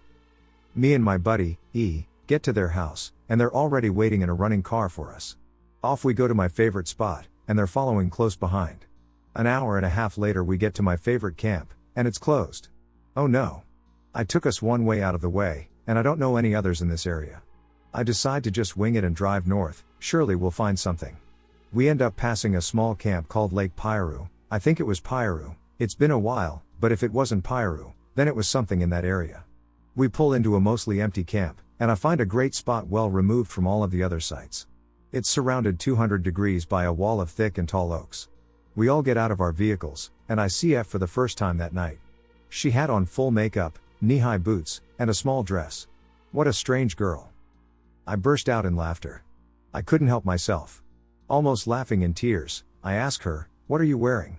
Me and my buddy, E, get to their house, and they're already waiting in a running car for us. Off we go to my favorite spot, and they're following close behind. An hour and a half later we get to my favorite camp, and it's closed. Oh no. I took us one way out of the way, and I don't know any others in this area. I decide to just wing it and drive north, surely we'll find something. We end up passing a small camp called Lake Piru. I think it was Piru. It's been a while, but if it wasn't Piru, then it was something in that area. We pull into a mostly empty camp, and I find a great spot well removed from all of the other sites. It's surrounded 200 degrees by a wall of thick and tall oaks. We all get out of our vehicles, and I see F for the first time that night. She had on full makeup, knee-high boots, and a small dress. What a strange girl. I burst out in laughter. I couldn't help myself. Almost laughing in tears, I ask her, what are you wearing?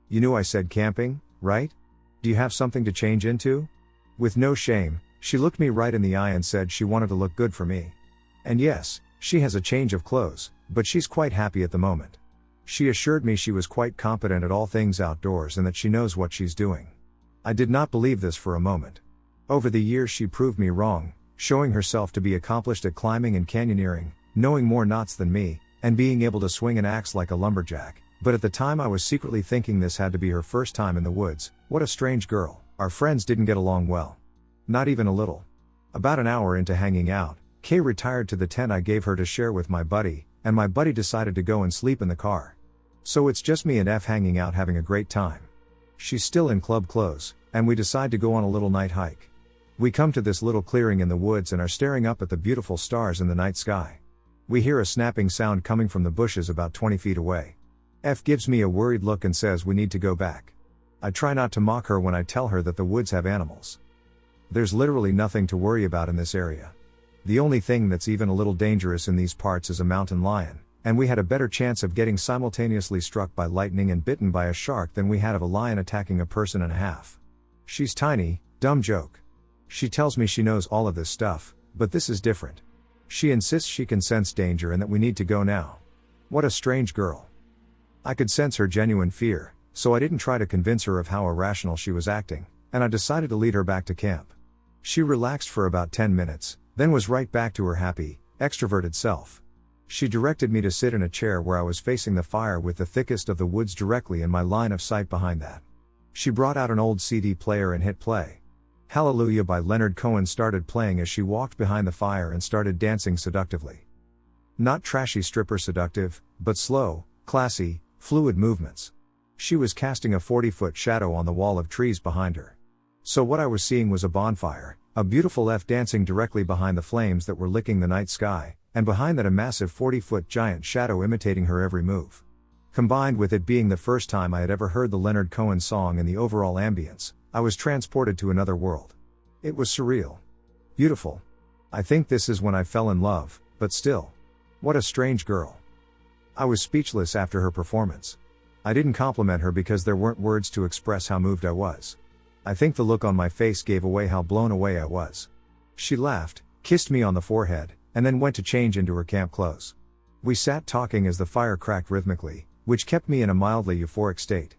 You knew I said camping, right? Do you have something to change into? With no shame, she looked me right in the eye and said she wanted to look good for me. And yes, she has a change of clothes, but she's quite happy at the moment. She assured me she was quite competent at all things outdoors and that she knows what she's doing. I did not believe this for a moment. Over the years she proved me wrong, showing herself to be accomplished at climbing and canyoneering, knowing more knots than me, and being able to swing an axe like a lumberjack. But at the time I was secretly thinking this had to be her first time in the woods. What a strange girl. Our friends didn't get along well. Not even a little. About an hour into hanging out, Kay retired to the tent I gave her to share with my buddy, and my buddy decided to go and sleep in the car. So it's just me and F hanging out having a great time. She's still in club clothes, and we decide to go on a little night hike. We come to this little clearing in the woods and are staring up at the beautiful stars in the night sky. We hear a snapping sound coming from the bushes about 20 feet away. F gives me a worried look and says we need to go back. I try not to mock her when I tell her that the woods have animals. There's literally nothing to worry about in this area. The only thing that's even a little dangerous in these parts is a mountain lion, and we had a better chance of getting simultaneously struck by lightning and bitten by a shark than we had of a lion attacking a person and a half. She's tiny, dumb joke. She tells me she knows all of this stuff, but this is different. She insists she can sense danger and that we need to go now. What a strange girl. I could sense her genuine fear, so I didn't try to convince her of how irrational she was acting, and I decided to lead her back to camp. She relaxed for about 10 minutes, then was right back to her happy, extroverted self. She directed me to sit in a chair where I was facing the fire with the thickest of the woods directly in my line of sight behind that. She brought out an old CD player and hit play. Hallelujah by Leonard Cohen started playing as she walked behind the fire and started dancing seductively. Not trashy stripper seductive, but slow, classy, fluid movements. She was casting a 40-foot shadow on the wall of trees behind her. So what I was seeing was a bonfire, a beautiful F dancing directly behind the flames that were licking the night sky, and behind that a massive 40-foot giant shadow imitating her every move. Combined with it being the first time I had ever heard the Leonard Cohen song and the overall ambience, I was transported to another world. It was surreal. Beautiful. I think this is when I fell in love, but still. What a strange girl. I was speechless after her performance. I didn't compliment her because there weren't words to express how moved I was. I think the look on my face gave away how blown away I was. She laughed, kissed me on the forehead, and then went to change into her camp clothes. We sat talking as the fire cracked rhythmically, which kept me in a mildly euphoric state.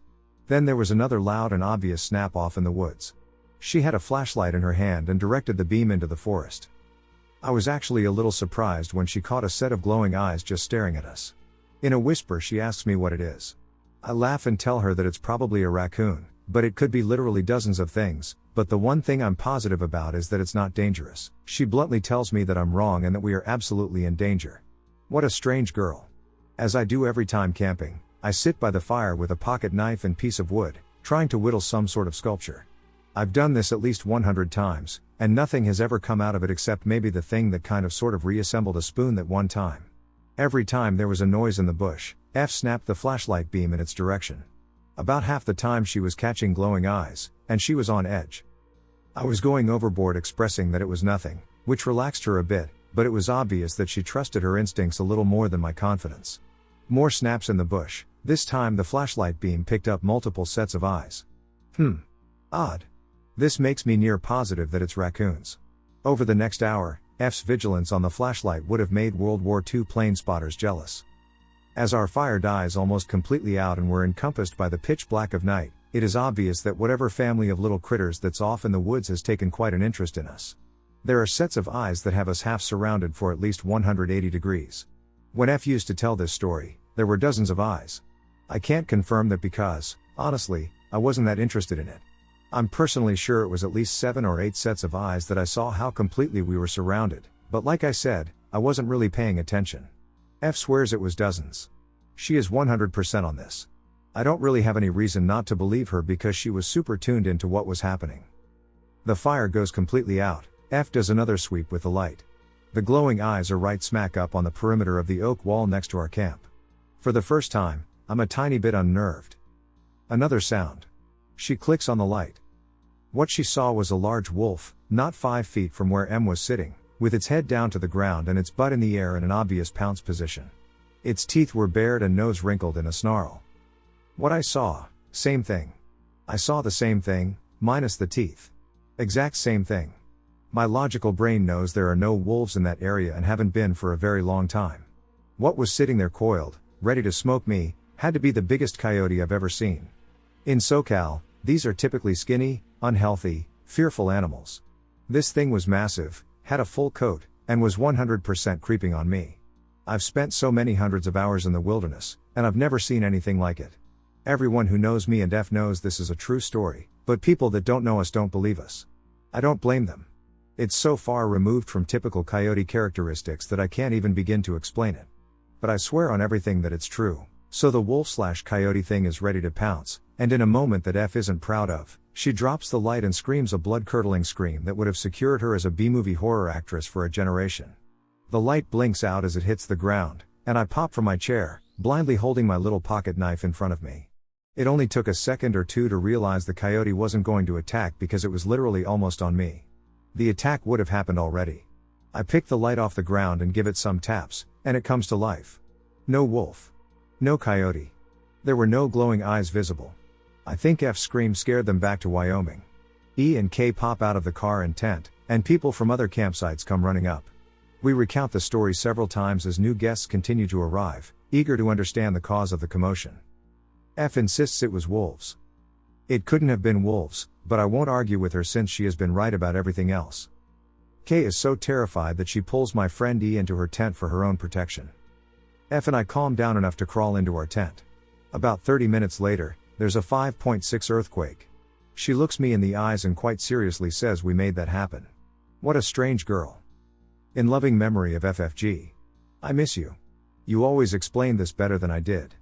Then there was another loud and obvious snap off in the woods. She had a flashlight in her hand and directed the beam into the forest. I was actually a little surprised when she caught a set of glowing eyes just staring at us. In a whisper she asks me what it is. I laugh and tell her that it's probably a raccoon, but it could be literally dozens of things, but the one thing I'm positive about is that it's not dangerous. She bluntly tells me that I'm wrong and that we are absolutely in danger. What a strange girl. As I do every time camping, I sit by the fire with a pocket knife and piece of wood, trying to whittle some sort of sculpture. I've done this at least 100 times, and nothing has ever come out of it except maybe the thing that kind of sort of reassembled a spoon that one time. Every time there was a noise in the bush, F snapped the flashlight beam in its direction. About half the time she was catching glowing eyes, and she was on edge. I was going overboard expressing that it was nothing, which relaxed her a bit, but it was obvious that she trusted her instincts a little more than my confidence. More snaps in the bush, this time the flashlight beam picked up multiple sets of eyes. Odd. This makes me near positive that it's raccoons. Over the next hour, F's vigilance on the flashlight would have made World War II plane spotters jealous. As our fire dies almost completely out and we're encompassed by the pitch black of night, it is obvious that whatever family of little critters that's off in the woods has taken quite an interest in us. There are sets of eyes that have us half surrounded for at least 180 degrees. When F used to tell this story, there were dozens of eyes. I can't confirm that because, honestly, I wasn't that interested in it. I'm personally sure it was at least 7 or 8 sets of eyes that I saw how completely we were surrounded, but like I said, I wasn't really paying attention. F swears it was dozens. She is 100% on this. I don't really have any reason not to believe her because she was super tuned into what was happening. The fire goes completely out, F does another sweep with the light. The glowing eyes are right smack up on the perimeter of the oak wall next to our camp. For the first time, I'm a tiny bit unnerved. Another sound. She clicks on the light. What she saw was a large wolf, not 5 feet from where M was sitting, with its head down to the ground and its butt in the air in an obvious pounce position. Its teeth were bared and nose wrinkled in a snarl. What I saw, same thing. I saw the same thing, minus the teeth. Exact same thing. My logical brain knows there are no wolves in that area and haven't been for a very long time. What was sitting there coiled, ready to smoke me, had to be the biggest coyote I've ever seen. In SoCal, these are typically skinny, unhealthy, fearful animals. This thing was massive, had a full coat, and was 100% creeping on me. I've spent so many hundreds of hours in the wilderness, and I've never seen anything like it. Everyone who knows me and F knows this is a true story, but people that don't know us don't believe us. I don't blame them. It's so far removed from typical coyote characteristics that I can't even begin to explain it. But I swear on everything that it's true. So the wolf/coyote thing is ready to pounce, and in a moment that F isn't proud of, she drops the light and screams a blood-curdling scream that would have secured her as a B-movie horror actress for a generation. The light blinks out as it hits the ground, and I pop from my chair, blindly holding my little pocket knife in front of me. It only took a second or two to realize the coyote wasn't going to attack because it was literally almost on me. The attack would have happened already. I pick the light off the ground and give it some taps, and it comes to life. No wolf. No coyote. There were no glowing eyes visible. I think F's scream scared them back to Wyoming. E and K pop out of the car and tent, and people from other campsites come running up. We recount the story several times as new guests continue to arrive, eager to understand the cause of the commotion. F insists it was wolves. It couldn't have been wolves, but I won't argue with her since she has been right about everything else. K is so terrified that she pulls my friend E into her tent for her own protection. F and I calm down enough to crawl into our tent. About 30 minutes later, there's a 5.6 earthquake. She looks me in the eyes and quite seriously says we made that happen. What a strange girl. In loving memory of FFG. I miss you. You always explained this better than I did.